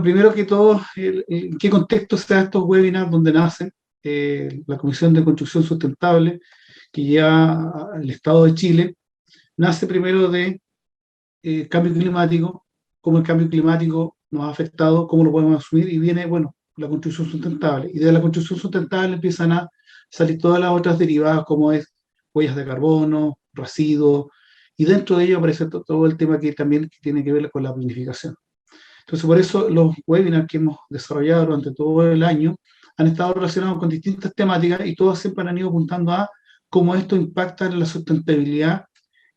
primero que todo, ¿en qué contexto se dan estos webinars donde nacen? La Comisión de Construcción Sustentable, que lleva al Estado de Chile, nace primero de cambio climático, cómo el cambio climático nos ha afectado, cómo lo podemos asumir, y viene, bueno, la construcción sustentable. Y de la construcción sustentable empiezan a salir todas las otras derivadas, como es huellas de carbono, residuos, y dentro de ello aparece todo el tema que también tiene que ver con la planificación. Entonces, por eso los webinars que hemos desarrollado durante todo el año han estado relacionados con distintas temáticas y todos siempre han ido apuntando a cómo esto impacta en la sustentabilidad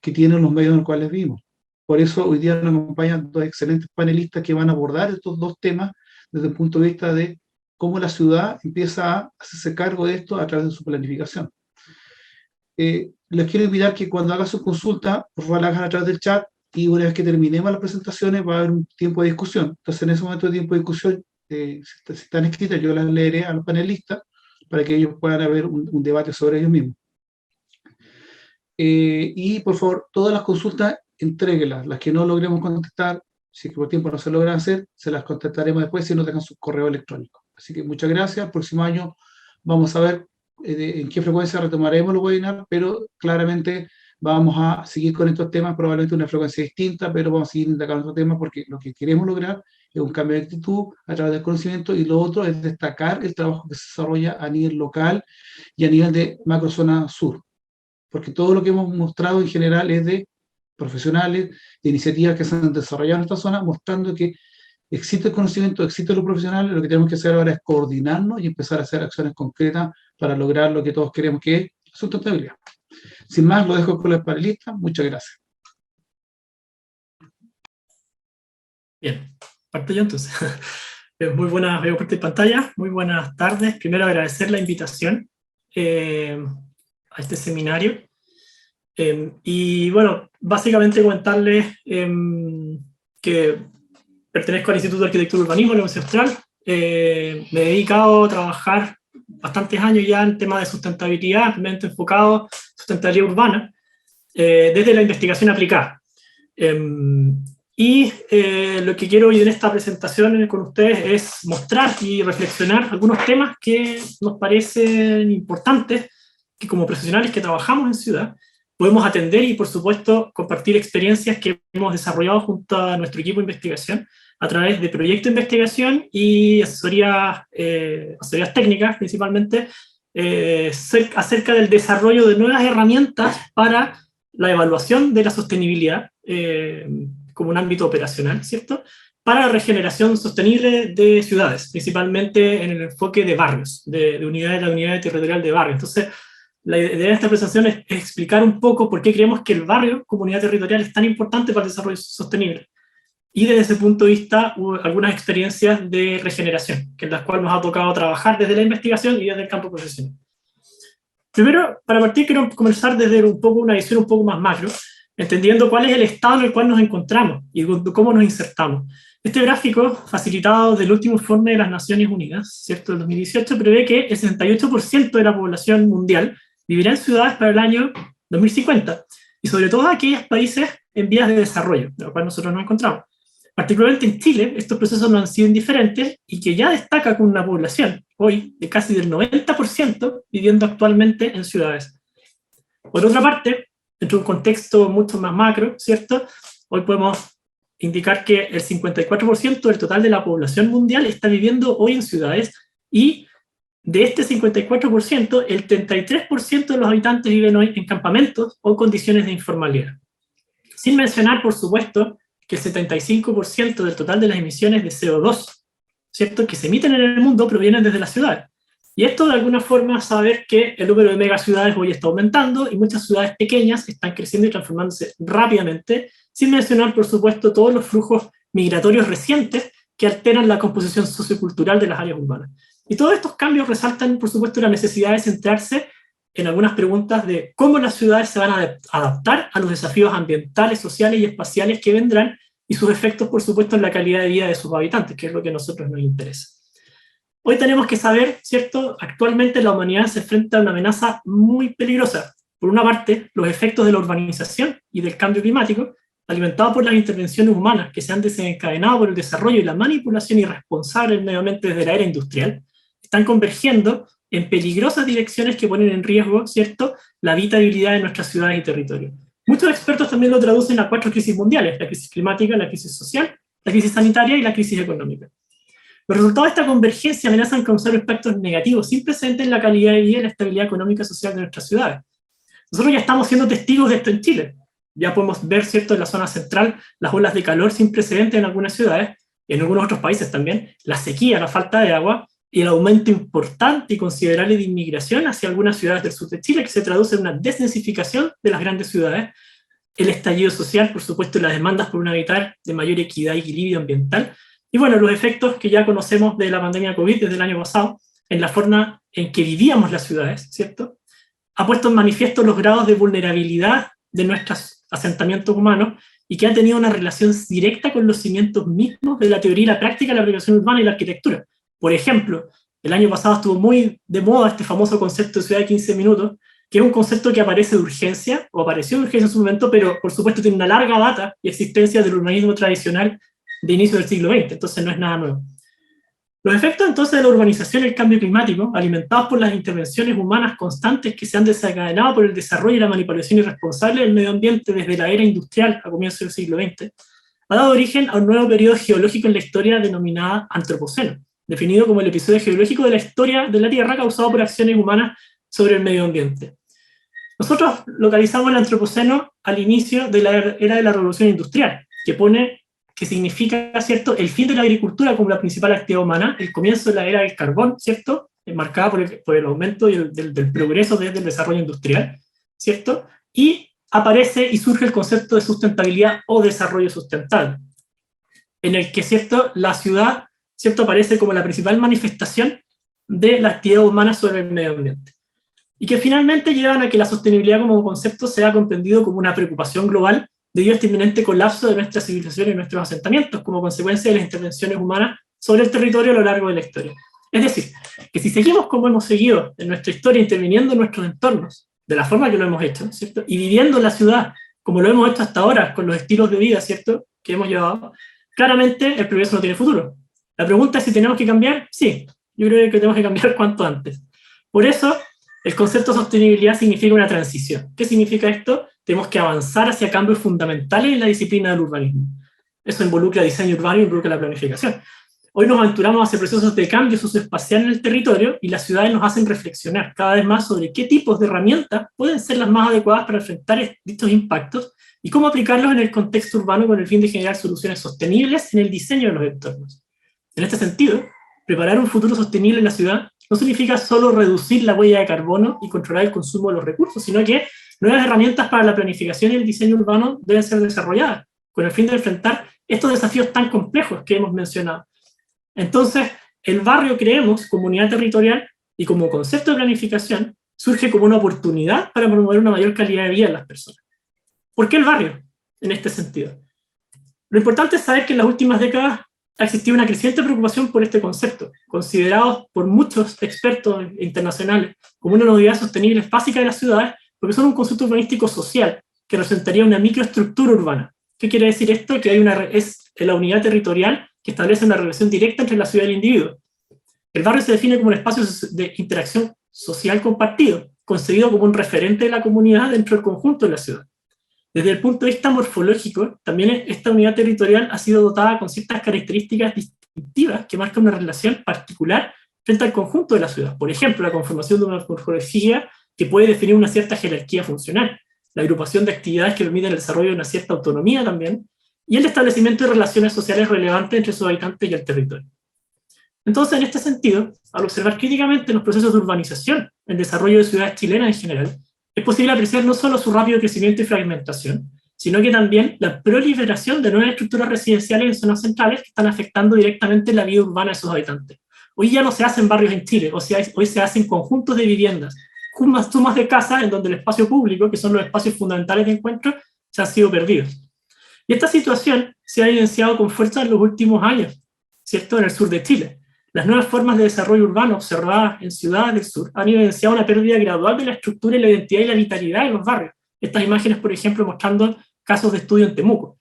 que tienen los medios en los cuales vivimos. Por eso hoy día nos acompañan dos excelentes panelistas que van a abordar estos dos temas desde el punto de vista de cómo la ciudad empieza a hacerse cargo de esto a través de su planificación. Les quiero invitar que cuando hagan su consulta, por favor la hagan a través del chat, y una vez que terminemos las presentaciones va a haber un tiempo de discusión. Entonces, en ese momento de tiempo de discusión, si están escritas, yo las leeré a los panelistas para que ellos puedan haber un debate sobre ellos mismos. Y por favor, todas las consultas, entréguelas. Las que no logremos contestar, si es que por tiempo no se logran hacer, se las contestaremos después si no tengan su correo electrónico. Así que muchas gracias. El próximo año vamos a ver en qué frecuencia retomaremos los webinars, pero claramente vamos a seguir con estos temas, probablemente una frecuencia distinta, pero vamos a seguir indagando estos temas porque lo que queremos lograr es un cambio de actitud a través del conocimiento, y lo otro es destacar el trabajo que se desarrolla a nivel local y a nivel de macrozona sur, porque todo lo que hemos mostrado en general es de profesionales, de iniciativas que se han desarrollado en esta zona, mostrando que existe el conocimiento, existen los profesionales. Lo que tenemos que hacer ahora es coordinarnos y empezar a hacer acciones concretas para lograr lo que todos queremos, que es sustentabilidad. Sin más, lo dejo con los panelistas. Muchas gracias. Bien, parto yo entonces. Muy buenas, veo parte de pantalla. Muy buenas tardes. Primero agradecer la invitación a este seminario. Y bueno, básicamente comentarles que pertenezco al Instituto de Arquitectura y Urbanismo de la Universidad Austral. Me he dedicado a trabajar bastantes años ya en temas de sustentabilidad, ampliamente enfocado en sustentabilidad urbana, desde la investigación aplicada. Lo que quiero hoy en esta presentación con ustedes es mostrar y reflexionar algunos temas que nos parecen importantes, que como profesionales que trabajamos en ciudad, podemos atender y, por supuesto, compartir experiencias que hemos desarrollado junto a nuestro equipo de investigación a través de proyectos de investigación y asesorías técnicas, principalmente, acerca del desarrollo de nuevas herramientas para la evaluación de la sostenibilidad como un ámbito operacional, ¿cierto?, para la regeneración sostenible de ciudades, principalmente en el enfoque de barrios, de la unidad territorial de barrios. Entonces, la idea de esta presentación es explicar un poco por qué creemos que el barrio, comunidad territorial, es tan importante para el desarrollo sostenible. Y desde ese punto de vista, hubo algunas experiencias de regeneración, en las cuales nos ha tocado trabajar desde la investigación y desde el campo profesional. Primero, para partir, quiero comenzar desde una visión un poco más macro, entendiendo cuál es el estado en el cual nos encontramos y cómo nos insertamos. Este gráfico, facilitado del último informe de las Naciones Unidas, ¿cierto?, del 2018, prevé que el 68% de la población mundial vivirá en ciudades para el año 2050, y sobre todo aquellos países en vías de desarrollo, de los cuales nosotros nos encontramos. Particularmente en Chile, estos procesos no han sido indiferentes y que ya destaca con una población, hoy, de casi del 90% viviendo actualmente en ciudades. Por otra parte, dentro de un contexto mucho más macro, ¿cierto?, hoy podemos indicar que el 54% del total de la población mundial está viviendo hoy en ciudades, y de este 54%, el 33% de los habitantes viven hoy en campamentos o condiciones de informalidad. Sin mencionar, por supuesto, que el 75% del total de las emisiones de CO2, ¿cierto?, que se emiten en el mundo provienen desde la ciudad. Y esto, de alguna forma, saber que el número de megaciudades hoy está aumentando y muchas ciudades pequeñas están creciendo y transformándose rápidamente, sin mencionar, por supuesto, todos los flujos migratorios recientes que alteran la composición sociocultural de las áreas urbanas. Y todos estos cambios resaltan, por supuesto, la necesidad de centrarse en algunas preguntas de cómo las ciudades se van a adaptar a los desafíos ambientales, sociales y espaciales que vendrán, y sus efectos, por supuesto, en la calidad de vida de sus habitantes, que es lo que a nosotros nos interesa. Hoy tenemos que saber, ¿cierto?, actualmente la humanidad se enfrenta a una amenaza muy peligrosa. Por una parte, los efectos de la urbanización y del cambio climático, alimentado por las intervenciones humanas que se han desencadenado por el desarrollo y la manipulación irresponsable del medio ambiente desde la era industrial, están convergiendo en peligrosas direcciones que ponen en riesgo, ¿cierto?, la habitabilidad de nuestras ciudades y territorios. Muchos expertos también lo traducen a 4 crisis mundiales: la crisis climática, la crisis social, la crisis sanitaria y la crisis económica. Los resultados de esta convergencia amenazan causar impactos negativos sin precedentes en la calidad de vida y la estabilidad económica y social de nuestras ciudades. Nosotros ya estamos siendo testigos de esto en Chile. Ya podemos ver, ¿cierto?, en la zona central, las olas de calor sin precedentes en algunas ciudades, y en algunos otros países también, la sequía, la falta de agua, y el aumento importante y considerable de inmigración hacia algunas ciudades del sur de Chile, que se traduce en una desdensificación de las grandes ciudades, el estallido social, por supuesto, y las demandas por un hábitat de mayor equidad y equilibrio ambiental, y bueno, los efectos que ya conocemos de la pandemia COVID desde el año pasado, en la forma en que vivíamos las ciudades, ¿cierto?, ha puesto en manifiesto los grados de vulnerabilidad de nuestros asentamientos humanos, y que ha tenido una relación directa con los cimientos mismos de la teoría y la práctica de la aplicación urbana y la arquitectura. Por ejemplo, el año pasado estuvo muy de moda este famoso concepto de ciudad de 15 minutos, que es un concepto que aparece de urgencia, o apareció de urgencia en su momento, pero por supuesto tiene una larga data y existencia del urbanismo tradicional de inicio del siglo XX, entonces no es nada nuevo. Los efectos entonces de la urbanización y el cambio climático, alimentados por las intervenciones humanas constantes que se han desencadenado por el desarrollo y la manipulación irresponsable del medio ambiente desde la era industrial a comienzos del siglo XX, ha dado origen a un nuevo periodo geológico en la historia denominada Antropoceno, definido como el episodio geológico de la historia de la Tierra causado por acciones humanas sobre el medio ambiente. Nosotros localizamos el Antropoceno al inicio de la era de la Revolución Industrial, que significa, ¿cierto?, el fin de la agricultura como la principal actividad humana, el comienzo de la era del carbón, ¿cierto?, marcada por el aumento del progreso desde el desarrollo industrial, ¿cierto?, y aparece y surge el concepto de sustentabilidad o desarrollo sustentable, en el que, ¿cierto?, la ciudad, ¿cierto?, aparece como la principal manifestación de la actividad humana sobre el medio ambiente, y que finalmente llevan a que la sostenibilidad como concepto sea comprendido como una preocupación global debido a este inminente colapso de nuestra civilización y nuestros asentamientos como consecuencia de las intervenciones humanas sobre el territorio a lo largo de la historia. Es decir, que si seguimos como hemos seguido en nuestra historia, interviniendo en nuestros entornos, de la forma que lo hemos hecho, ¿cierto?, y viviendo en la ciudad como lo hemos hecho hasta ahora, con los estilos de vida, ¿cierto?, que hemos llevado, claramente el progreso no tiene futuro. La pregunta es si tenemos que cambiar. Sí, yo creo que tenemos que cambiar cuanto antes. Por eso, el concepto de sostenibilidad significa una transición. ¿Qué significa esto? Tenemos que avanzar hacia cambios fundamentales en la disciplina del urbanismo. Eso involucra diseño urbano y involucra la planificación. Hoy nos aventuramos hacia procesos de cambio socioespacial en el territorio, y las ciudades nos hacen reflexionar cada vez más sobre qué tipos de herramientas pueden ser las más adecuadas para enfrentar estos impactos y cómo aplicarlos en el contexto urbano con el fin de generar soluciones sostenibles en el diseño de los entornos. En este sentido, preparar un futuro sostenible en la ciudad no significa solo reducir la huella de carbono y controlar el consumo de los recursos, sino que nuevas herramientas para la planificación y el diseño urbano deben ser desarrolladas, con el fin de enfrentar estos desafíos tan complejos que hemos mencionado. Entonces, el barrio, creemos, como unidad territorial y como concepto de planificación, surge como una oportunidad para promover una mayor calidad de vida en las personas. ¿Por qué el barrio, en este sentido? Lo importante es saber que en las últimas décadas ha existido una creciente preocupación por este concepto, considerado por muchos expertos internacionales como una unidad sostenible básica de las ciudades, porque son un concepto urbanístico social que representaría una microestructura urbana. ¿Qué quiere decir esto? Que es la unidad territorial que establece una relación directa entre la ciudad y el individuo. El barrio se define como un espacio de interacción social compartido, concebido como un referente de la comunidad dentro del conjunto de la ciudad. Desde el punto de vista morfológico, también esta unidad territorial ha sido dotada con ciertas características distintivas que marcan una relación particular frente al conjunto de la ciudad. Por ejemplo, la conformación de una morfología que puede definir una cierta jerarquía funcional, la agrupación de actividades que permiten el desarrollo de una cierta autonomía también, y el establecimiento de relaciones sociales relevantes entre sus habitantes y el territorio. Entonces, en este sentido, al observar críticamente los procesos de urbanización, el desarrollo de ciudades chilenas en general, es posible apreciar no solo su rápido crecimiento y fragmentación, sino que también la proliferación de nuevas estructuras residenciales en zonas centrales que están afectando directamente la vida urbana de sus habitantes. Hoy ya no se hacen barrios en Chile, hoy se hacen conjuntos de viviendas, sumas de casas en donde el espacio público, que son los espacios fundamentales de encuentro, se han sido perdidos. Y esta situación se ha evidenciado con fuerza en los últimos años, ¿cierto?, en el sur de Chile. Las nuevas formas de desarrollo urbano observadas en ciudades del sur han evidenciado una pérdida gradual de la estructura y la identidad y la vitalidad de los barrios. Estas imágenes, por ejemplo, mostrando casos de estudio en Temuco.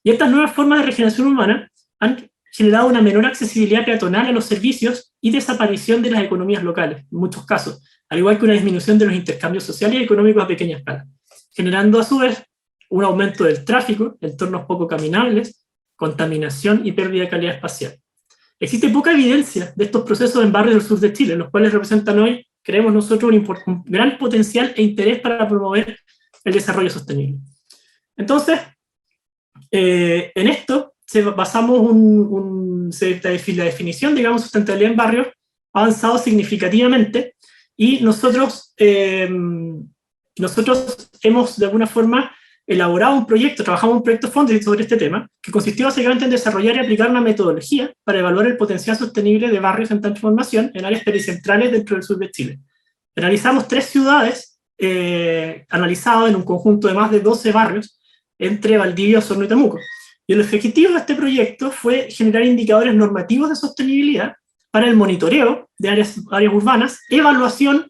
Y estas nuevas formas de regeneración urbana han generado una menor accesibilidad peatonal a los servicios y desaparición de las economías locales, en muchos casos, al igual que una disminución de los intercambios sociales y económicos a pequeña escala, generando a su vez un aumento del tráfico, entornos poco caminables, contaminación y pérdida de calidad espacial. Existe poca evidencia de estos procesos en barrios del sur de Chile, los cuales representan hoy, creemos nosotros, un gran potencial e interés para promover el desarrollo sostenible. Entonces, en esto basamos la definición, digamos, sustentabilidad en barrios ha avanzado significativamente, y nosotros hemos de alguna forma elaborado un proyecto, trabajamos un proyecto fondo sobre este tema, que consistió básicamente en desarrollar y aplicar una metodología para evaluar el potencial sostenible de barrios en transformación en áreas pericentrales dentro del sur de Chile. Analizamos 3 ciudades analizadas en un conjunto de más de 12 barrios entre Valdivia, Osorno y Temuco. Y el objetivo de este proyecto fue generar indicadores normativos de sostenibilidad para el monitoreo de áreas urbanas, evaluación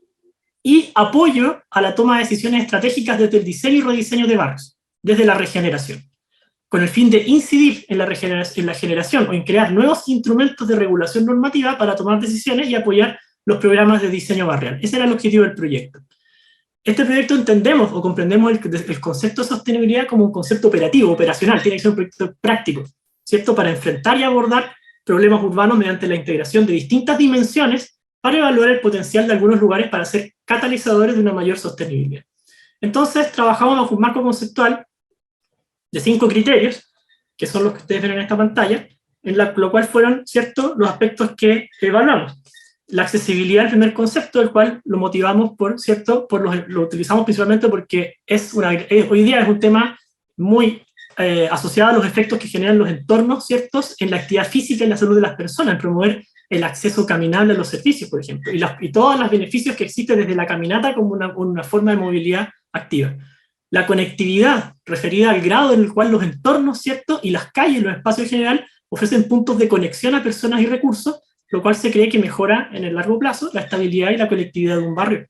y apoyo a la toma de decisiones estratégicas desde el diseño y rediseño de barrios, desde la regeneración, con el fin de incidir en la generación o en crear nuevos instrumentos de regulación normativa para tomar decisiones y apoyar los programas de diseño barrial. Ese era el objetivo del proyecto. Este proyecto entendemos o comprendemos el concepto de sostenibilidad como un concepto operativo, operacional, tiene que ser un proyecto práctico, ¿cierto? Para enfrentar y abordar problemas urbanos mediante la integración de distintas dimensiones para evaluar el potencial de algunos lugares para ser catalizadores de una mayor sostenibilidad. Entonces, trabajamos bajo un marco conceptual de 5 criterios, que son los que ustedes ven en esta pantalla, en lo cual fueron, ¿cierto?, los aspectos que evaluamos. La accesibilidad, el primer concepto, el cual lo motivamos lo utilizamos principalmente porque hoy día es un tema muy asociado a los efectos que generan los entornos, ¿ciertos?, en la actividad física y la salud de las personas, en promover el acceso caminable a los servicios, por ejemplo, y todos los beneficios que existen desde la caminata como una forma de movilidad activa. La conectividad, referida al grado en el cual los entornos, ¿cierto?, y las calles, los espacios en general, ofrecen puntos de conexión a personas y recursos, lo cual se cree que mejora en el largo plazo la estabilidad y la conectividad de un barrio.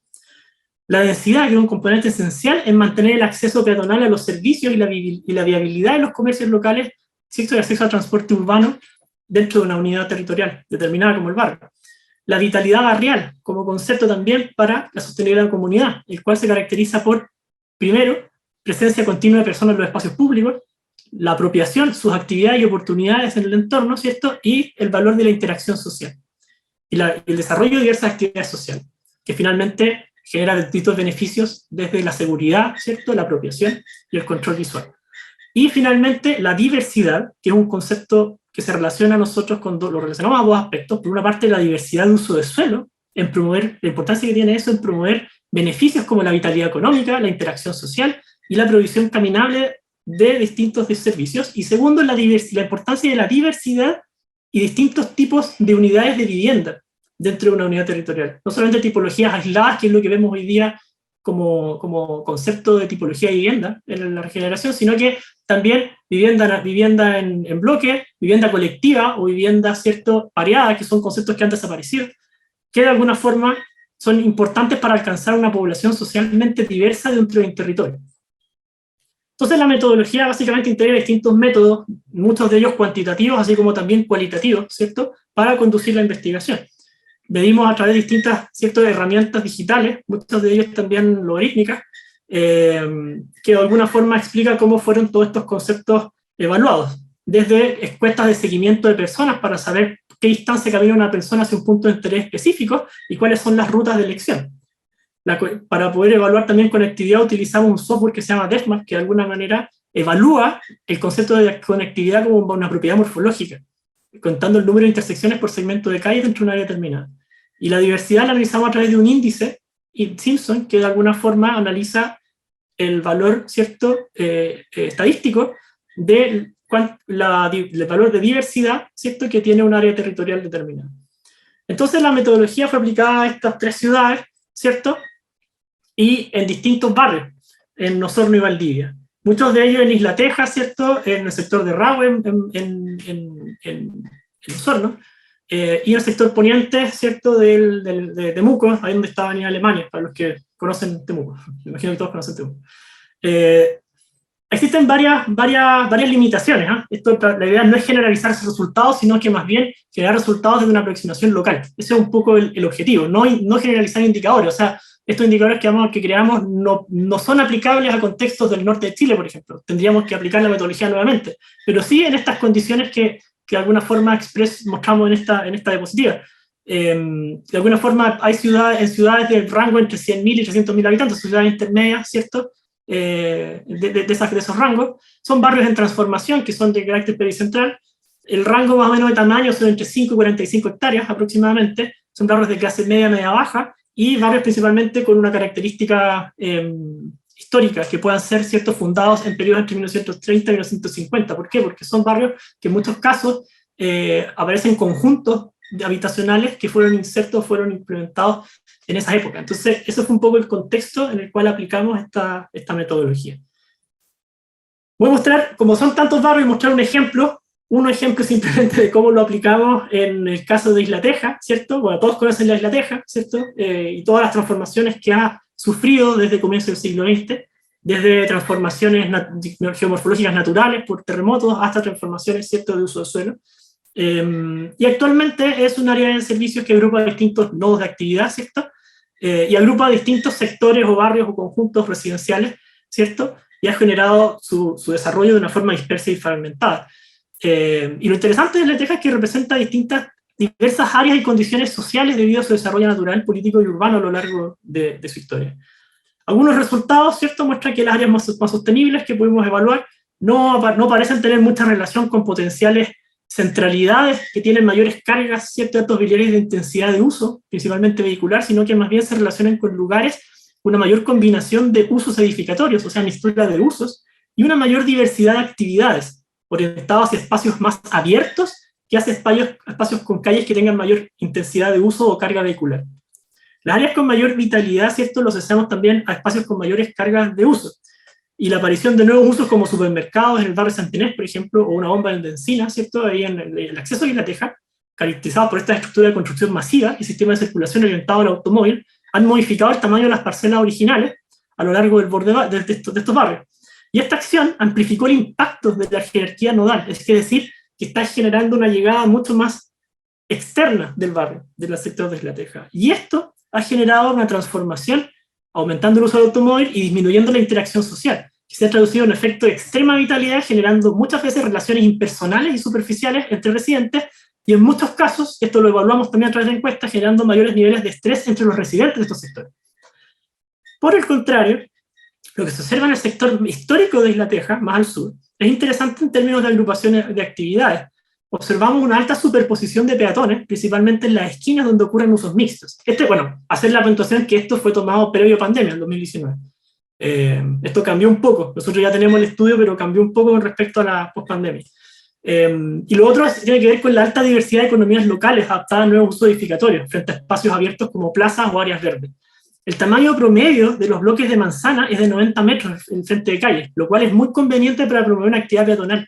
La densidad, que es un componente esencial en mantener el acceso peatonal a los servicios y la viabilidad de los comercios locales, ¿cierto?, y acceso al transporte urbano dentro de una unidad territorial determinada como el barrio. La vitalidad barrial, como concepto también para la sostenibilidad de la comunidad, el cual se caracteriza por, primero, presencia continua de personas en los espacios públicos, la apropiación, sus actividades y oportunidades en el entorno, ¿cierto?, y el valor de la interacción social, y el desarrollo de diversas actividades sociales, que finalmente genera distintos beneficios desde la seguridad, ¿cierto?, la apropiación y el control visual. Y finalmente, la diversidad, que es un concepto que se relaciona a nosotros lo relacionamos a 2 aspectos. Por una parte, la diversidad de uso de suelo, en promover, la importancia que tiene eso en promover beneficios como la vitalidad económica, la interacción social y la provisión caminable de distintos servicios. Y segundo, la importancia de la diversidad y distintos tipos de unidades de vivienda dentro de una unidad territorial. No solamente tipologías aisladas, que es lo que vemos hoy día como concepto de tipología de vivienda en la regeneración, sino que también vivienda en bloque, vivienda colectiva o vivienda, ¿cierto?, pareada, que son conceptos que han desaparecido, que de alguna forma son importantes para alcanzar una población socialmente diversa dentro del territorio. Entonces la metodología básicamente integra distintos métodos, muchos de ellos cuantitativos, así como también cualitativos, ¿cierto?, para conducir la investigación. Medimos a través de distintas, ¿cierto?, herramientas digitales, muchas de ellas también logarítmicas, que de alguna forma explica cómo fueron todos estos conceptos evaluados, desde encuestas de seguimiento de personas para saber qué distancia camina una persona hacia un punto de interés específico y cuáles son las rutas de elección. Para poder evaluar también conectividad utilizamos un software que se llama DefMap, que de alguna manera evalúa el concepto de conectividad como una propiedad morfológica, contando el número de intersecciones por segmento de calle dentro de un área determinada. Y la diversidad la analizamos a través de un índice, Simpson, que de alguna forma analiza el valor, ¿cierto?, estadístico del valor de diversidad, ¿cierto?, que tiene un área territorial determinada. Entonces la metodología fue aplicada a estas 3 ciudades, ¿cierto?, y en distintos barrios, en Osorno y Valdivia. Muchos de ellos en Isla Teja, ¿cierto?, en el sector de Rahue, en Osorno, y en el sector poniente, ¿cierto?, de Temuco, ahí donde está Avenida Alemania, para los que conocen Temuco. Me imagino que todos conocen Temuco. Existen varias limitaciones. La idea no es generalizar esos resultados, sino que más bien generar resultados desde una aproximación local. Ese es un poco el objetivo, no generalizar indicadores. O sea, estos indicadores que creamos no son aplicables a contextos del norte de Chile, por ejemplo. Tendríamos que aplicar la metodología nuevamente, pero sí en estas condiciones que de alguna forma mostramos en esta diapositiva. De alguna forma hay ciudades del rango entre 100.000 y 300.000 habitantes, ciudades intermedias, ¿cierto? De esos rangos, son barrios en transformación que son de carácter pericentral. El rango más o menos de tamaño son entre 5 y 45 hectáreas aproximadamente, son barrios de clase media baja, y barrios principalmente con una característica histórica, que puedan ser ciertos fundados en periodos entre 1930 y 1950. ¿Por qué? Porque son barrios que en muchos casos aparecen conjuntos habitacionales que fueron implementados en esa época. Entonces, eso fue un poco el contexto en el cual aplicamos esta metodología. Voy a mostrar, como son tantos barrios, mostrar un ejemplo simplemente de cómo lo aplicamos en el caso de Isla Teja, ¿cierto? Bueno, todos conocen la Isla Teja, ¿cierto? Y todas las transformaciones que ha sufrido desde el comienzo del siglo XX, desde transformaciones geomorfológicas naturales por terremotos hasta transformaciones, ¿cierto?, de uso de suelo. Y actualmente es un área de servicios que agrupa distintos nodos de actividad, ¿cierto? Y agrupa distintos sectores o barrios o conjuntos residenciales, ¿cierto? Y ha generado su desarrollo de una forma dispersa y fragmentada. Y lo interesante de La Teja es que representa diversas áreas y condiciones sociales debido a su desarrollo natural, político y urbano a lo largo de su historia. Algunos resultados, ¿cierto?, muestran que las áreas más sostenibles que pudimos evaluar no parecen tener mucha relación con potenciales centralidades que tienen mayores cargas, ciertos datos biliares de intensidad de uso, principalmente vehicular, sino que más bien se relacionan con lugares con una mayor combinación de usos edificatorios, o sea, mixtura de usos, y una mayor diversidad de actividades, orientados hacia espacios más abiertos que hacia espacios con calles que tengan mayor intensidad de uso o carga vehicular. Las áreas con mayor vitalidad, ¿cierto?, los asociamos también a espacios con mayores cargas de uso. Y la aparición de nuevos usos como supermercados en el barrio Santinés, por ejemplo, o una bomba de encina, ¿cierto?, ahí en el acceso a Isla Teja, caracterizado por esta estructura de construcción masiva y sistema de circulación orientado al automóvil, han modificado el tamaño de las parcelas originales a lo largo del borde de estos barrios. Y esta acción amplificó el impacto de la jerarquía nodal, es decir, que está generando una llegada mucho más externa del barrio, del sector de Isla Teja. Y esto ha generado una transformación, aumentando el uso del automóvil y disminuyendo la interacción social, que se ha traducido en un efecto de extrema vitalidad, generando muchas veces relaciones impersonales y superficiales entre residentes, y en muchos casos, esto lo evaluamos también a través de encuestas, generando mayores niveles de estrés entre los residentes de estos sectores. Por el contrario, lo que se observa en el sector histórico de Isla Teja, más al sur, es interesante en términos de agrupaciones de actividades. Observamos una alta superposición de peatones, principalmente en las esquinas donde ocurren usos mixtos. Hacer la puntuación que esto fue tomado previo pandemia, en 2019. Esto cambió un poco, nosotros ya tenemos el estudio, pero cambió un poco con respecto a la pospandemia. Y lo otro tiene que ver con la alta diversidad de economías locales adaptadas a nuevos usos edificatorios, frente a espacios abiertos como plazas o áreas verdes. El tamaño promedio de los bloques de manzana es de 90 metros en frente de calles, lo cual es muy conveniente para promover una actividad peatonal.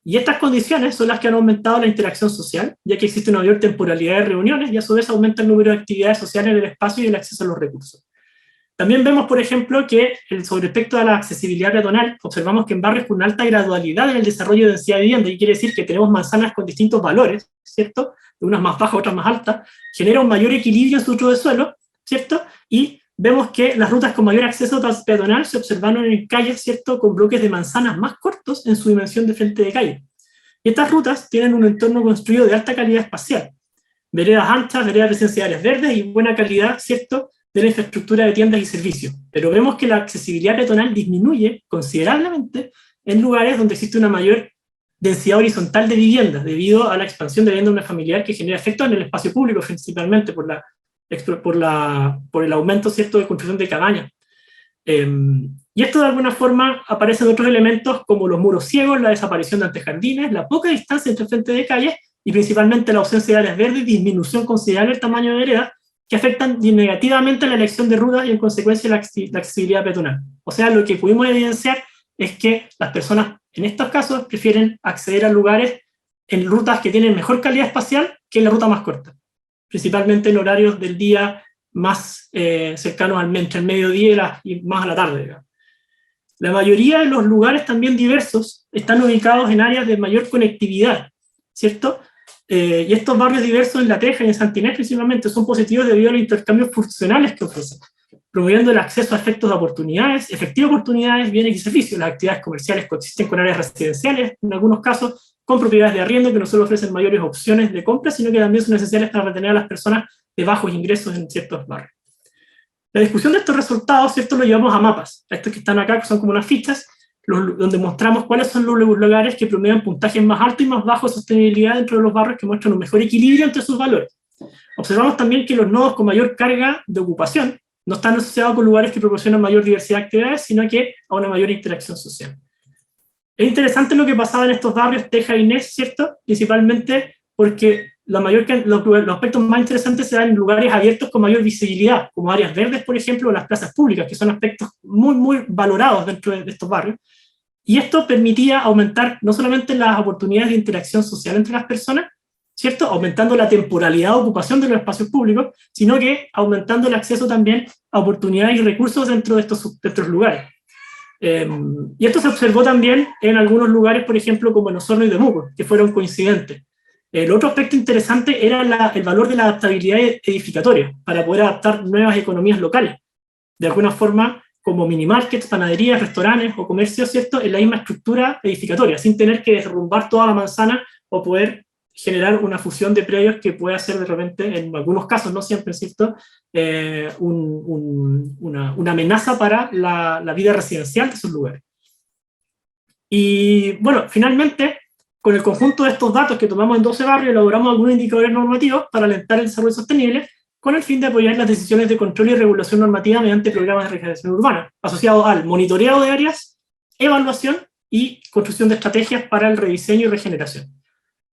Y estas condiciones son las que han aumentado la interacción social, ya que existe una mayor temporalidad de reuniones y a su vez aumenta el número de actividades sociales en el espacio y el acceso a los recursos. También vemos, por ejemplo, que sobre respecto a la accesibilidad peatonal, observamos que en barrios con una alta gradualidad en el desarrollo de densidad de vivienda, y quiere decir que tenemos manzanas con distintos valores, ¿cierto?, de unas más bajas, otras más altas, genera un mayor equilibrio en su uso de suelo, ¿cierto?, y vemos que las rutas con mayor acceso peatonal se observaron en calles, ¿cierto?, con bloques de manzanas más cortos en su dimensión de frente de calle. Y estas rutas tienen un entorno construido de alta calidad espacial, veredas anchas, veredas residenciales verdes y buena calidad, ¿cierto?, de la infraestructura de tiendas y servicios. Pero vemos que la accesibilidad peatonal disminuye considerablemente en lugares donde existe una mayor densidad horizontal de viviendas, debido a la expansión de vivienda unifamiliar que genera efectos en el espacio público, principalmente por el aumento, ¿cierto?, de construcción de cabañas. Y esto de alguna forma aparecen otros elementos como los muros ciegos, la desaparición de antejardines, la poca distancia entre frente de calles y principalmente la ausencia de áreas verdes y disminución considerable del tamaño de vereda, que afectan negativamente la elección de rutas y en consecuencia la accesibilidad peatonal. O sea, lo que pudimos evidenciar es que las personas en estos casos prefieren acceder a lugares en rutas que tienen mejor calidad espacial que en la ruta más corta, principalmente en horarios del día más cercanos entre el mediodía y más a la tarde, digamos. La mayoría de los lugares también diversos están ubicados en áreas de mayor conectividad, ¿cierto? Y estos barrios diversos en La Teja y en Santinés principalmente son positivos debido a los intercambios funcionales que ofrecen, promoviendo el acceso a efectivas oportunidades, bienes y servicios. Las actividades comerciales coexisten con áreas residenciales, en algunos casos con propiedades de arriendo que no solo ofrecen mayores opciones de compra, sino que también son necesarias para retener a las personas de bajos ingresos en ciertos barrios. La discusión de estos resultados, ¿cierto?, lo llevamos a mapas, a estos que están acá, que son como unas fichas, donde mostramos cuáles son los lugares que promedian puntajes más altos y más bajos de sostenibilidad dentro de los barrios, que muestran un mejor equilibrio entre sus valores. Observamos también que los nodos con mayor carga de ocupación no están asociados con lugares que proporcionan mayor diversidad de actividades, sino que a una mayor interacción social. Es interesante lo que pasaba en estos barrios, Teja y Nes, ¿cierto? Principalmente porque los aspectos más interesantes se dan en lugares abiertos con mayor visibilidad, como áreas verdes, por ejemplo, o las plazas públicas, que son aspectos muy, muy valorados dentro de estos barrios. Y esto permitía aumentar no solamente las oportunidades de interacción social entre las personas, ¿cierto?, aumentando la temporalidad de ocupación de los espacios públicos, sino que aumentando el acceso también a oportunidades y recursos dentro de estos lugares. Y esto se observó también en algunos lugares, por ejemplo, como en Osorno y Temuco, que fueron coincidentes. El otro aspecto interesante era el valor de la adaptabilidad edificatoria, para poder adaptar nuevas economías locales. De alguna forma, como minimarkets, panaderías, restaurantes o comercios, ¿cierto?, en la misma estructura edificatoria, sin tener que derrumbar toda la manzana o poder generar una fusión de predios que puede ser de repente, en algunos casos, no siempre, ¿cierto?, una amenaza para la vida residencial de esos lugares. Y bueno, finalmente, con el conjunto de estos datos que tomamos en 12 barrios, elaboramos algunos indicadores normativos para alentar el desarrollo sostenible, con el fin de apoyar las decisiones de control y regulación normativa mediante programas de regeneración urbana, asociados al monitoreo de áreas, evaluación y construcción de estrategias para el rediseño y regeneración.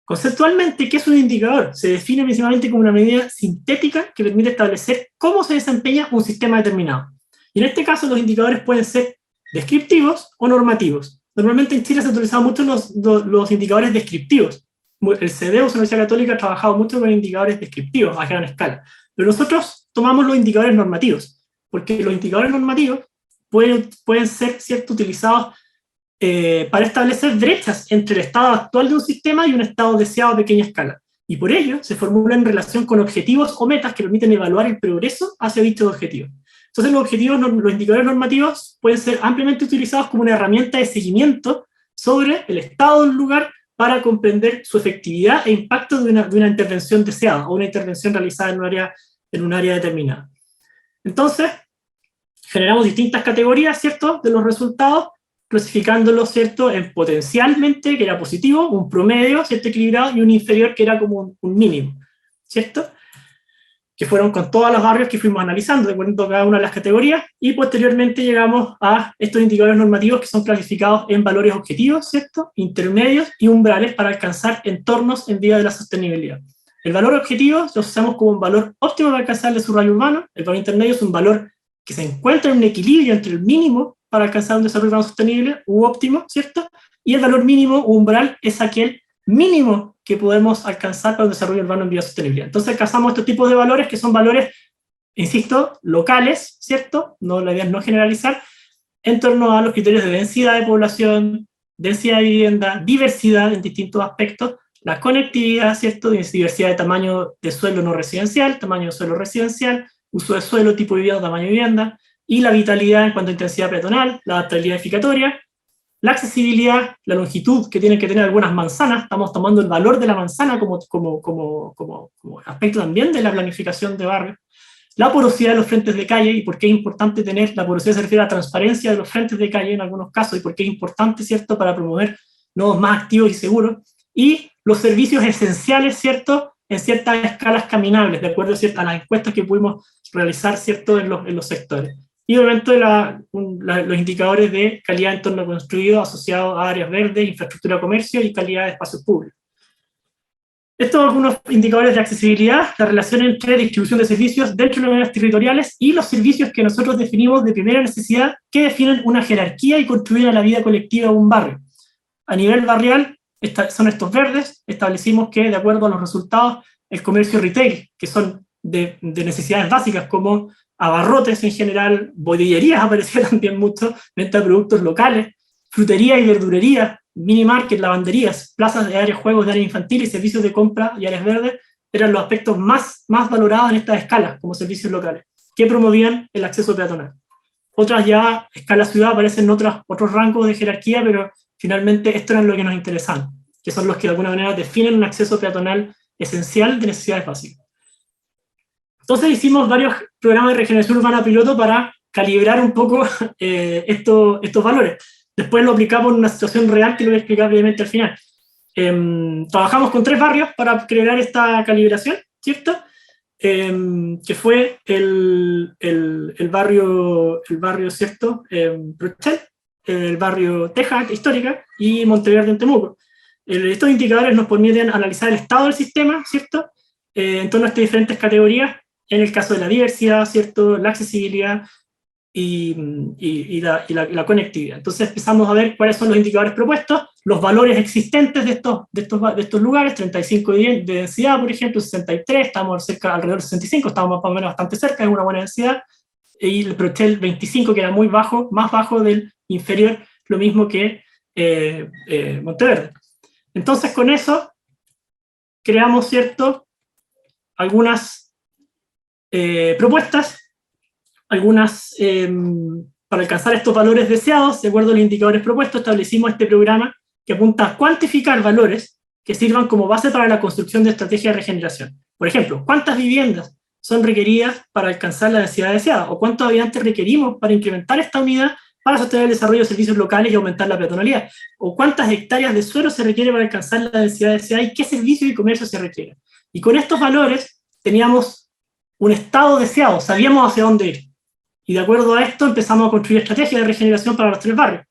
Conceptualmente, ¿qué es un indicador? Se define principalmente como una medida sintética que permite establecer cómo se desempeña un sistema determinado. Y en este caso, los indicadores pueden ser descriptivos o normativos. Normalmente en Chile se han utilizado mucho los indicadores descriptivos. El CDEU, la Universidad Católica, ha trabajado mucho con indicadores descriptivos a gran escala. Pero nosotros tomamos los indicadores normativos, porque los indicadores normativos pueden ser, ¿cierto?, utilizados para establecer brechas entre el estado actual de un sistema y un estado deseado a pequeña escala. Y por ello se formulan en relación con objetivos o metas que permiten evaluar el progreso hacia dichos objetivos. Entonces los indicadores normativos pueden ser ampliamente utilizados como una herramienta de seguimiento sobre el estado del lugar para comprender su efectividad e impacto de una intervención deseada o una intervención realizada en un área determinada. Entonces, generamos distintas categorías, ¿cierto?, de los resultados, clasificándolos, ¿cierto?, en potencialmente, que era positivo, un promedio, ¿cierto?, equilibrado, y un inferior, que era como un mínimo, ¿cierto?, que fueron con todos los barrios que fuimos analizando, de acuerdo a cada una de las categorías, y posteriormente llegamos a estos indicadores normativos que son clasificados en valores objetivos, ¿cierto?, intermedios y umbrales para alcanzar entornos en vía de la sostenibilidad. El valor objetivo lo usamos como un valor óptimo para alcanzar el desarrollo urbano, el valor intermedio es un valor que se encuentra en un equilibrio entre el mínimo para alcanzar un desarrollo urbano sostenible u óptimo, ¿cierto? Y el valor mínimo o umbral es aquel mínimo que podemos alcanzar para un desarrollo urbano en vía de sostenibilidad. Entonces alcanzamos estos tipos de valores que son valores, insisto, locales, ¿cierto? No, la idea es no generalizar, en torno a los criterios de densidad de población, densidad de vivienda, diversidad en distintos aspectos, la conectividad, ¿cierto?, diversidad de tamaño de suelo no residencial, tamaño de suelo residencial, uso de suelo, tipo de vivienda, tamaño de vivienda, y la vitalidad en cuanto a intensidad peatonal, la adaptabilidad edificatoria, la accesibilidad, la longitud que tienen que tener algunas manzanas, estamos tomando el valor de la manzana como aspecto también de la planificación de barrios, la porosidad de los frentes de calle, y por qué es importante tener, la porosidad se refiere a la transparencia de los frentes de calle en algunos casos, y por qué es importante, ¿cierto?, para promover nodos más activos y seguros, y los servicios esenciales, ¿cierto?, en ciertas escalas caminables, de acuerdo a las encuestas que pudimos realizar, ¿cierto?, en los sectores. Y obviamente los indicadores de calidad de entorno construido asociados a áreas verdes, infraestructura de comercio y calidad de espacios públicos. Estos son algunos indicadores de accesibilidad, la relación entre distribución de servicios dentro de las áreas territoriales y los servicios que nosotros definimos de primera necesidad, que definen una jerarquía y contribuyen a la vida colectiva de un barrio. A nivel barrial, son estos verdes, establecimos que, de acuerdo a los resultados, el comercio retail, que son de necesidades básicas, como abarrotes en general, bodeguerías aparecía también mucho, venta de productos locales, frutería y verdurería, mini market, lavanderías, plazas de áreas de juegos, de áreas infantiles, servicios de compra y áreas verdes, eran los aspectos más valorados en estas escalas, como servicios locales, que promovían el acceso peatonal. Otras ya, escala ciudad, aparecen en otros rangos de jerarquía, pero finalmente esto era lo que nos interesaba, que son los que de alguna manera definen un acceso peatonal esencial de necesidades básicas. Entonces hicimos varios programas de regeneración urbana piloto para calibrar un poco estos valores. Después lo aplicamos en una situación real que lo voy a explicar brevemente al final. Trabajamos con 3 barrios para crear esta calibración, ¿cierto? Que fue el barrio, ¿cierto? Rochelle, el barrio Teja Histórica y Monteverde en Temuco. Estos indicadores nos permiten analizar el estado del sistema, ¿cierto? En torno a estas diferentes categorías, en el caso de la diversidad, ¿cierto? La accesibilidad y la conectividad. Entonces empezamos a ver cuáles son los indicadores propuestos, los valores existentes de estos lugares, 35 de densidad, por ejemplo, 63, estamos alrededor de 65, estamos más o menos bastante cerca, es una buena densidad, y el Prochel 25, que era muy bajo, más bajo del inferior, lo mismo que Monteverde. Entonces con eso creamos, ¿cierto?, algunas propuestas, para alcanzar estos valores deseados, de acuerdo a los indicadores propuestos, establecimos este programa que apunta a cuantificar valores que sirvan como base para la construcción de estrategias de regeneración. Por ejemplo, ¿cuántas viviendas son requeridas para alcanzar la densidad deseada? ¿O cuántos habitantes requerimos para incrementar esta unidad para sostener el desarrollo de servicios locales y aumentar la peatonalidad? ¿O cuántas hectáreas de suelo se requiere para alcanzar la densidad deseada y qué servicios y comercio se requieren? Y con estos valores teníamos un estado deseado, sabíamos hacia dónde ir. Y de acuerdo a esto empezamos a construir estrategias de regeneración para los 3 barrios.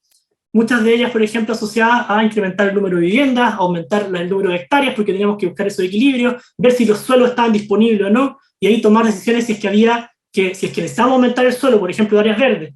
Muchas de ellas, por ejemplo, asociadas a incrementar el número de viviendas, aumentar el número de hectáreas, porque teníamos que buscar ese equilibrio, ver si los suelos estaban disponibles o no, y ahí tomar decisiones si es que necesitábamos aumentar el suelo, por ejemplo, de áreas verdes.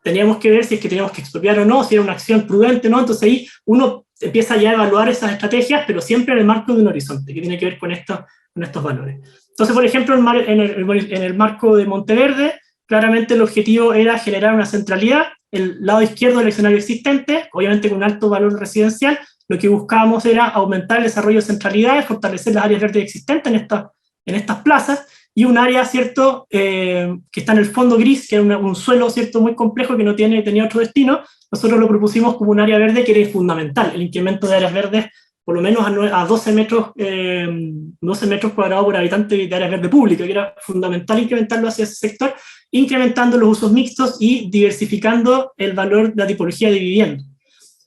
Teníamos que ver si es que teníamos que expropiar o no, si era una acción prudente o no. Entonces ahí uno empieza ya a evaluar esas estrategias, pero siempre en el marco de un horizonte, que tiene que ver con estos valores. Entonces, por ejemplo, en el marco de Monteverde, claramente el objetivo era generar una centralidad, el lado izquierdo del escenario existente, obviamente con un alto valor residencial. Lo que buscábamos era aumentar el desarrollo de centralidades, fortalecer las áreas verdes existentes en estas plazas, y un área, ¿cierto?, que está en el fondo gris, que es un suelo, ¿cierto?, muy complejo que no tenía otro destino. Nosotros lo propusimos como un área verde que era fundamental, el incremento de áreas verdes por lo menos a 12 metros cuadrados por habitante de área verde pública, que era fundamental incrementarlo hacia ese sector, incrementando los usos mixtos y diversificando el valor de la tipología de vivienda.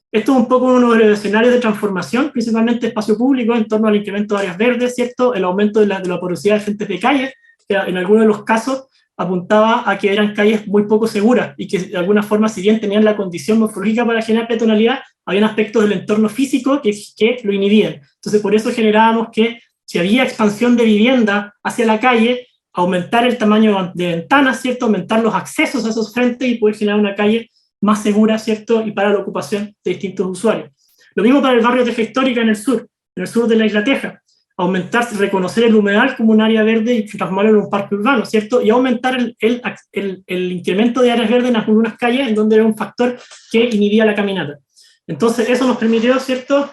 Esto es un poco uno de los escenarios de transformación, principalmente espacio público, en torno al incremento de áreas verdes, ¿cierto? El aumento de la porosidad de frentes de calle, que en algunos de los casos apuntaba a que eran calles muy poco seguras y que de alguna forma, si bien tenían la condición morfológica para generar peatonalidad, habían aspectos del entorno físico que lo inhibían. Entonces, por eso generábamos que si había expansión de vivienda hacia la calle, aumentar el tamaño de ventanas, ¿cierto? Aumentar los accesos a esos frentes y poder generar una calle más segura, ¿cierto?, y para la ocupación de distintos usuarios. Lo mismo para el barrio Teja Histórica en el sur de la isla Teja. Reconocer el humedal como un área verde y transformarlo en un parque urbano, ¿cierto? Y aumentar el incremento de áreas verdes en algunas calles en donde era un factor que inhibía la caminata. Entonces eso nos permitió, ¿cierto?,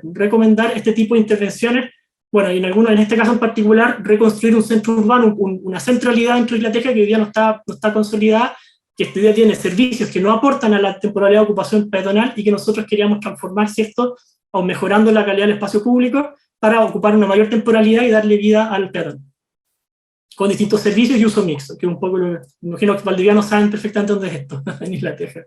recomendar este tipo de intervenciones. Bueno, y en este caso en particular, reconstruir un centro urbano, una centralidad dentro de Isla Teja que hoy día no está consolidada, que este día tiene servicios que no aportan a la temporalidad de ocupación peatonal y que nosotros queríamos transformar, ¿cierto?, o mejorando la calidad del espacio público para ocupar una mayor temporalidad y darle vida al peatón, con distintos servicios y uso mixto, que un poco me imagino que valdivianos saben perfectamente dónde es esto, en Isla Teja.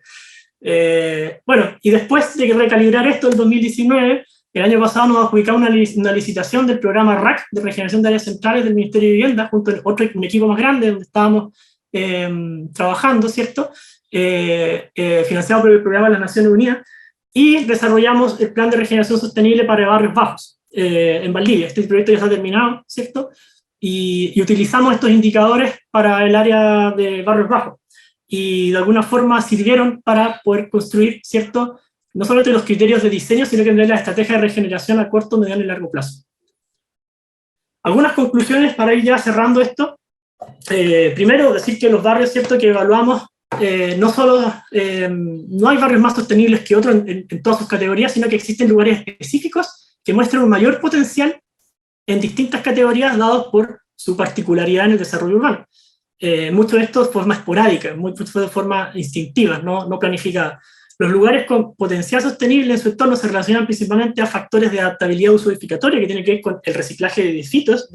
Bueno, y después de recalibrar esto en 2019, el año pasado nos adjudicamos una licitación del programa RAC, de Regeneración de Áreas Centrales del Ministerio de Vivienda, junto a un equipo más grande donde estábamos trabajando, ¿cierto?, financiado por el programa de las Naciones Unidas, y desarrollamos el plan de regeneración sostenible para barrios bajos en Valdivia. Este proyecto ya está terminado, ¿cierto?, y utilizamos estos indicadores para el área de barrios bajos, y de alguna forma sirvieron para poder construir, ¿cierto?, no solamente los criterios de diseño, sino que también la estrategia de regeneración a corto, mediano y largo plazo. Algunas conclusiones para ir ya cerrando esto. Primero, decir que los barrios, ¿cierto?, que evaluamos, no hay barrios más sostenibles que otros en todas sus categorías, sino que existen lugares específicos que muestran un mayor potencial en distintas categorías dados por su particularidad en el desarrollo urbano. Mucho de esto de forma esporádica, mucho de forma instintiva, no planificada. Los lugares con potencial sostenible en su entorno se relacionan principalmente a factores de adaptabilidad uso-edificatoria que tienen que ver con el reciclaje de edificios,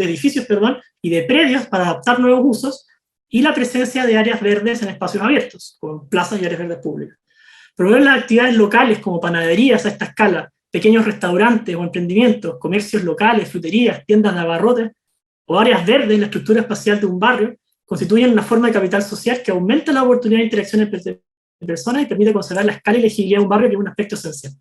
y de predios para adaptar nuevos usos, y la presencia de áreas verdes en espacios abiertos, con plazas y áreas verdes públicas. Promover las actividades locales como panaderías a esta escala, pequeños restaurantes o emprendimientos, comercios locales, fruterías, tiendas de abarrotes o áreas verdes en la estructura espacial de un barrio, constituyen una forma de capital social que aumenta la oportunidad de interacción entre personas y permite conservar la escala y legibilidad de un barrio, que es un aspecto esencial.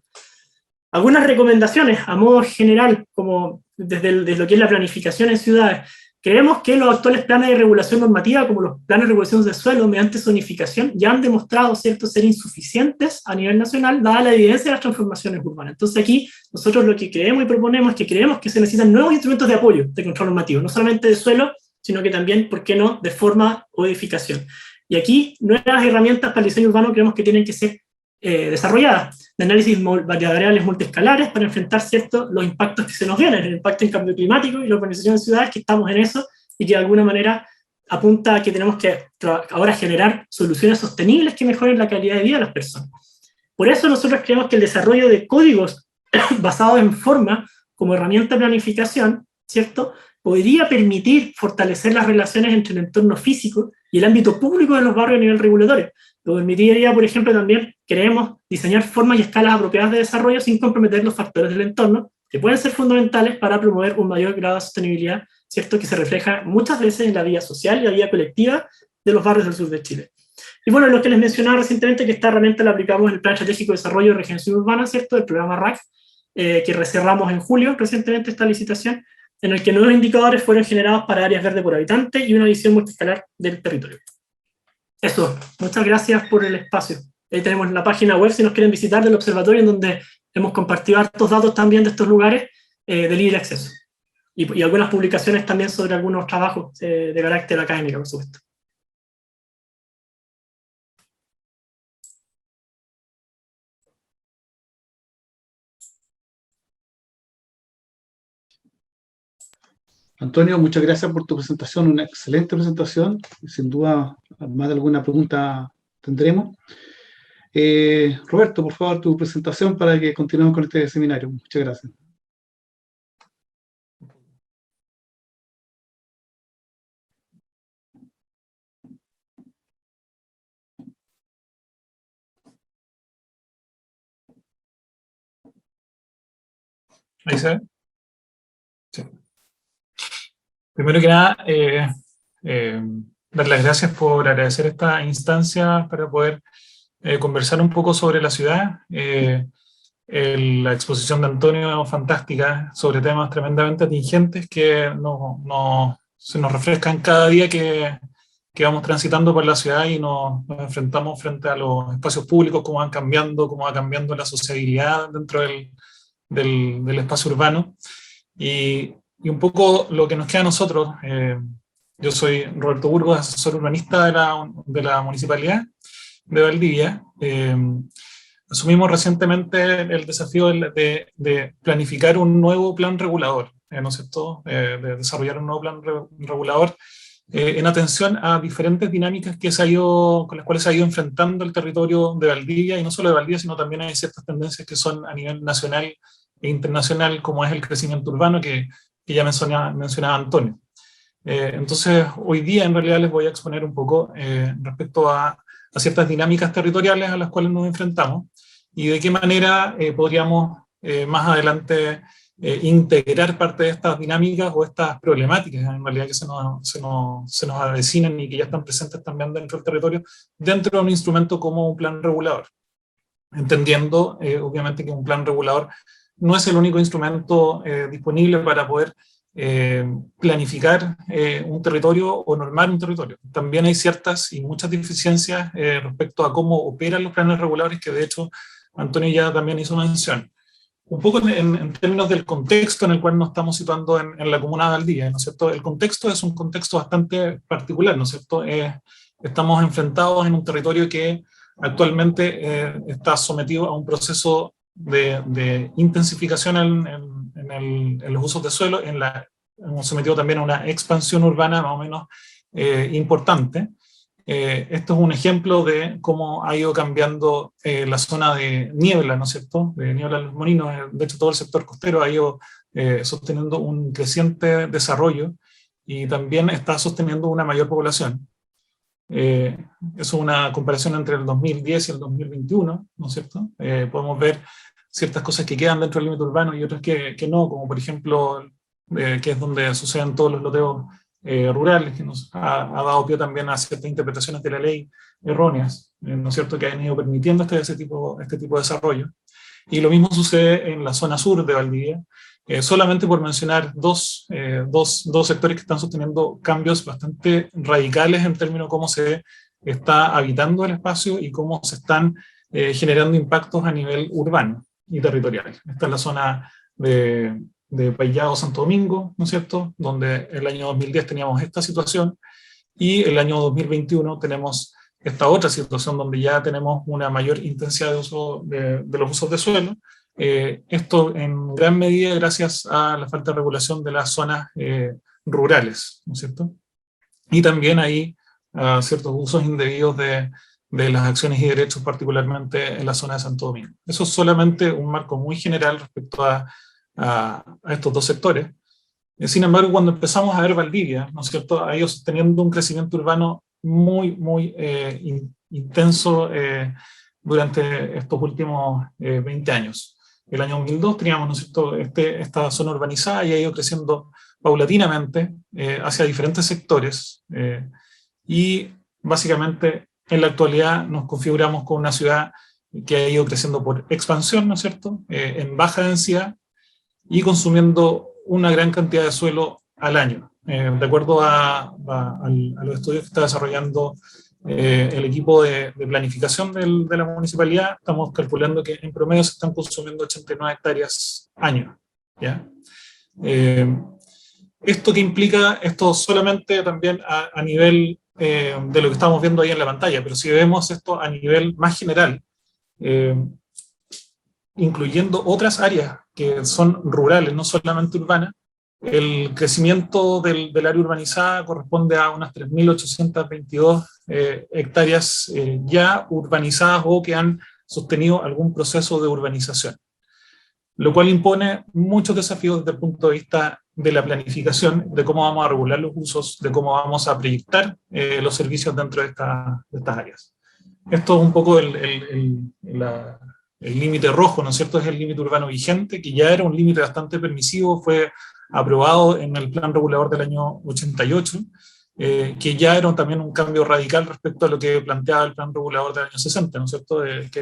Algunas recomendaciones a modo general, como desde lo que es la planificación en ciudades. Creemos que los actuales planes de regulación normativa, como los planes de regulación de suelo mediante zonificación, ya han demostrado, ¿cierto?, ser insuficientes a nivel nacional, dada la evidencia de las transformaciones urbanas. Entonces aquí, nosotros lo que creemos y proponemos es que creemos que se necesitan nuevos instrumentos de apoyo de control normativo, no solamente de suelo, sino que también, ¿por qué no?, de forma o edificación. Y aquí, nuevas herramientas para el diseño urbano creemos que tienen que ser desarrolladas, de análisis de variables multiescalares para enfrentar, ¿cierto?, los impactos que se nos vienen, el impacto en cambio climático y la urbanización de ciudades, que estamos en eso, y que de alguna manera apunta a que tenemos que ahora generar soluciones sostenibles que mejoren la calidad de vida de las personas. Por eso nosotros creemos que el desarrollo de códigos basados en forma como herramienta de planificación, ¿cierto?, podría permitir fortalecer las relaciones entre el entorno físico y el ámbito público de los barrios a nivel regulatorio. Lo permitiría, por ejemplo, también, queremos diseñar formas y escalas apropiadas de desarrollo sin comprometer los factores del entorno, que pueden ser fundamentales para promover un mayor grado de sostenibilidad, ¿cierto?, que se refleja muchas veces en la vida social y la vida colectiva de los barrios del sur de Chile. Y bueno, lo que les mencionaba recientemente, que esta herramienta la aplicamos en el Plan Estratégico de Desarrollo y Regeneración Urbana, ¿cierto?, el programa RAC, que cerramos en julio recientemente esta licitación, en el que nuevos indicadores fueron generados para áreas verdes por habitante y una visión multiescalar del territorio. Eso, muchas gracias por el espacio. Ahí tenemos la página web, si nos quieren visitar, del observatorio, en donde hemos compartido hartos datos también de estos lugares de libre acceso. Y algunas publicaciones también sobre algunos trabajos de carácter académico, por supuesto. Antonio, muchas gracias por tu presentación, una excelente presentación. Sin duda, más de alguna pregunta tendremos. Roberto, por favor, tu presentación para que continuemos con este seminario. Muchas gracias. ¿Ahí se ve? Sí. Primero que nada, dar las gracias por agradecer esta instancia para poder conversar un poco sobre la ciudad. La exposición de Antonio es fantástica sobre temas tremendamente atingentes que se nos refrescan cada día que vamos transitando por la ciudad y nos enfrentamos frente a los espacios públicos, cómo va cambiando la sociabilidad dentro del espacio urbano. Y un poco lo que nos queda a nosotros, yo soy Roberto Burgos, asesor urbanista de la Municipalidad de Valdivia. Asumimos recientemente el desafío de planificar un nuevo plan regulador, ¿no es cierto?, de desarrollar un nuevo plan regulador en atención a diferentes dinámicas con las cuales se ha ido enfrentando el territorio de Valdivia, y no solo de Valdivia, sino también hay ciertas tendencias que son a nivel nacional e internacional, como es el crecimiento urbano que ya mencionaba Antonio. Entonces, hoy día en realidad les voy a exponer un poco respecto a ciertas dinámicas territoriales a las cuales nos enfrentamos y de qué manera podríamos más adelante integrar parte de estas dinámicas o estas problemáticas en realidad que se nos avecinan y que ya están presentes también dentro del territorio, dentro de un instrumento como un plan regulador. Entendiendo, obviamente, que un plan regulador no es el único instrumento disponible para poder planificar un territorio o normar un territorio. También hay ciertas y muchas deficiencias respecto a cómo operan los planes reguladores, que de hecho Antonio ya también hizo mención. un poco en términos del contexto en el cual nos estamos situando en la comuna de Valdivia, ¿no es cierto? El contexto es un contexto bastante particular, ¿no es cierto? Estamos enfrentados en un territorio que actualmente está sometido a un proceso de intensificación en los usos de suelo, hemos sometido también a una expansión urbana más o menos importante. Esto es un ejemplo de cómo ha ido cambiando la zona de niebla, ¿no es cierto? De niebla de los molinos. De hecho, todo el sector costero ha ido sosteniendo un creciente desarrollo y también está sosteniendo una mayor población. Eso es una comparación entre el 2010 y el 2021, ¿no es cierto? Podemos ver ciertas cosas que quedan dentro del límite urbano y otras que no, como por ejemplo, que es donde suceden todos los loteos rurales, que nos ha dado pie también a ciertas interpretaciones de la ley erróneas, ¿no es cierto?, que han ido permitiendo este tipo de desarrollo. Y lo mismo sucede en la zona sur de Valdivia, solamente por mencionar dos sectores que están sosteniendo cambios bastante radicales en términos de cómo se está habitando el espacio y cómo se están generando impactos a nivel urbano y territorial. Esta es la zona de Payao, Santo Domingo, ¿no es cierto?, donde el año 2010 teníamos esta situación y el año 2021 tenemos esta otra situación donde ya tenemos una mayor intensidad de uso de los usos de suelo. Esto en gran medida gracias a la falta de regulación de las zonas rurales, ¿no es cierto? Y también hay ciertos usos indebidos de las acciones y derechos, particularmente en la zona de Santo Domingo. Eso es solamente un marco muy general respecto a estos dos sectores. Sin embargo, cuando empezamos a ver Valdivia, ¿no es cierto?, ha ido teniendo un crecimiento urbano muy intenso durante estos últimos 20 años. El año 2002 teníamos, ¿no es cierto?, esta zona urbanizada y ha ido creciendo paulatinamente hacia diferentes sectores y básicamente en la actualidad nos configuramos con una ciudad que ha ido creciendo por expansión, ¿no es cierto?, en baja densidad y consumiendo una gran cantidad de suelo al año. De acuerdo a los estudios que está desarrollando el equipo de planificación de la municipalidad, estamos calculando que en promedio se están consumiendo 89 hectáreas año, ¿ya? ¿Esto qué implica? Esto solamente también a nivel de lo que estamos viendo ahí en la pantalla, pero si vemos esto a nivel más general, incluyendo otras áreas que son rurales, no solamente urbanas, el crecimiento del área urbanizada corresponde a unas 3.822 hectáreas ya urbanizadas o que han sostenido algún proceso de urbanización, lo cual impone muchos desafíos desde el punto de vista de la planificación, de cómo vamos a regular los usos, de cómo vamos a proyectar los servicios dentro de estas áreas. Esto es un poco el límite rojo, ¿no es cierto?, es el límite urbano vigente, que ya era un límite bastante permisivo, fue aprobado en el plan regulador del año 88, que ya era también un cambio radical respecto a lo que planteaba el plan regulador del año 60, ¿no es cierto?, que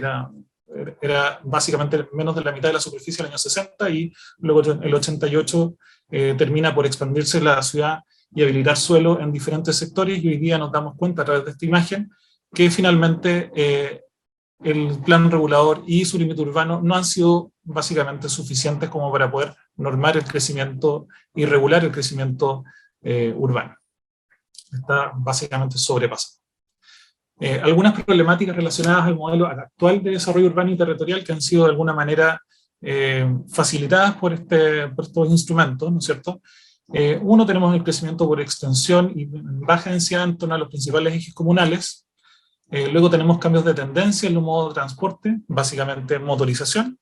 era básicamente menos de la mitad de la superficie del año 60 y luego el 88 termina por expandirse la ciudad y habilitar suelo en diferentes sectores y hoy día nos damos cuenta a través de esta imagen que finalmente el plan regulador y su límite urbano no han sido básicamente suficientes como para poder normar el crecimiento y regular el crecimiento urbano. Está básicamente sobrepasado. Algunas problemáticas relacionadas al modelo actual de desarrollo urbano y territorial que han sido de alguna manera facilitadas por estos instrumentos, ¿no es cierto? Uno, tenemos el crecimiento por extensión y baja densidad en torno a los principales ejes comunales. Luego tenemos cambios de tendencia en los modos de transporte, básicamente motorización.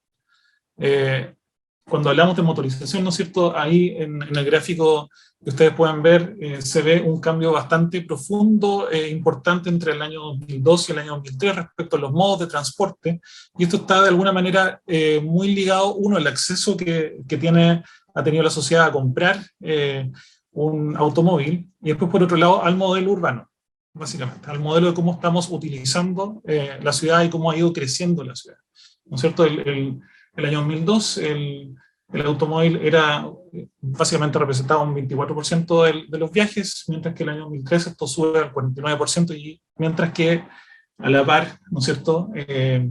Cuando hablamos de motorización, ¿no es cierto?, ahí en el gráfico que ustedes pueden ver, se ve un cambio bastante profundo, importante entre el año 2002 y el año 2003 respecto a los modos de transporte, y esto está de alguna manera muy ligado, uno, al acceso que ha tenido la sociedad a comprar un automóvil, y después por otro lado al modelo urbano, básicamente, al modelo de cómo estamos utilizando la ciudad y cómo ha ido creciendo la ciudad, ¿no es cierto? El año 2002 el automóvil era básicamente representaba un 24% de los viajes, mientras que el año 2013 esto sube al 49%, y mientras que a la par, ¿no es cierto?, el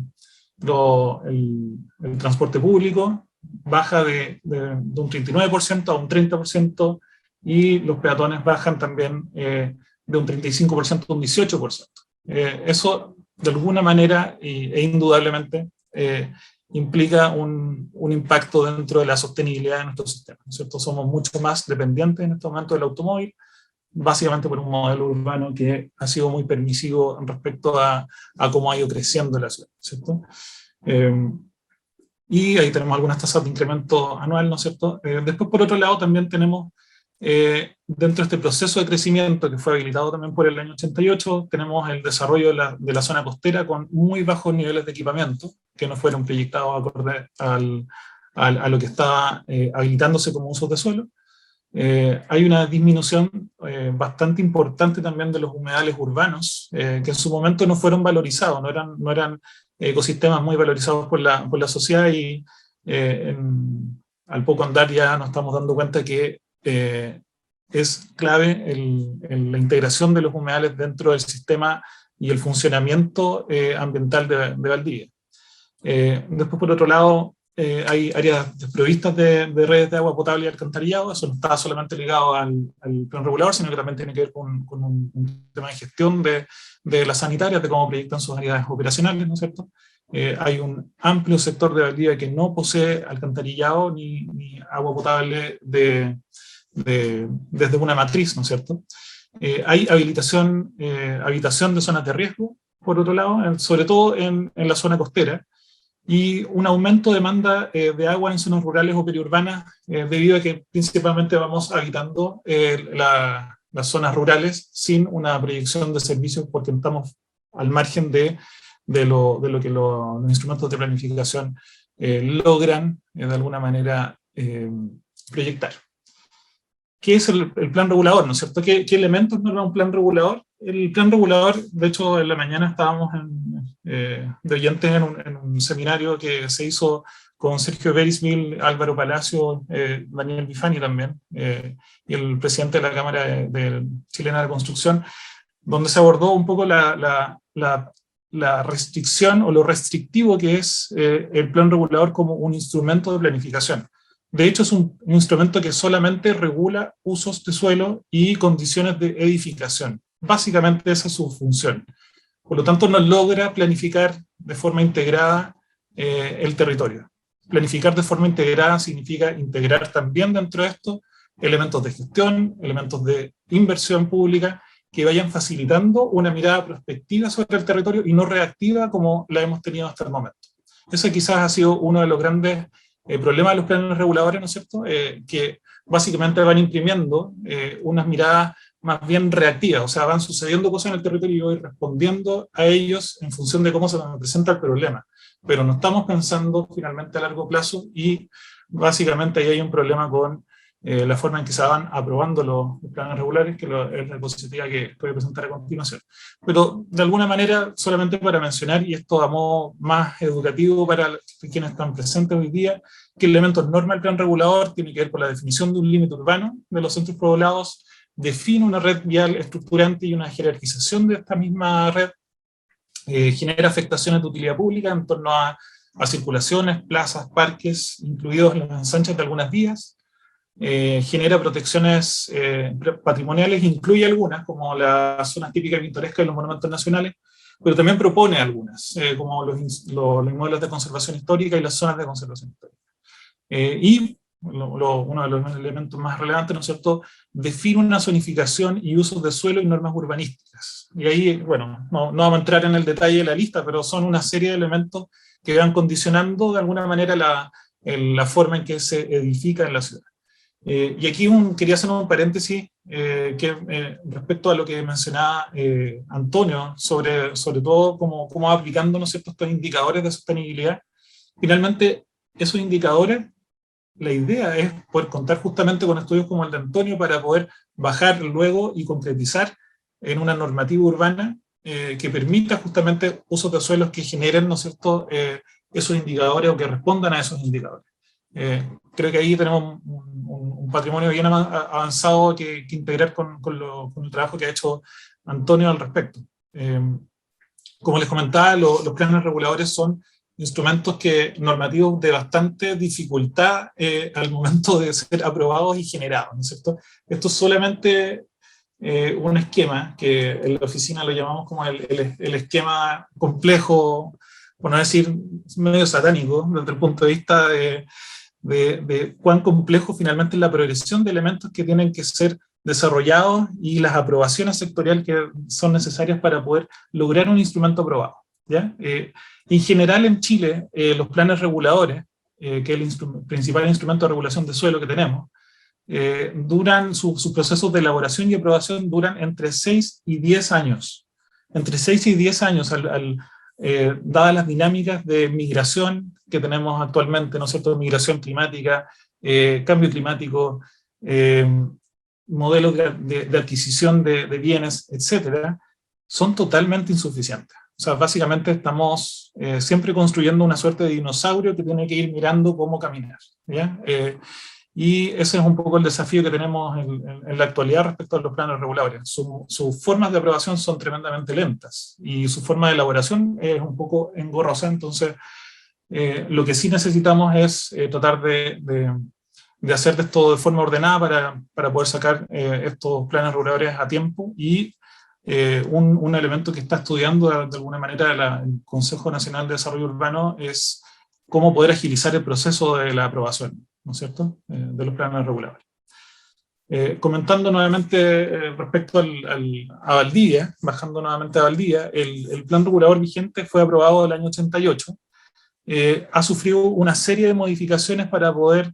transporte público baja de un 39% a un 30%, y los peatones bajan también de un 35% a un 18%. Eso, de alguna manera e indudablemente, implica un impacto dentro de la sostenibilidad de nuestro sistema, ¿no es cierto? Somos mucho más dependientes en este momento del automóvil, básicamente por un modelo urbano que ha sido muy permisivo respecto a cómo ha ido creciendo la ciudad, ¿cierto? Y ahí tenemos algunas tasas de incremento anual, ¿no es cierto? Después, por otro lado, también tenemos, dentro de este proceso de crecimiento que fue habilitado también por el año 88, tenemos el desarrollo de la zona costera con muy bajos niveles de equipamiento, que no fueron proyectados acorde a lo que estaba habilitándose como usos de suelo. Hay una disminución bastante importante también de los humedales urbanos, que en su momento no fueron valorizados, no eran ecosistemas muy valorizados por la sociedad, y al poco andar ya nos estamos dando cuenta que es clave la integración de los humedales dentro del sistema y el funcionamiento ambiental de Valdivia. Después, por otro lado, hay áreas desprovistas de redes de agua potable y alcantarillado. Eso no está solamente ligado al plan regulador, sino que también tiene que ver con un tema de gestión de las sanitarias, de cómo proyectan sus áreas operacionales, ¿no es cierto? Hay un amplio sector de Valdivia que no posee alcantarillado ni agua potable desde una matriz, ¿no es cierto? Hay habitación de zonas de riesgo, por otro lado, sobre todo en la zona costera, y un aumento de demanda de agua en zonas rurales o periurbanas, debido a que principalmente vamos habitando las zonas rurales sin una proyección de servicios, porque estamos al margen de lo que los instrumentos de planificación logran de alguna manera proyectar. ¿Qué es el plan regulador, no es cierto? ¿Qué elementos norma un plan regulador? El plan regulador, de hecho, en la mañana estábamos de oyentes en un seminario que se hizo con Sergio Berismil, Álvaro Palacio, Daniel Bifani también, y el presidente de la Cámara Chilena de Construcción, donde se abordó un poco la restricción o lo restrictivo que es el plan regulador como un instrumento de planificación. De hecho, es un instrumento que solamente regula usos de suelo y condiciones de edificación. Básicamente esa es su función. Por lo tanto, no logra planificar de forma integrada el territorio. Planificar de forma integrada significa integrar también dentro de esto elementos de gestión, elementos de inversión pública, que vayan facilitando una mirada prospectiva sobre el territorio y no reactiva como la hemos tenido hasta el momento. Ese quizás ha sido uno de los grandes problemas de los planes reguladores, ¿no es cierto? Que básicamente van imprimiendo unas miradas más bien reactivas, o sea, van sucediendo cosas en el territorio y yo voy respondiendo a ellos en función de cómo se me presenta el problema, pero no estamos pensando finalmente a largo plazo, y básicamente ahí hay un problema con la forma en que se van aprobando los planes regulares, que es la diapositiva que voy a presentar a continuación. Pero de alguna manera, solamente para mencionar, y esto a modo más educativo para quienes están presentes hoy día, qué elementos norma el plan regulador tiene que ver con la definición de un límite urbano de los centros poblados, define una red vial estructurante y una jerarquización de esta misma red, genera afectaciones de utilidad pública en torno a circulaciones, plazas, parques, incluidos las ensanches de algunas vías, genera protecciones patrimoniales, incluye algunas, como las zonas típicas y pintorescas de los monumentos nacionales, pero también propone algunas, como los inmuebles de conservación histórica y las zonas de conservación histórica. Y uno de los elementos más relevantes, ¿no es cierto?, define una zonificación y usos de suelo y normas urbanísticas. Y ahí, bueno, no vamos a entrar en el detalle de la lista, pero son una serie de elementos que van condicionando de alguna manera la forma en que se edifica en la ciudad. Y aquí quería hacer un paréntesis respecto a lo que mencionaba Antonio, sobre todo cómo va aplicando, ¿no es cierto?, estos indicadores de sostenibilidad. Finalmente, esos indicadores, la idea es poder contar justamente con estudios como el de Antonio para poder bajar luego y concretizar en una normativa urbana que permita justamente usos de suelos que generen, ¿no es cierto?, esos indicadores o que respondan a esos indicadores. Creo que ahí tenemos un patrimonio bien avanzado que integrar con el trabajo que ha hecho Antonio al respecto. Como les comentaba, los planes reguladores son instrumentos normativos de bastante dificultad al momento de ser aprobados y generados, ¿no es cierto? Esto es solamente un esquema que en la oficina lo llamamos como el esquema complejo, por no decir medio satánico, desde el punto de vista de cuán complejo finalmente es la progresión de elementos que tienen que ser desarrollados y las aprobaciones sectoriales que son necesarias para poder lograr un instrumento aprobado, ¿ya? En general en Chile, los planes reguladores, que es el principal instrumento de regulación de suelo que tenemos, duran sus procesos de elaboración y aprobación duran entre 6 y 10 años. Entre 6 y 10 años, dadas las dinámicas de migración que tenemos actualmente, ¿no es cierto? Migración climática, cambio climático, modelos de adquisición de bienes, etcétera, son totalmente insuficientes. O sea, básicamente estamos siempre construyendo una suerte de dinosaurio que tiene que ir mirando cómo caminar, ¿ya? Y ese es un poco el desafío que tenemos en la actualidad respecto a los planes reguladores. Sus formas de aprobación son tremendamente lentas y su forma de elaboración es un poco engorrosa, entonces lo que sí necesitamos es tratar de hacer esto de forma ordenada para poder sacar estos planes reguladores a tiempo y un elemento que está estudiando de alguna manera el Consejo Nacional de Desarrollo Urbano es cómo poder agilizar el proceso de la aprobación, ¿no es cierto?, de los planes reguladores. Comentando nuevamente respecto a Valdivia, bajando nuevamente a Valdivia, el plan regulador vigente fue aprobado el año 88, ha sufrido una serie de modificaciones para poder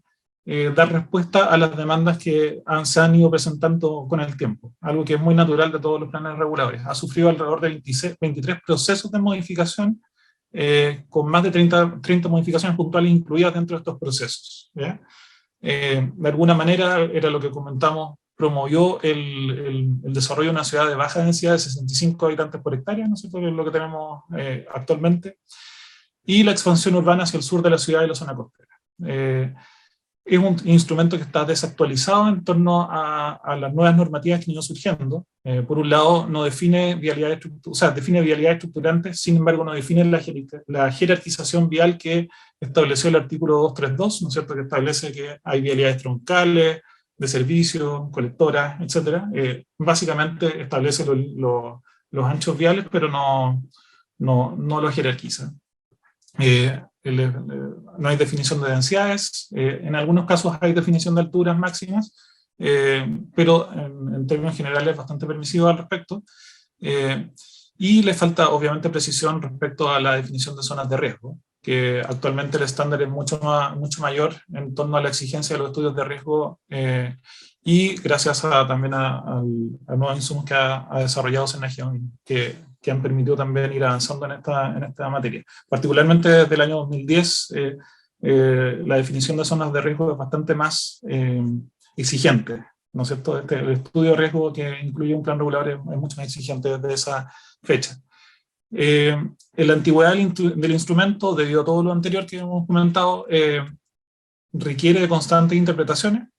dar respuesta a las demandas que se han ido presentando con el tiempo, algo que es muy natural de todos los planes reguladores. Ha sufrido alrededor de 23 procesos de modificación, con más de 30 modificaciones puntuales incluidas dentro de estos procesos, ¿ya? De alguna manera, era lo que comentamos, promovió el desarrollo de una ciudad de baja densidad de 65 habitantes por hectárea, ¿no es cierto?, que es lo que tenemos actualmente, y la expansión urbana hacia el sur de la ciudad y la zona costera. Es un instrumento que está desactualizado en torno a las nuevas normativas que han ido surgiendo. Por un lado, no define vialidades, define vialidades estructurantes, sin embargo no define la jerarquización vial que estableció el artículo 232, ¿no es cierto?, que establece que hay vialidades troncales, de servicio, colectoras, etc. Básicamente establece los anchos viales, pero no los jerarquiza. No hay definición de densidades, en algunos casos hay definición de alturas máximas, pero en términos generales es bastante permisivo al respecto, y le falta obviamente precisión respecto a la definición de zonas de riesgo, que actualmente el estándar es mucho mayor en torno a la exigencia de los estudios de riesgo, y gracias también a nuevos insumos que ha desarrollado Senagion, que han permitido también ir avanzando en esta materia. Particularmente desde el año 2010, la definición de zonas de riesgo es bastante más exigente, ¿no es cierto? El estudio de riesgo que incluye un plan regulador es mucho más exigente desde esa fecha. La antigüedad del instrumento, debido a todo lo anterior que hemos comentado, requiere de constantes interpretaciones.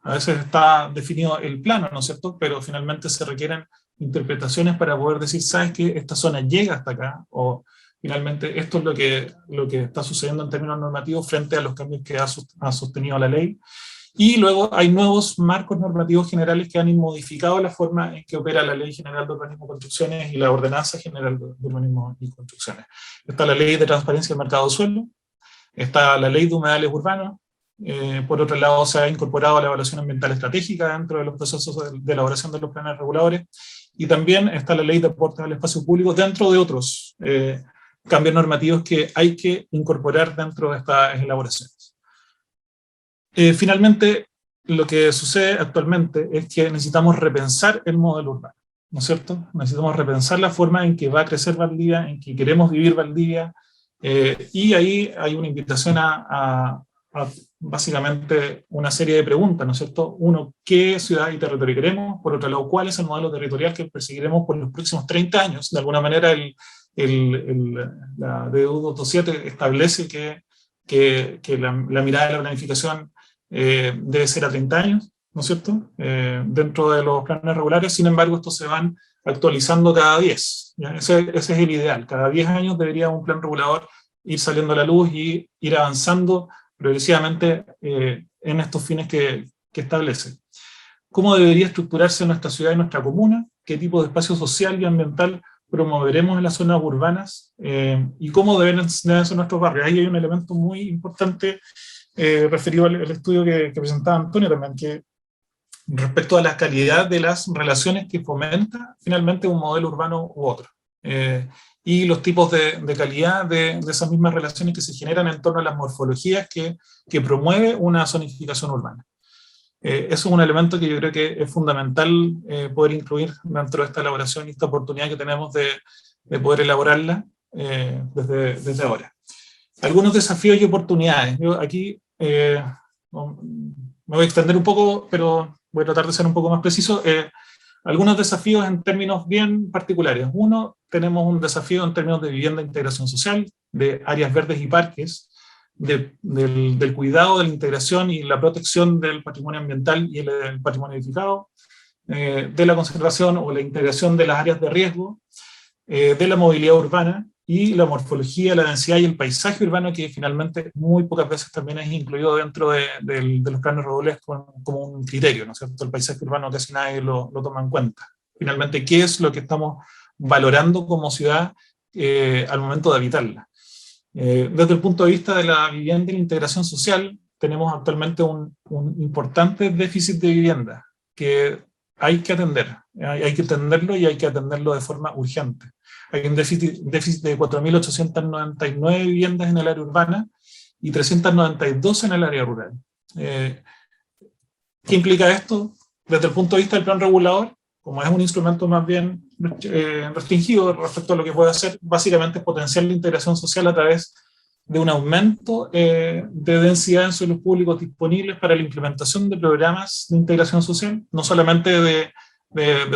A veces está definido el plano, ¿no es cierto?, pero finalmente se requieren interpretaciones para poder decir, ¿sabes qué? Esta zona llega hasta acá, o finalmente esto es lo que está sucediendo en términos normativos frente a los cambios que ha sostenido la ley. Y luego hay nuevos marcos normativos generales que han modificado la forma en que opera la Ley General de Urbanismo y Construcciones y la Ordenanza General de Urbanismo y Construcciones. Está la Ley de Transparencia del Mercado de Suelo, está la Ley de Humedales Urbanos. Por otro lado, se ha incorporado la evaluación ambiental estratégica dentro de los procesos de elaboración de los planes reguladores, y también está la Ley de Aportes al Espacio Público, dentro de otros cambios normativos que hay que incorporar dentro de estas elaboraciones. Finalmente, lo que sucede actualmente es que necesitamos repensar el modelo urbano, ¿no es cierto? Necesitamos repensar la forma en que va a crecer Valdivia, en que queremos vivir Valdivia, y ahí hay una invitación a básicamente una serie de preguntas, ¿no es cierto? Uno, ¿qué ciudad y territorio queremos? Por otro lado, ¿cuál es el modelo territorial que perseguiremos por los próximos 30 años? De alguna manera, la DDU 227 establece que la mirada de la planificación debe ser a 30 años, ¿no es cierto?, dentro de los planes regulares. Sin embargo, estos se van actualizando cada 10. ¿Ya? Ese es el ideal. Cada 10 años debería un plan regulador ir saliendo a la luz y ir avanzando progresivamente en estos fines que establece. ¿Cómo debería estructurarse nuestra ciudad y nuestra comuna? ¿Qué tipo de espacio social y ambiental promoveremos en las zonas urbanas? ¿Y cómo deben ser nuestros barrios? Ahí hay un elemento muy importante referido al estudio que presentaba Antonio también, que respecto a la calidad de las relaciones que fomenta finalmente un modelo urbano u otro. Y los tipos de calidad de esas mismas relaciones que se generan en torno a las morfologías que promueve una zonificación urbana. Eso es un elemento que yo creo que es fundamental poder incluir dentro de esta elaboración y esta oportunidad que tenemos de poder elaborarla desde ahora. Algunos desafíos y oportunidades. Yo aquí me voy a extender un poco, pero voy a tratar de ser un poco más preciso. Algunos desafíos en términos bien particulares. Uno, tenemos un desafío en términos de vivienda e integración social, de áreas verdes y parques, del cuidado, de la integración y la protección del patrimonio ambiental y el patrimonio edificado, de la conservación o la integración de las áreas de riesgo, de la movilidad urbana y la morfología, la densidad y el paisaje urbano, que finalmente muy pocas veces también es incluido dentro de los planes RUDELES como un criterio, ¿no es cierto? El paisaje urbano casi nadie lo toma en cuenta. Finalmente, ¿qué es lo que estamos valorando como ciudad al momento de habitarla? Desde el punto de vista de la vivienda y la integración social, tenemos actualmente un importante déficit de vivienda que hay que atender. Hay que atenderlo y hay que atenderlo de forma urgente. Hay un déficit de 4.899 viviendas en el área urbana y 392 en el área rural. ¿Qué implica esto? Desde el punto de vista del plan regulador, como es un instrumento más bien restringido respecto a lo que puede hacer, básicamente es potenciar la integración social a través de un aumento de densidad en suelos públicos disponibles para la implementación de programas de integración social, no solamente de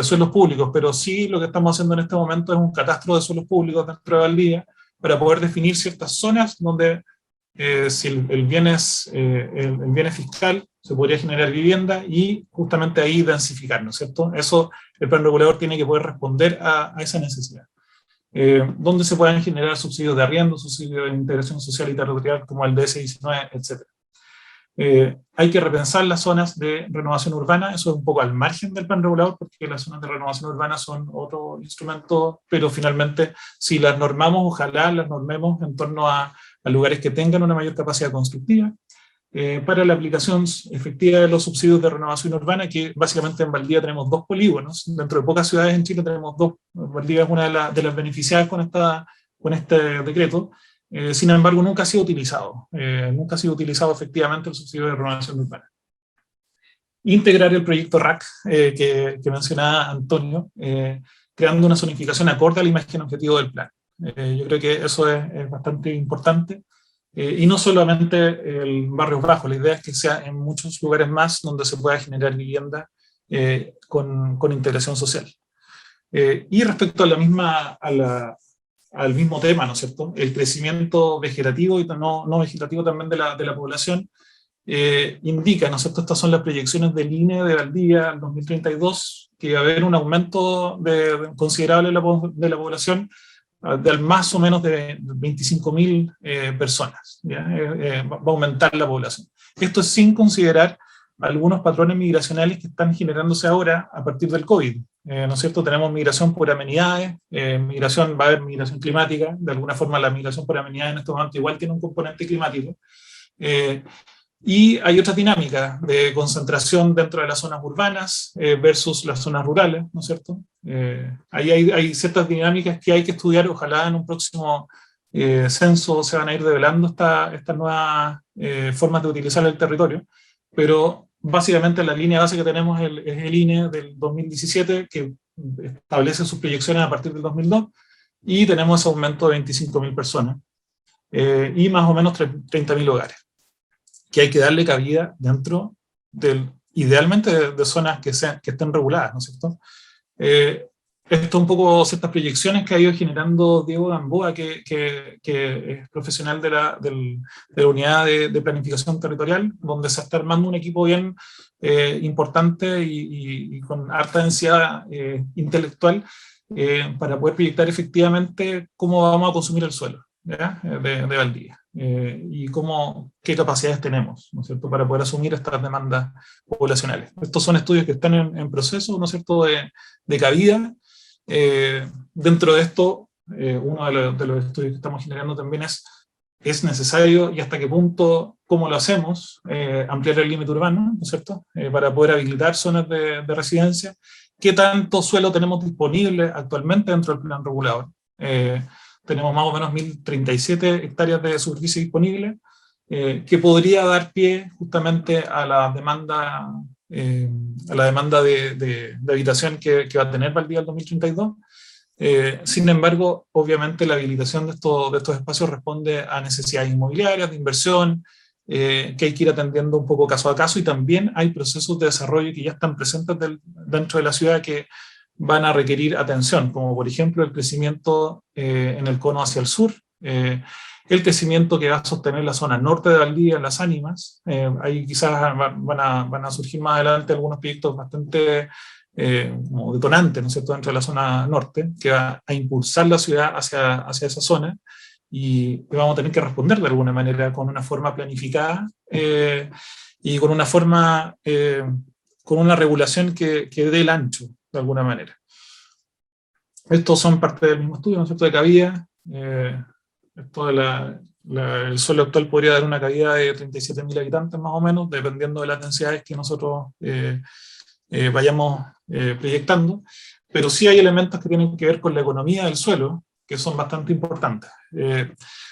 suelos públicos, pero sí lo que estamos haciendo en este momento es un catastro de suelos públicos dentro de Valdivia para poder definir ciertas zonas donde si el bien es fiscal, se podría generar vivienda y justamente ahí densificar, ¿no es cierto? Eso el plan regulador tiene que poder responder a esa necesidad. Donde se puedan generar subsidios de arriendo, subsidios de integración social y territorial como el DS19, etc. Hay que repensar las zonas de renovación urbana, eso es un poco al margen del plan regulador, porque las zonas de renovación urbana son otro instrumento, pero finalmente si las normamos, ojalá las normemos en torno a lugares que tengan una mayor capacidad constructiva, para la aplicación efectiva de los subsidios de renovación urbana, que básicamente en Valdivia tenemos 2 polígonos, dentro de pocas ciudades en Chile tenemos 2, Valdivia es una de las beneficiadas con este decreto, sin embargo nunca ha sido utilizado, efectivamente el subsidio de renovación urbana. Integrar el proyecto RAC que mencionaba Antonio, creando una zonificación acorde a la imagen objetivo del plan. Yo creo que eso es bastante importante. Y no solamente el barrios bajos, la idea es que sea en muchos lugares más donde se pueda generar vivienda con integración social. Y respecto al mismo tema, ¿no es cierto? El crecimiento vegetativo y no vegetativo también de la población indica, ¿no es cierto? Estas son las proyecciones del INE de Valdivia al 2032, que va a haber un aumento considerable de la población, de más o menos de 25.000 personas. Va a aumentar la población. Esto es sin considerar algunos patrones migracionales que están generándose ahora a partir del COVID. ¿No es cierto? Tenemos migración por amenidades, va a haber migración climática, de alguna forma la migración por amenidades en este momento igual tiene un componente climático. Y hay otra dinámica de concentración dentro de las zonas urbanas versus las zonas rurales, ¿no es cierto? Ahí hay ciertas dinámicas que hay que estudiar, ojalá en un próximo censo se van a ir develando estas nuevas formas de utilizar el territorio, pero básicamente la línea base que tenemos es el INE del 2017, que establece sus proyecciones a partir del 2002, y tenemos ese aumento de 25.000 personas, y más o menos 30.000 hogares, que hay que darle cabida dentro idealmente de zonas que estén reguladas, ¿no es cierto? Esto un poco ciertas proyecciones que ha ido generando Diego Gamboa, que es profesional de la unidad de planificación territorial, donde se está armando un equipo bien importante y con harta densidad intelectual para poder proyectar efectivamente cómo vamos a consumir el suelo. de Valdivia, y qué capacidades tenemos, ¿no es cierto?, para poder asumir estas demandas poblacionales. Estos son estudios que están en proceso, ¿no es cierto?, de cabida. Dentro de esto, uno de los estudios que estamos generando también es necesario y hasta qué punto, cómo lo hacemos, ampliar el límite urbano, ¿no es cierto?, para poder habilitar zonas de residencia. ¿Qué tanto suelo tenemos disponible actualmente dentro del plan regulador? Tenemos más o menos 1.037 hectáreas de superficie disponible, que podría dar pie justamente a la demanda, de habitación que va a tener Valdivia el 2032. Sin embargo, obviamente la habilitación de estos espacios responde a necesidades inmobiliarias, de inversión, que hay que ir atendiendo un poco caso a caso, y también hay procesos de desarrollo que ya están presentes dentro de la ciudad que van a requerir atención, como por ejemplo el crecimiento en el cono hacia el sur, el crecimiento que va a sostener la zona norte de Valdivia, en Las Ánimas. Ahí quizás van a surgir más adelante algunos proyectos bastante como detonantes, ¿no es cierto?, dentro de la zona norte, que va a impulsar la ciudad hacia esa zona, y vamos a tener que responder de alguna manera con una forma planificada, y con una forma, con una regulación que dé el ancho, de alguna manera. Estos son parte del mismo estudio, ¿no es cierto?, de cabida. Esto el suelo actual podría dar una cabida de 37.000 habitantes más o menos, dependiendo de las densidades que nosotros vayamos proyectando, pero sí hay elementos que tienen que ver con la economía del suelo, que son bastante importantes.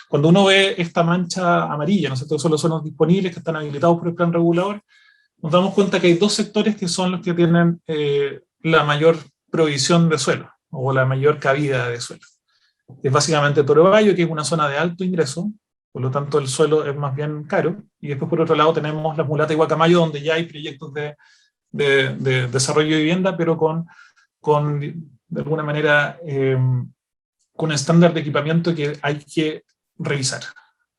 Cuando uno ve esta mancha amarilla, ¿no es cierto?, que son los suelos disponibles que están habilitados por el plan regulador, nos damos cuenta que hay dos sectores que son los que tienen la mayor provisión de suelo, o la mayor cabida de suelo. Es básicamente Toro Bayo, que es una zona de alto ingreso, por lo tanto el suelo es más bien caro, y después por otro lado tenemos Las Mulatas y Guacamayo, donde ya hay proyectos de desarrollo de vivienda, pero de alguna manera, con estándar de equipamiento que hay que revisar.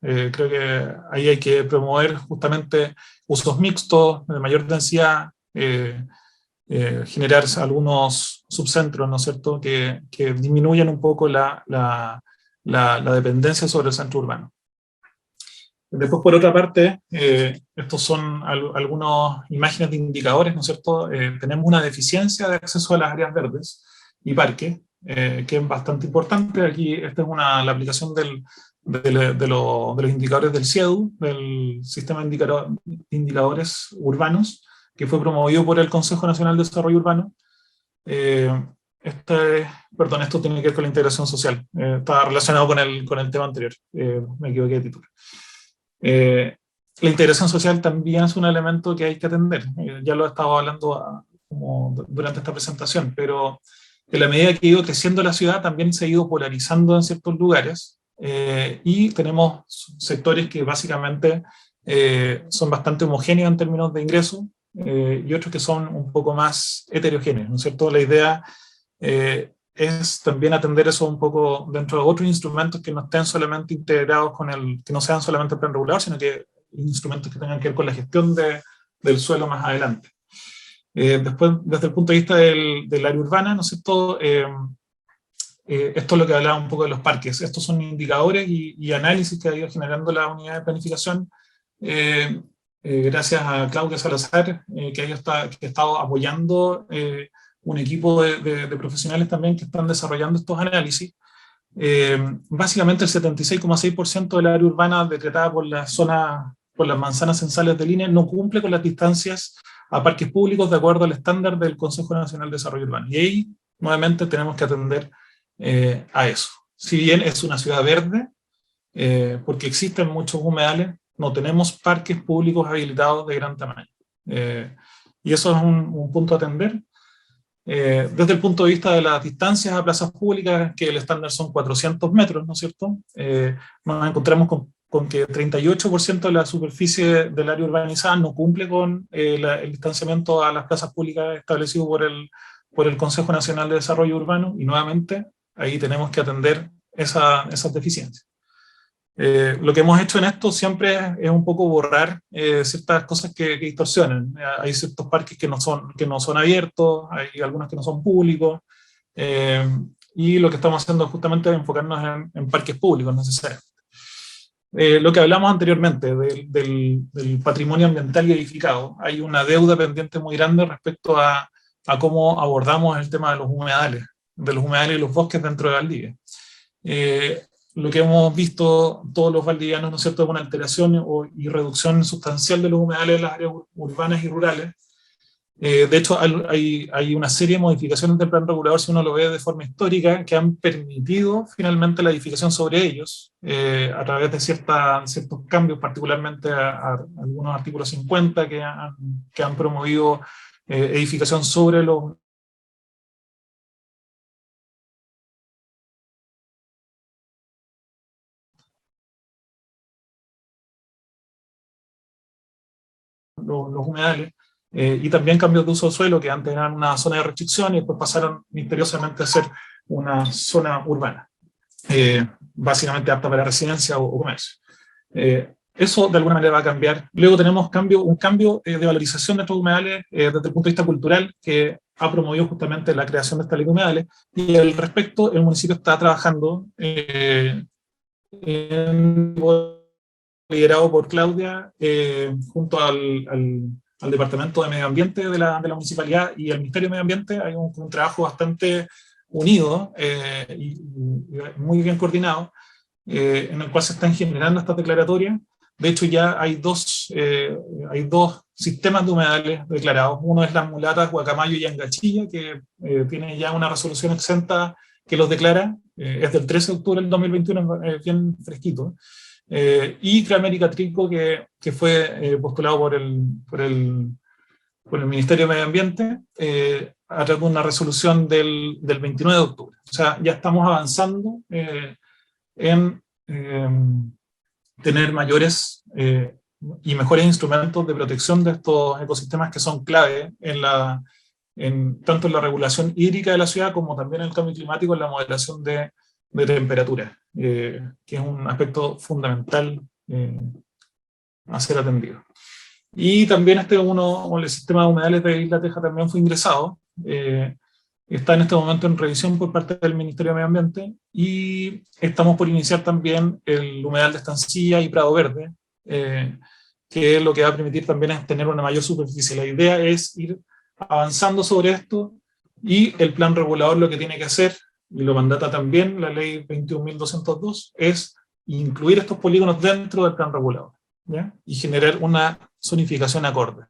Creo que ahí hay que promover justamente usos mixtos, de mayor densidad, generar algunos subcentros, ¿no es cierto?, que disminuyan un poco la dependencia sobre el centro urbano. Después, por otra parte, estos son algunas imágenes de indicadores, ¿no es cierto? Tenemos una deficiencia de acceso a las áreas verdes y parques, que es bastante importante. Aquí esta es la aplicación de los indicadores del CIEDU, del Sistema de Indicadores Urbanos, que fue promovido por el Consejo Nacional de Desarrollo Urbano. Esto tiene que ver con la integración social. Estaba relacionado con el tema anterior. Me equivoqué de título. La integración social también es un elemento que hay que atender. Ya lo he estado hablando durante esta presentación, pero en la medida que ha ido creciendo la ciudad, también se ha ido polarizando en ciertos lugares, y tenemos sectores que básicamente son bastante homogéneos en términos de ingresos, y otros que son un poco más heterogéneos, ¿no es cierto? La idea es también atender eso un poco dentro de otros instrumentos que no estén solamente integrados que no sean solamente el plan regulador, sino que instrumentos que tengan que ver con la gestión del suelo más adelante. Después, desde el punto de vista del área urbana, ¿no es cierto?, esto es lo que hablaba un poco de los parques. Estos son indicadores y análisis que ha ido generando la unidad de planificación, gracias a Claudia Salazar, que ha estado apoyando un equipo de profesionales también que están desarrollando estos análisis. Básicamente el 76,6% del área urbana decretada por las manzanas censales del INE no cumple con las distancias a parques públicos de acuerdo al estándar del Consejo Nacional de Desarrollo Urbano. Y ahí, nuevamente, tenemos que atender a eso. Si bien es una ciudad verde, porque existen muchos humedales, no tenemos parques públicos habilitados de gran tamaño. Y eso es un punto a atender. Desde el punto de vista de las distancias a plazas públicas, que el estándar son 400 metros, ¿no es cierto? Nos encontramos con que 38% de la superficie del área urbanizada no cumple con el distanciamiento a las plazas públicas establecido por el Consejo Nacional de Desarrollo Urbano, y nuevamente ahí tenemos que atender esas deficiencias. Lo que hemos hecho en esto siempre es un poco borrar ciertas cosas que distorsionan. Hay ciertos parques que no son abiertos, hay algunos que no son públicos, y lo que estamos haciendo es justamente enfocarnos en parques públicos necesariamente. Lo que hablamos anteriormente del patrimonio ambiental y edificado, hay una deuda pendiente muy grande respecto a cómo abordamos el tema de los humedales y los bosques dentro de Valdivia. Lo que hemos visto todos los valdivianos, ¿no es cierto?, es una alteración y reducción sustancial de los humedales en las áreas urbanas y rurales. De hecho, hay una serie de modificaciones del plan regulador, si uno lo ve de forma histórica, que han permitido finalmente la edificación sobre ellos, a través de ciertos cambios, particularmente a algunos artículos 50 que han promovido edificación sobre los humedales, y también cambios de uso de suelo que antes eran una zona de restricción y después pasaron misteriosamente a ser una zona urbana, básicamente apta para residencia o comercio. Eso de alguna manera va a cambiar. Luego tenemos un cambio de valorización de estos humedales desde el punto de vista cultural, que ha promovido justamente la creación de esta ley de humedales, y al respecto el municipio está trabajando liderado por Claudia, junto al Departamento de Medio Ambiente de la Municipalidad y el Ministerio de Medio Ambiente. Hay un trabajo bastante unido y muy bien coordinado, en el cual se están generando estas declaratorias. De hecho, ya hay dos sistemas de humedales declarados. Uno es las mulatas Guacamayo y Angachilla, que tiene ya una resolución exenta que los declara, es del 13 de octubre del 2021, bien fresquito. Y Cramérica Trico, que fue postulado por el Ministerio de Medio Ambiente, a través de una resolución del 29 de octubre. O sea, ya estamos avanzando en tener mayores y mejores instrumentos de protección de estos ecosistemas que son clave tanto en la regulación hídrica de la ciudad como también en el cambio climático, en la moderación de temperatura, que es un aspecto fundamental a ser atendido. Y también el sistema de humedales de Isla Teja también fue ingresado, está en este momento en revisión por parte del Ministerio de Medio Ambiente, y estamos por iniciar también el humedal de Estancilla y Prado Verde, que es lo que va a permitir también es tener una mayor superficie. La idea es ir avanzando sobre esto, y el plan regulador lo que tiene que hacer, y lo mandata también la ley 21.202, es incluir estos polígonos dentro del plan regulador, ¿ya? Y generar una zonificación acorde.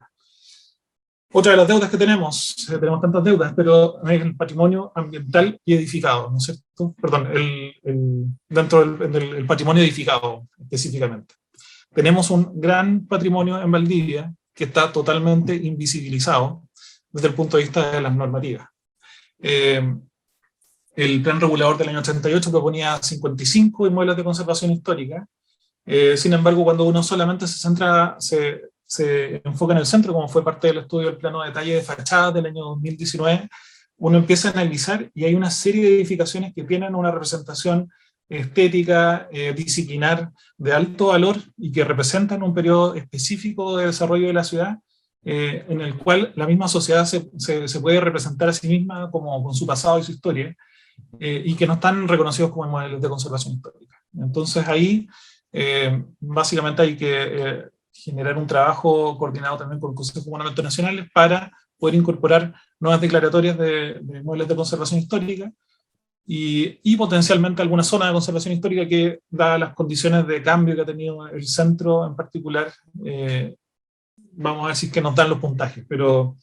Otra de las deudas que tenemos tantas deudas, pero es el patrimonio ambiental y edificado, ¿no es cierto? Perdón, dentro del patrimonio edificado específicamente. Tenemos un gran patrimonio en Valdivia que está totalmente invisibilizado desde el punto de vista de las normativas. El plan regulador del año 88 proponía 55 inmuebles de conservación histórica. Sin embargo, cuando uno solamente se enfoca en el centro, como fue parte del estudio del plano de detalle de fachada del año 2019, uno empieza a analizar y hay una serie de edificaciones que tienen una representación estética, disciplinar de alto valor y que representan un periodo específico de desarrollo de la ciudad, en el cual la misma sociedad se puede representar a sí misma como con su pasado y su historia, y que no están reconocidos como inmuebles de conservación histórica. Entonces ahí básicamente hay que generar un trabajo coordinado también con el Consejo de Monumentos Nacionales para poder incorporar nuevas declaratorias de inmuebles de conservación histórica y potencialmente alguna zona de conservación histórica que, dadas las condiciones de cambio que ha tenido el centro en particular, vamos a decir que nos dan los puntajes, pero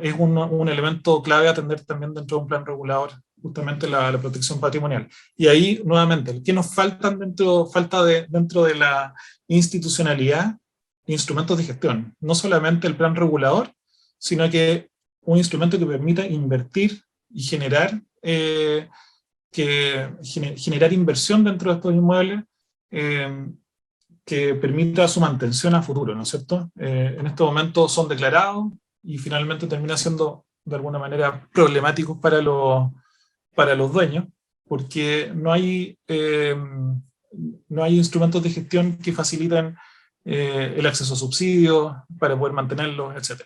es un elemento clave a atender también dentro de un plan regulador, justamente la protección patrimonial. Y ahí, nuevamente, ¿qué nos faltan dentro de la institucionalidad? Instrumentos de gestión. No solamente el plan regulador, sino que un instrumento que permita invertir y generar inversión dentro de estos inmuebles, que permita su mantención a futuro, ¿no es cierto? En este momento son declarados y finalmente termina siendo de alguna manera problemáticos para los dueños, porque no hay instrumentos de gestión que faciliten el acceso a subsidios para poder mantenerlos, etc.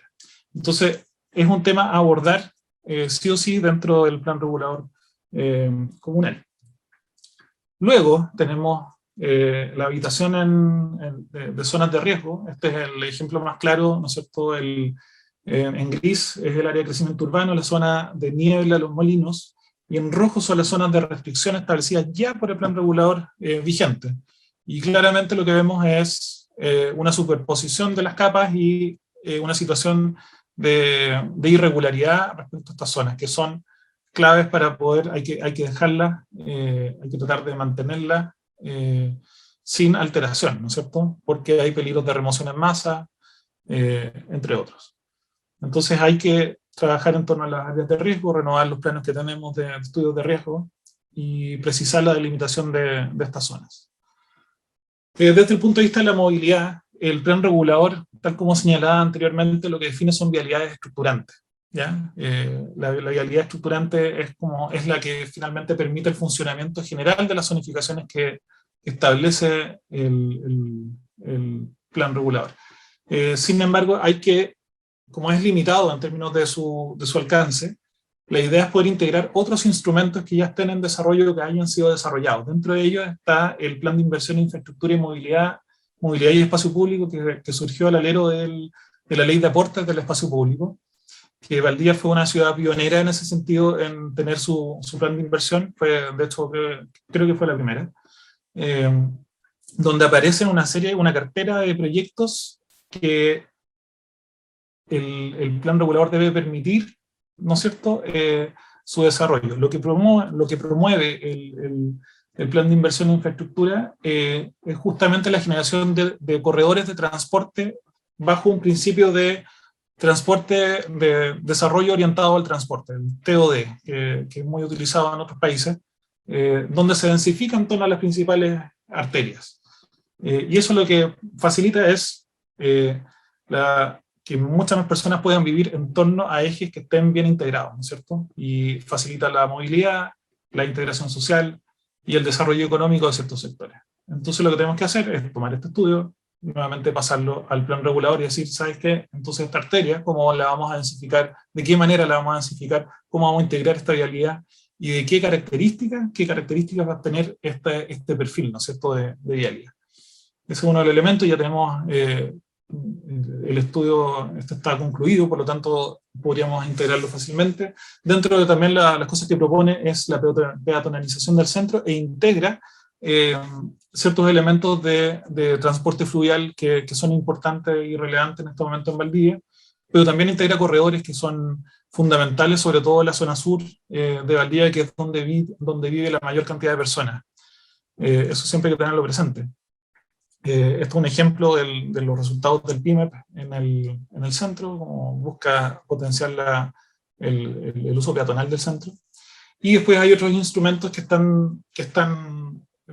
Entonces, es un tema a abordar sí o sí dentro del plan regulador comunal. Luego tenemos la habitación de zonas de riesgo. Este es el ejemplo más claro, ¿no es cierto? En gris es el área de crecimiento urbano, la zona de niebla, los molinos, y en rojo son las zonas de restricción establecidas ya por el plan regulador vigente. Y claramente lo que vemos es una superposición de las capas y una situación de irregularidad respecto a estas zonas, que son claves para poder, hay que dejarlas, hay que tratar de mantenerlas sin alteración, ¿no es cierto? Porque hay peligros de remoción en masa, entre otros. Entonces hay que trabajar en torno a las áreas de riesgo, renovar los planos que tenemos de estudios de riesgo y precisar la delimitación de estas zonas. Desde el punto de vista de la movilidad, el plan regulador, tal como señalaba anteriormente, lo que define son vialidades estructurantes, ¿ya? La vialidad estructurante es la que finalmente permite el funcionamiento general de las zonificaciones que establece el plan regulador. Sin embargo, como es limitado en términos de su alcance, la idea es poder integrar otros instrumentos que ya estén en desarrollo o que hayan sido desarrollados. Dentro de ellos está el Plan de Inversión en Infraestructura y Movilidad y Espacio Público, que surgió al alero de la Ley de Aportes del Espacio Público, que Valdivia fue una ciudad pionera en ese sentido en tener su plan de inversión. De hecho, creo que fue la primera. Donde aparece una cartera de proyectos que el plan regulador debe permitir, ¿no es cierto?, su desarrollo. Lo que promueve el plan de inversión en infraestructura es justamente la generación de corredores de transporte bajo un principio de transporte de desarrollo orientado al transporte, el TOD, que es muy utilizado en otros países, donde se densifican en torno a las principales arterias. Y eso lo que facilita es que muchas más personas puedan vivir en torno a ejes que estén bien integrados, ¿no es cierto? Y facilita la movilidad, la integración social y el desarrollo económico de ciertos sectores. Entonces lo que tenemos que hacer es tomar este estudio, nuevamente pasarlo al plan regulador y decir, ¿sabes qué? Entonces esta arteria, ¿cómo la vamos a densificar? ¿De qué manera la vamos a densificar? ¿Cómo vamos a integrar esta vialidad? ¿Y de qué características va a tener este perfil, ¿no es cierto?, de vialidad. Ese es uno de los elementos. Ya tenemos el estudio, está concluido, por lo tanto podríamos integrarlo fácilmente. Dentro de también las cosas que propone es la peatonalización del centro e integra ciertos elementos de transporte fluvial que son importantes y relevantes en este momento en Valdivia, pero también integra corredores que son fundamentales, sobre todo en la zona sur de Valdivia, que es donde vive la mayor cantidad de personas. Eso siempre hay que tenerlo presente. Esto es un ejemplo de los resultados del PIMEP en el centro, como busca potenciar el uso peatonal del centro. Y después hay otros instrumentos que están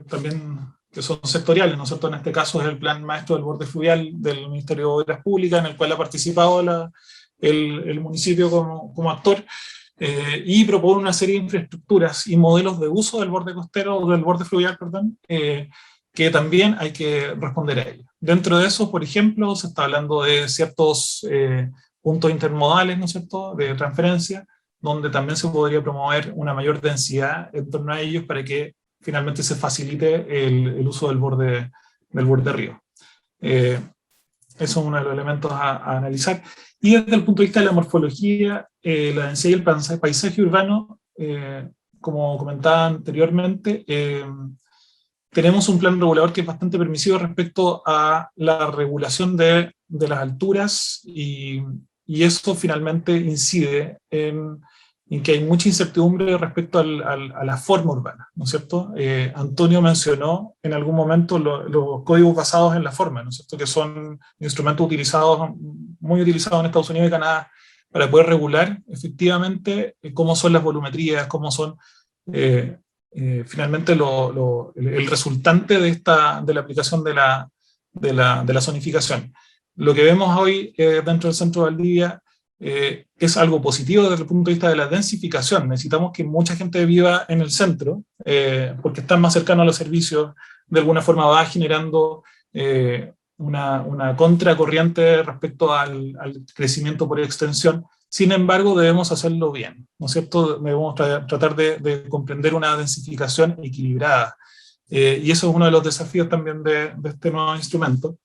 también, que son sectoriales, ¿no es cierto? En este caso es el Plan Maestro del Borde Fluvial del Ministerio de Obras Públicas, en el cual ha participado el municipio como actor, y propone una serie de infraestructuras y modelos de uso del borde costero, o del borde fluvial, perdón, que también hay que responder a ello. Dentro de eso, por ejemplo, se está hablando de ciertos puntos intermodales, ¿no es cierto?, de transferencia, donde también se podría promover una mayor densidad en torno a ellos para que finalmente se facilite el uso del borde río. Eso es uno de los elementos a analizar. Y desde el punto de vista de la morfología, la densidad y el paisaje urbano, como comentaba anteriormente, tenemos un plan regulador que es bastante permisivo respecto a la regulación de las alturas, y eso finalmente incide en que hay mucha incertidumbre respecto a la forma urbana, ¿no es cierto? Antonio mencionó en algún momento los códigos basados en la forma, ¿no es cierto?, que son instrumentos muy utilizados en Estados Unidos y Canadá para poder regular efectivamente cómo son las volumetrías, cómo son finalmente el resultante de la aplicación de la zonificación. Lo que vemos hoy dentro del centro de Valdivia es algo positivo desde el punto de vista de la densificación. Necesitamos que mucha gente viva en el centro, porque están más cercanos a los servicios, de alguna forma va generando una contracorriente respecto al crecimiento por extensión. Sin embargo, debemos hacerlo bien, ¿no es cierto? Debemos tratar de comprender una densificación equilibrada. Y eso es uno de los desafíos también de este nuevo instrumento.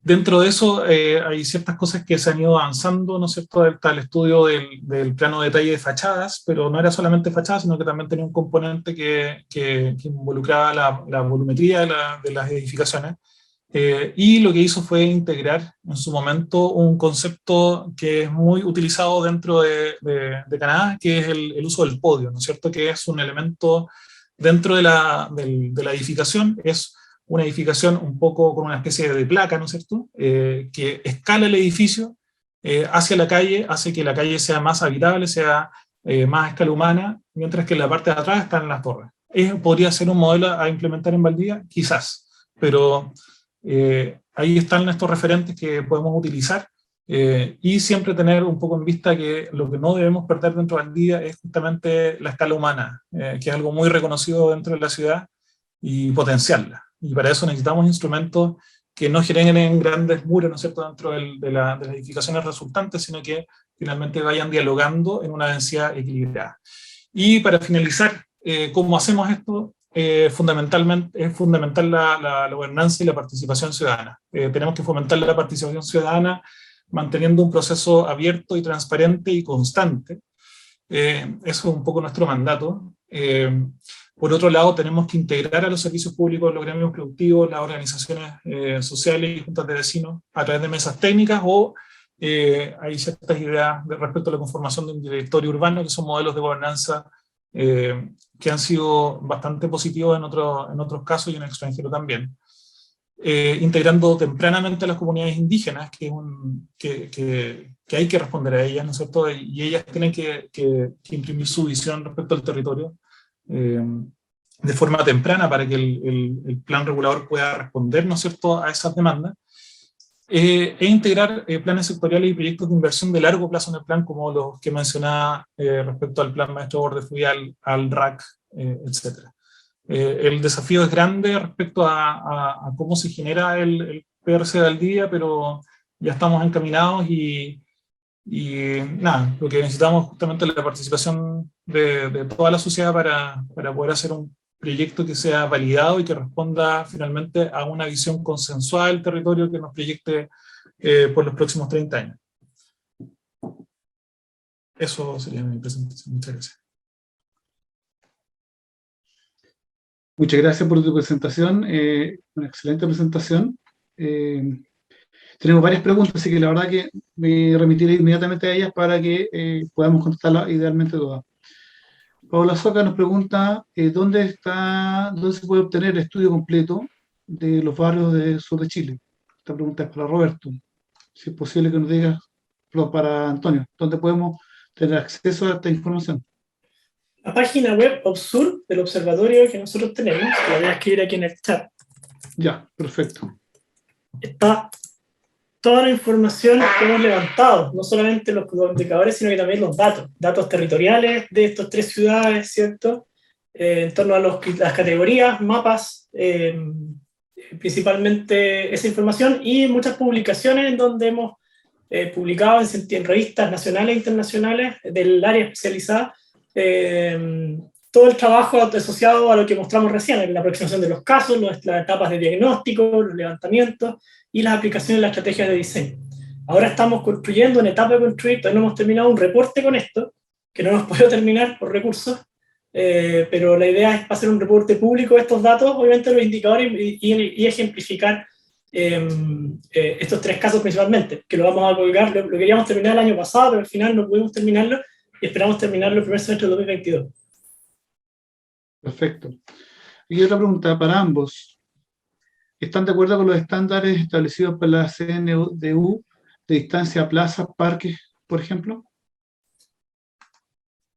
Dentro de eso hay ciertas cosas que se han ido avanzando, ¿no es cierto? Está el estudio del plano de detalle de fachadas, pero no era solamente fachadas, sino que también tenía un componente que involucraba la volumetría de las edificaciones. Y lo que hizo fue integrar en su momento un concepto que es muy utilizado dentro de Canadá, que es el uso del podio, ¿no es cierto? Que es un elemento dentro de la edificación, es una edificación un poco con una especie de placa, ¿no es cierto?, que escala el edificio hacia la calle, hace que la calle sea más habitable, sea más a escala humana, mientras que en la parte de atrás están las torres. ¿Podría ser un modelo a implementar en Valdivia? Quizás, pero ahí están estos referentes que podemos utilizar y siempre tener un poco en vista que lo que no debemos perder dentro de Valdivia es justamente la escala humana, que es algo muy reconocido dentro de la ciudad, y potenciarla. Y para eso necesitamos instrumentos que no generen grandes muros, ¿no es cierto?, dentro de las edificaciones resultantes, sino que finalmente vayan dialogando en una densidad equilibrada. Y para finalizar, ¿cómo hacemos esto? Fundamentalmente, es fundamental la gobernanza y la participación ciudadana. Tenemos que fomentar la participación ciudadana manteniendo un proceso abierto y transparente y constante. Eso es un poco nuestro mandato. Por otro lado, tenemos que integrar a los servicios públicos, los gremios productivos, las organizaciones sociales y juntas de vecinos a través de mesas técnicas, o hay ciertas ideas respecto a la conformación de un directorio urbano, que son modelos de gobernanza que han sido bastante positivos en otros casos y en el extranjero también. Integrando tempranamente a las comunidades indígenas, que hay que responder a ellas, ¿no es cierto? Y ellas tienen que imprimir su visión respecto al territorio de forma temprana para que el plan regulador pueda responder, ¿no es cierto?, a esas demandas. E integrar planes sectoriales y proyectos de inversión de largo plazo en el plan, como los que mencionaba respecto al plan maestro borde fluvial, al RAC, etc. El desafío es grande respecto a cómo se genera el PRC de Valdivia, pero ya estamos encaminados y nada, lo que necesitamos justamente es la participación de toda la sociedad para poder hacer un proyecto que sea validado y que responda finalmente a una visión consensuada del territorio que nos proyecte por los próximos 30 años. Eso sería mi presentación. Muchas gracias. Muchas gracias por tu presentación, una excelente presentación. Tenemos varias preguntas, así que la verdad que me remitiré inmediatamente a ellas para que podamos contestarlas idealmente todas. Paola Soca nos pregunta ¿dónde se puede obtener el estudio completo de los barrios del sur de Chile? Esta pregunta es para Roberto. Si es posible que nos digas, para Antonio, ¿dónde podemos tener acceso a esta información? La página web OBSUR del observatorio que nosotros tenemos, la voy a escribir aquí en el chat. Ya, perfecto. Está toda la información que hemos levantado, no solamente los indicadores, sino que también los datos territoriales de estas 3 ciudades, ¿cierto? En torno a las categorías, mapas, principalmente esa información, y muchas publicaciones en donde hemos publicado en revistas nacionales e internacionales del área especializada, todo el trabajo asociado a lo que mostramos recién, la aproximación de los casos, las etapas de diagnóstico, los levantamientos y las aplicaciones de las estrategias de diseño. Ahora estamos construyendo, en etapa de construir, todavía no hemos terminado un reporte con esto, que no hemos podido terminar por recursos, pero la idea es hacer un reporte público de estos datos, obviamente los indicadores, y ejemplificar estos 3 casos principalmente, que lo vamos a colgar. Lo queríamos terminar el año pasado, pero al final no pudimos terminarlo, y esperamos terminarlo el primer semestre de 2022. Perfecto. Y otra pregunta para ambos. ¿Están de acuerdo con los estándares establecidos por la CNDU de distancia a plazas, parques, por ejemplo?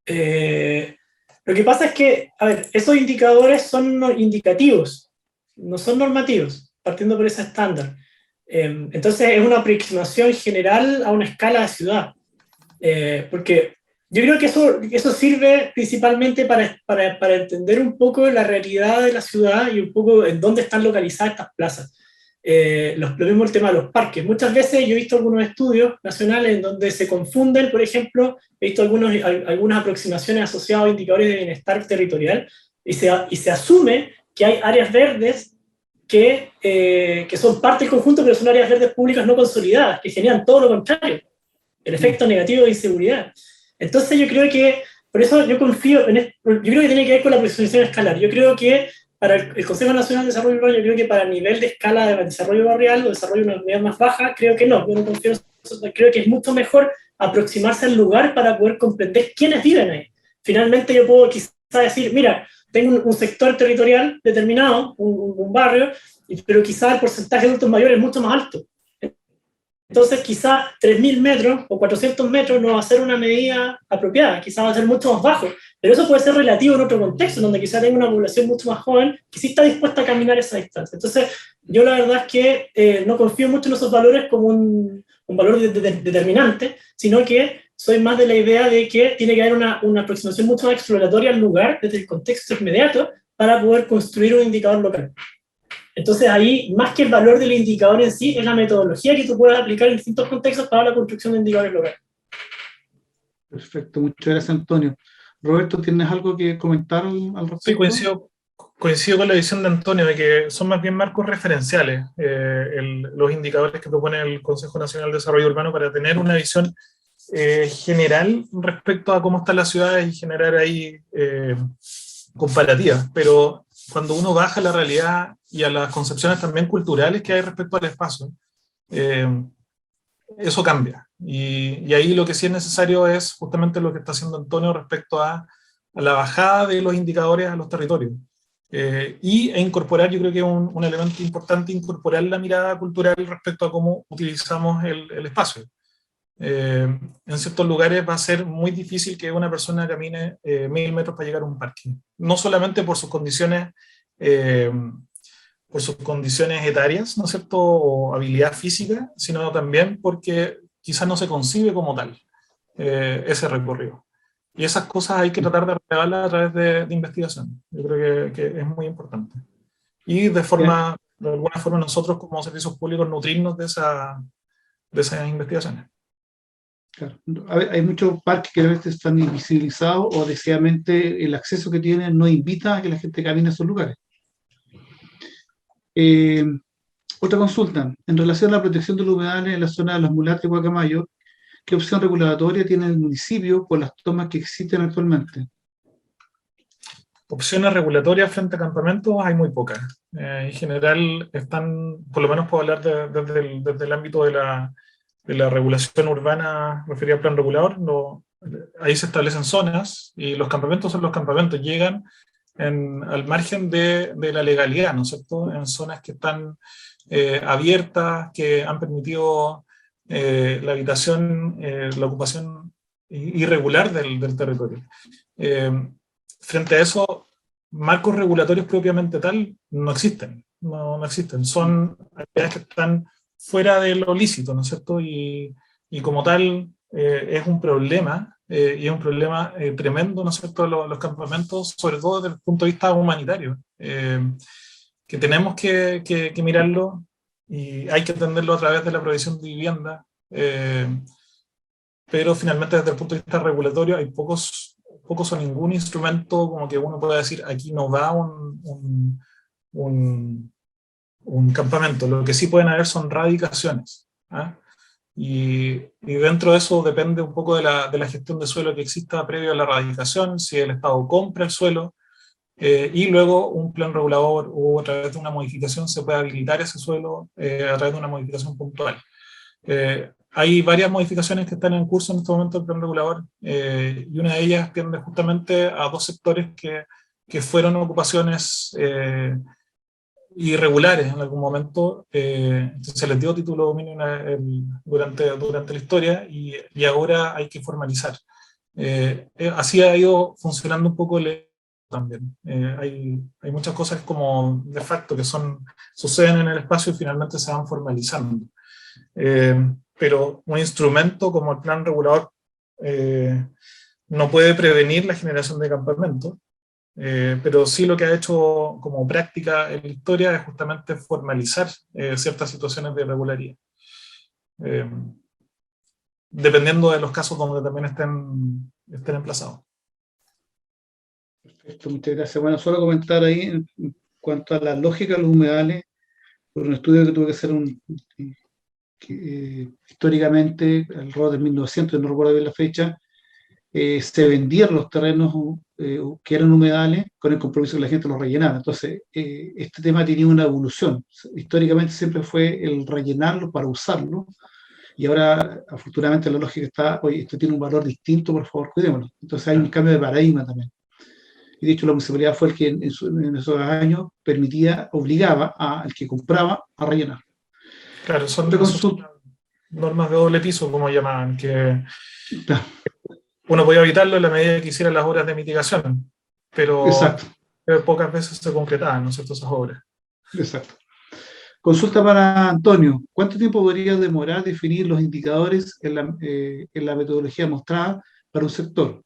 Lo que pasa es que, a ver, esos indicadores son indicativos, no son normativos, partiendo por ese estándar. Entonces es una aproximación general a una escala de ciudad. Porque yo creo que eso sirve principalmente para entender un poco la realidad de la ciudad y un poco en dónde están localizadas estas plazas. lo mismo el tema de los parques. Muchas veces yo he visto algunos estudios nacionales en donde se confunden, por ejemplo, he visto algunas aproximaciones asociadas a indicadores de bienestar territorial, y se asume que hay áreas verdes que son parte del conjunto, pero son áreas verdes públicas no consolidadas, que generan todo lo contrario, el efecto negativo de inseguridad. Entonces yo creo que, por eso yo confío en esto, yo creo que tiene que ver con la proyección escalar. Yo creo que para el Consejo Nacional de Desarrollo Urbano, yo creo que para el nivel de escala de desarrollo barrial o desarrollo de una unidad más baja, creo que no. Yo no confío en eso. Creo que es mucho mejor aproximarse al lugar para poder comprender quiénes viven ahí. Finalmente yo puedo quizás decir, mira, tengo un sector territorial determinado, un barrio, pero quizás el porcentaje de adultos mayores es mucho más alto. Entonces quizás 3.000 metros o 400 metros no va a ser una medida apropiada, quizás va a ser mucho más bajo, pero eso puede ser relativo en otro contexto, donde quizás tenga una población mucho más joven que sí está dispuesta a caminar esa distancia. Entonces yo la verdad es que no confío mucho en esos valores como un valor determinante, sino que soy más de la idea de que tiene que haber una aproximación mucho más exploratoria al lugar desde el contexto inmediato para poder construir un indicador local. Entonces ahí, más que el valor del indicador en sí, es la metodología que tú puedes aplicar en distintos contextos para la construcción de indicadores locales. Perfecto, muchas gracias, Antonio. Roberto, ¿tienes algo que comentar al respecto? Sí, coincido con la visión de Antonio, de que son más bien marcos referenciales los indicadores que propone el Consejo Nacional de Desarrollo Urbano para tener una visión general respecto a cómo está la ciudad y generar ahí comparativas, pero cuando uno baja a la realidad y a las concepciones también culturales que hay respecto al espacio, eso cambia. Y ahí lo que sí es necesario es justamente lo que está haciendo Antonio respecto a la bajada de los indicadores a los territorios. E incorporar, yo creo que es un elemento importante, incorporar la mirada cultural respecto a cómo utilizamos el espacio. En ciertos lugares va a ser muy difícil que una persona camine 1.000 metros para llegar a un parque. No solamente por sus condiciones etarias, ¿no es cierto?, o habilidad física, sino también porque quizás no se concibe como tal ese recorrido. Y esas cosas hay que tratar de relevarlas a través de investigación. Yo creo que es muy importante. Y de alguna forma nosotros como servicios públicos nutrirnos de esas investigaciones. Claro. Hay muchos parques que a veces están invisibilizados o desgraciadamente el acceso que tienen no invita a que la gente camine a esos lugares. Otra consulta, en relación a la protección de los humedales en la zona de las Mulatas y Guacamayo, ¿qué opción regulatoria tiene el municipio por las tomas que existen actualmente? Opciones regulatorias frente a campamentos hay muy pocas. En general están, por lo menos puedo hablar desde el ámbito de la regulación urbana referida al plan regulador, ahí se establecen zonas y los campamentos son los campamentos, llegan al margen de la legalidad, ¿no es cierto?, en zonas que están abiertas, que han permitido la habitación, la ocupación irregular del territorio. Frente a eso, marcos regulatorios propiamente tal no existen, no existen, son actividades que están fuera de lo lícito, ¿no es cierto? Y como tal es un problema, y es un problema tremendo, ¿no es cierto?, los campamentos, sobre todo desde el punto de vista humanitario, que tenemos que mirarlo y hay que atenderlo a través de la provisión de vivienda, pero finalmente desde el punto de vista regulatorio hay pocos o ningún instrumento como que uno pueda decir aquí no va un campamento. Lo que sí pueden haber son radicaciones, ¿eh? Y dentro de eso depende un poco de la gestión de suelo que exista previo a la radicación, si el Estado compra el suelo, y luego un plan regulador o a través de una modificación se puede habilitar ese suelo a través de una modificación puntual. Hay varias modificaciones que están en curso en este momento del plan regulador, y una de ellas tiende justamente a dos sectores que fueron ocupaciones irregulares en algún momento, se les dio título de dominio durante la historia y ahora hay que formalizar. Así ha ido funcionando un poco también. Hay muchas cosas como de facto que suceden en el espacio y finalmente se van formalizando. Pero un instrumento como el plan regulador no puede prevenir la generación de campamentos, Pero sí lo que ha hecho como práctica en la historia es justamente formalizar ciertas situaciones de irregularidad, eh, dependiendo de los casos donde también estén emplazados. Perfecto, muchas gracias. Bueno, solo comentar ahí en cuanto a la lógica de los humedales, por un estudio que tuve que hacer históricamente, alrededor de 1900, no recuerdo bien la fecha, se vendían los terrenos que eran humedales con el compromiso que la gente los rellenara. Entonces, este tema tenía una evolución. Históricamente siempre fue el rellenarlo para usarlo, y ahora, afortunadamente, la lógica está, oye, esto tiene un valor distinto, por favor, cuidémoslo. Entonces hay un cambio de paradigma también. Y de hecho la municipalidad fue el que en esos años permitía, obligaba al que compraba a rellenar. Claro, son Otra consulta. normas de doble piso, como llamaban, que Claro, uno podía evitarlo en la medida que hiciera las obras de mitigación, pero exacto, pocas veces se concretaban, ¿no es cierto?, esas obras. exacto. Consulta para Antonio. ¿Cuánto tiempo podría demorar definir los indicadores en la metodología mostrada para un sector,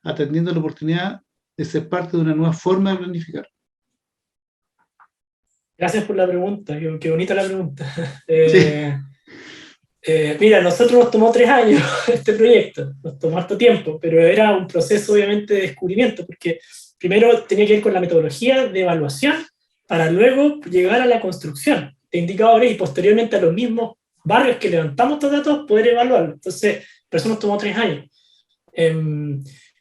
atendiendo la oportunidad de ser parte de una nueva forma de planificar? Gracias por la pregunta, qué bonita la pregunta. Sí, Mira, nosotros nos tomó 3 años este proyecto, nos tomó harto tiempo, pero era un proceso obviamente de descubrimiento, porque primero tenía que ver con la metodología de evaluación para luego llegar a la construcción de indicadores y posteriormente a los mismos barrios que levantamos estos datos poder evaluarlos. Entonces, por eso nos tomó 3 años.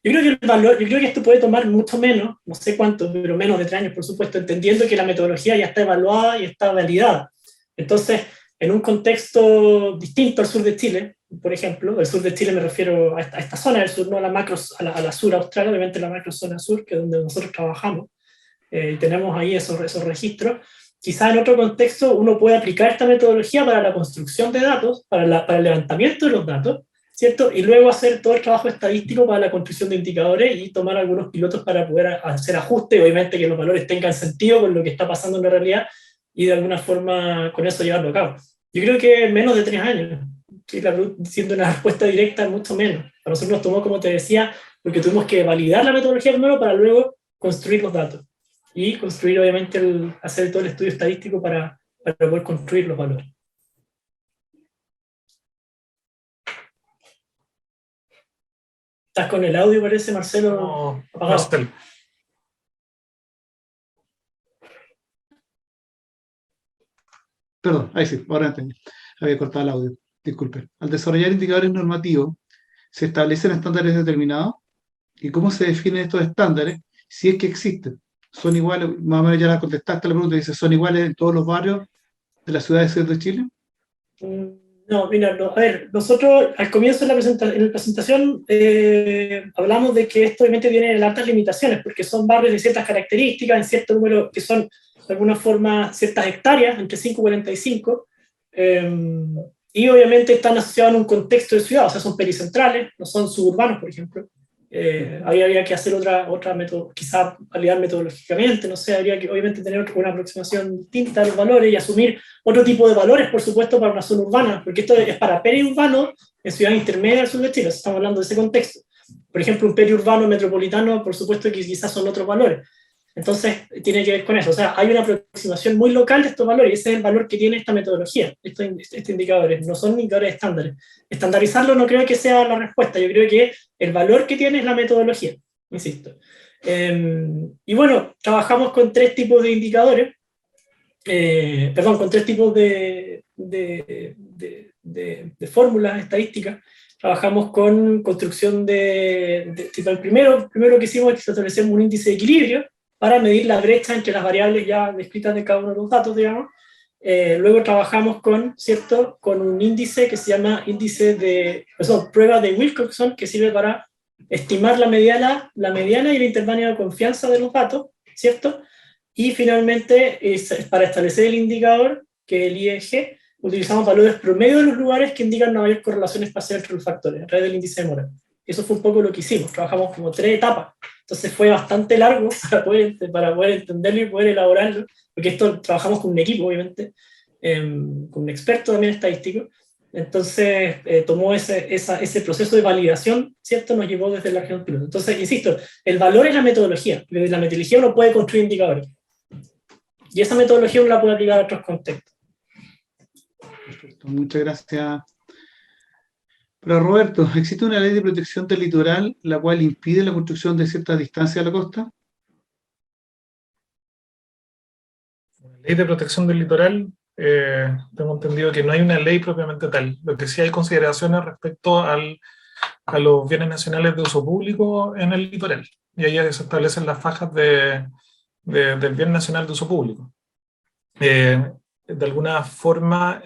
Yo creo que el valor, yo creo que esto puede tomar mucho menos, no sé cuánto, pero menos de 3 años, por supuesto, entendiendo que la metodología ya está evaluada y está validada. Entonces, en un contexto distinto al sur de Chile, por ejemplo, el sur de Chile me refiero a esta zona del sur, no a la macro, a la sur austral, obviamente la macro zona sur, que es donde nosotros trabajamos, y tenemos ahí esos registros. Quizá en otro contexto uno puede aplicar esta metodología para la construcción de datos, para el levantamiento de los datos, ¿cierto? Y luego hacer todo el trabajo estadístico para la construcción de indicadores y tomar algunos pilotos para poder hacer ajustes, obviamente que los valores tengan sentido con lo que está pasando en la realidad y de alguna forma con eso llevarlo a cabo. Yo creo que menos de 3 años, que siendo una respuesta directa, mucho menos. A nosotros nos tomó, como te decía, porque tuvimos que validar la metodología primero para luego construir los datos y construir, obviamente, hacer todo el estudio estadístico para poder construir los valores. ¿Estás con el audio, parece, Marcelo? No, Apagado. Marcelo. perdón, ahí sí, ahora entendí. Había cortado el audio, disculpe. Al desarrollar indicadores normativos, ¿se establecen estándares determinados? ¿Y cómo se definen estos estándares? Si es que existen. ¿Son iguales? Más o menos ya la contestaste la pregunta, dice, ¿son iguales en todos los barrios de las ciudades de Chile? No, mira, no, a ver, nosotros al comienzo de en la presentación hablamos de que esto obviamente tiene altas limitaciones, porque son barrios de ciertas características, en cierto número, que son de alguna forma ciertas hectáreas, entre 5 y 45, y obviamente están asociados en un contexto de ciudad, o sea, son pericentrales, no son suburbanos, por ejemplo. Habría que hacer otra método, quizá validar metodológicamente, no sé, habría que obviamente tener una aproximación distinta a los valores y asumir otro tipo de valores, por supuesto, para una zona urbana, porque esto es para periurbano en ciudades intermedias del sur de Chile, estamos hablando de ese contexto. Por ejemplo, un periurbano metropolitano, por supuesto que quizás son otros valores. Entonces, tiene que ver con eso. O sea, hay una aproximación muy local de estos valores y ese es el valor que tiene esta metodología, estos indicadores. No son indicadores estándares. Estandarizarlo no creo que sea la respuesta. Yo creo que el valor que tiene es la metodología, insisto. Y bueno, trabajamos con 3 tipos de indicadores. Con 3 tipos de fórmulas estadísticas. Trabajamos con construcción el primero que hicimos es que establecemos un índice de equilibrio para medir la brecha entre las variables ya descritas de cada uno de los datos, digamos. Luego trabajamos con un índice que se llama prueba de Wilcoxon, que sirve para estimar la mediana y el intervalo de confianza de los datos, ¿cierto? Y finalmente, para establecer el indicador, que es el IEG, utilizamos valores promedio de los lugares que indican una mayor correlación espacial entre los factores, a través del índice de Moore. Eso fue un poco lo que hicimos, trabajamos como 3 etapas. Entonces fue bastante largo para poder entenderlo y poder elaborarlo, porque esto trabajamos con un equipo, obviamente, con un experto también estadístico, Entonces, tomó ese proceso de validación, ¿cierto? Nos llevó desde la región piloto. Entonces, insisto, el valor es la metodología. Desde la metodología uno puede construir indicadores. Y esa metodología uno la puede aplicar a otros contextos. Perfecto, muchas gracias. Pero Roberto, ¿existe una ley de protección del litoral la cual impide la construcción de cierta distancia a la costa? Ley de protección del litoral, tengo entendido que no hay una ley propiamente tal. Lo que sí hay consideraciones respecto a los bienes nacionales de uso público en el litoral. Y ahí se establecen las fajas del bien nacional de uso público. De alguna forma,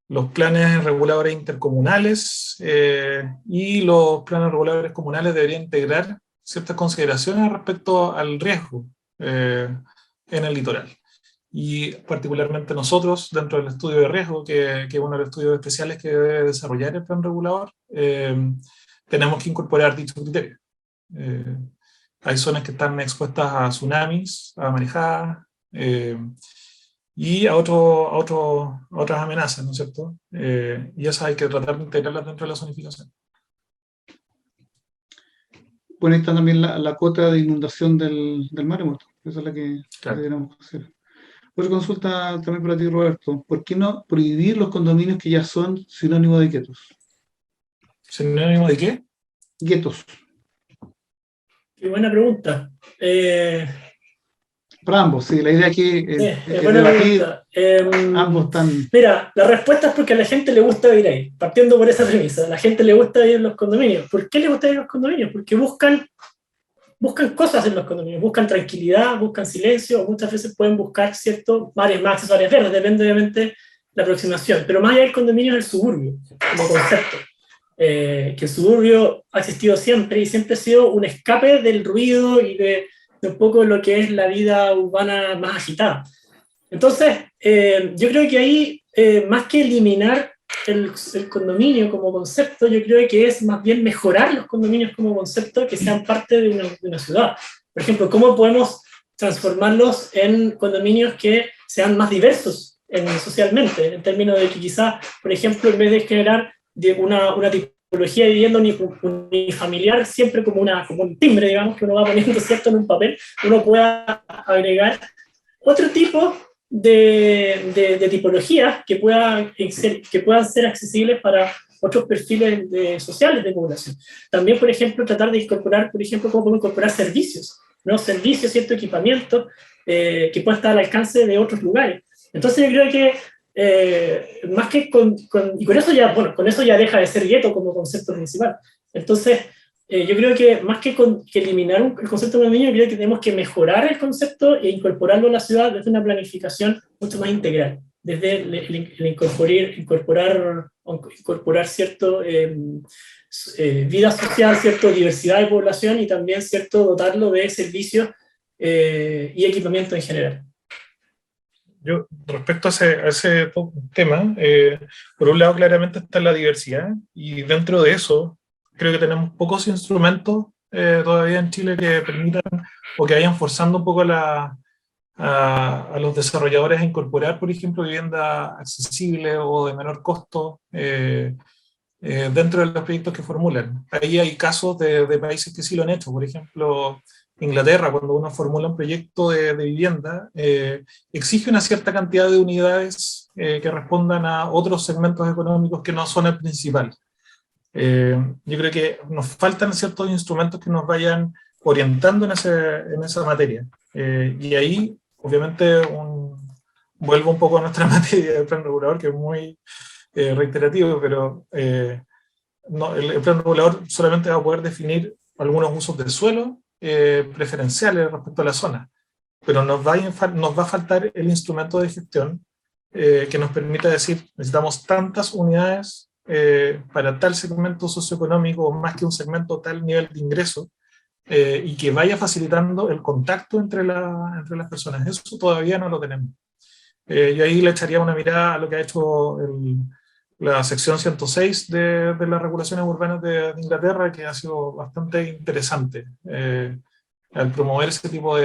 los planes reguladores intercomunales y los planes reguladores comunales deberían integrar ciertas consideraciones respecto al riesgo en el litoral. Y particularmente nosotros, dentro del estudio de riesgo, que es uno de los estudios especiales que debe desarrollar el plan regulador, tenemos que incorporar dicho criterio. Hay zonas que están expuestas a tsunamis, a marejadas, y a otras amenazas, ¿no es cierto? Y esas hay que tratar de integrarlas dentro de la zonificación. Bueno, ahí está también la cuota de inundación del maremoto. Esa es la que Claro. deberíamos hacer. Otra consulta también para ti, Roberto. ¿Por qué no prohibir los condominios que ya son sinónimo de guetos? ¿Sinónimo de qué? Guetos. Qué buena pregunta. Para ambos, sí. La idea aquí es Buena debatir. pregunta. Ambos están. Mira, la respuesta es porque a la gente le gusta vivir ahí, partiendo por esa premisa. A la gente le gusta vivir en los condominios. ¿Por qué le gusta vivir en los condominios? Porque buscan cosas en los condominios, buscan tranquilidad, buscan silencio, o muchas veces pueden buscar cierto áreas más acceso a áreas verdes, depende obviamente de la aproximación. Pero más allá del condominio es el suburbio, como concepto. Que el suburbio ha existido siempre y siempre ha sido un escape del ruido y de un poco lo que es la vida urbana más agitada. Entonces, yo creo que ahí, más que eliminar el condominio como concepto, yo creo que es más bien mejorar los condominios como concepto que sean parte de una ciudad. Por ejemplo, ¿cómo podemos transformarlos en condominios que sean más diversos socialmente? En términos de que quizás, por ejemplo, en vez de generar una tipología de vivienda unifamiliar, siempre como un timbre, digamos, que uno va poniendo, ¿cierto?, en un papel, uno pueda agregar otro tipo de tipologías que puedan ser accesibles para otros perfiles sociales de población. También, por ejemplo, tratar de incorporar, por ejemplo, cómo podemos incorporar servicios, nuevos servicios, cierto equipamiento que pueda estar al alcance de otros lugares. Entonces yo creo que más que y con eso ya, bueno, con eso ya deja de ser gueto como concepto principal. Entonces, yo creo que más que eliminar el concepto de condominio, creo que tenemos que mejorar el concepto e incorporarlo a la ciudad desde una planificación mucho más integral, desde el incorporar cierto vida social, cierto diversidad de población y también cierto dotarlo de servicios y equipamiento en general. Yo, respecto a ese tema, por un lado claramente está la diversidad y dentro de eso creo que tenemos pocos instrumentos todavía en Chile que permitan o que vayan forzando un poco a los desarrolladores a incorporar, por ejemplo, vivienda accesible o de menor costo dentro de los proyectos que formulan. Ahí hay casos de países que sí lo han hecho, por ejemplo, Inglaterra, cuando uno formula un proyecto de vivienda, exige una cierta cantidad de unidades que respondan a otros segmentos económicos que no son el principal. Yo creo que nos faltan ciertos instrumentos que nos vayan orientando en esa materia. Y ahí, obviamente, vuelvo un poco a nuestra materia del plan regulador, que es muy reiterativo, pero el plan regulador solamente va a poder definir algunos usos del suelo preferenciales respecto a la zona, pero nos va a faltar el instrumento de gestión que nos permita decir, necesitamos tantas unidades para tal segmento socioeconómico, más que un segmento, tal nivel de ingreso, y que vaya facilitando el contacto entre las personas. Eso todavía no lo tenemos. Yo ahí le echaría una mirada a lo que ha hecho la sección 106 de las regulaciones urbanas de Inglaterra, que ha sido bastante interesante al promover ese tipo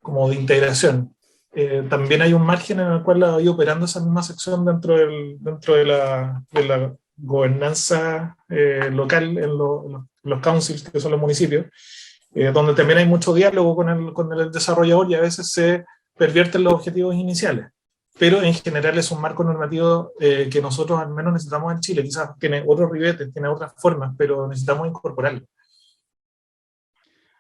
como de integración. también hay un margen en el cual ha ido operando esa misma sección dentro de la gobernanza local en los councils, que son los municipios, donde también hay mucho diálogo con el desarrollador y a veces se pervierten los objetivos iniciales. Pero en general es un marco normativo que nosotros al menos necesitamos en Chile. Quizás tiene otros ribetes, tiene otras formas, pero necesitamos incorporarlo.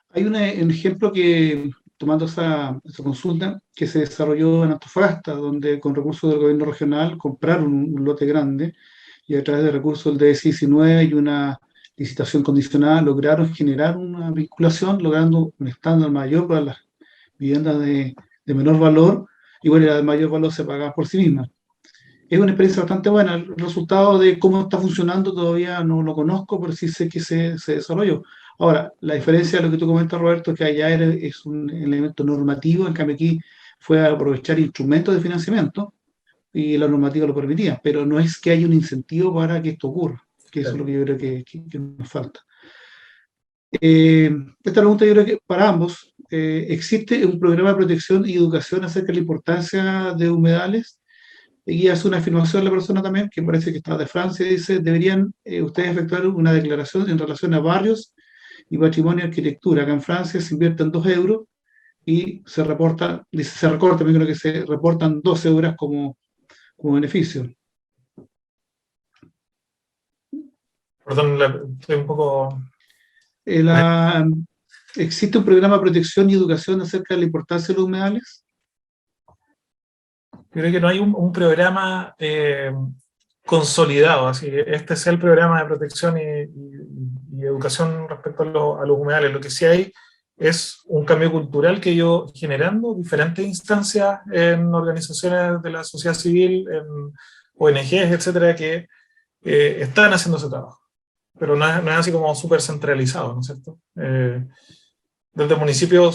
Hay un ejemplo que, tomando esa consulta, que se desarrolló en Antofagasta, donde con recursos del gobierno regional compraron un lote grande y a través de recursos del DS-19 y una licitación condicionada lograron generar una vinculación, logrando un estándar mayor para las viviendas de menor valor, y bueno, la de mayor valor se pagaba por sí misma. Es una experiencia bastante buena. El resultado de cómo está funcionando todavía no lo conozco, pero sí sé que se desarrolló. Ahora, la diferencia de lo que tú comentas, Roberto, es que allá es un elemento normativo, en cambio aquí fue aprovechar instrumentos de financiamiento y la normativa lo permitía, pero no es que haya un incentivo para que esto ocurra, que eso es lo que yo creo que nos falta. Esta pregunta yo creo que para ambos, ¿existe un programa de protección y educación acerca de la importancia de humedales? Y hace una afirmación la persona también, que parece que está de Francia, dice, deberían ustedes efectuar una declaración en relación a barrios y patrimonio de arquitectura. Acá en Francia se invierten 2 euros y se reporta, dice, se recorta, también creo que se reportan 12 euros como beneficio. Perdón, estoy un poco... La, ¿Existe un programa de protección y educación acerca de la importancia de los humedales? Creo que no hay un programa consolidado, así que este sea el programa de protección y educación respecto a los humedales. Lo que sí hay es un cambio cultural que yo generando diferentes instancias en organizaciones de la sociedad civil, en ONGs, etcétera, que están haciendo ese trabajo. Pero no es así como súper centralizado, ¿no es cierto? Desde el municipio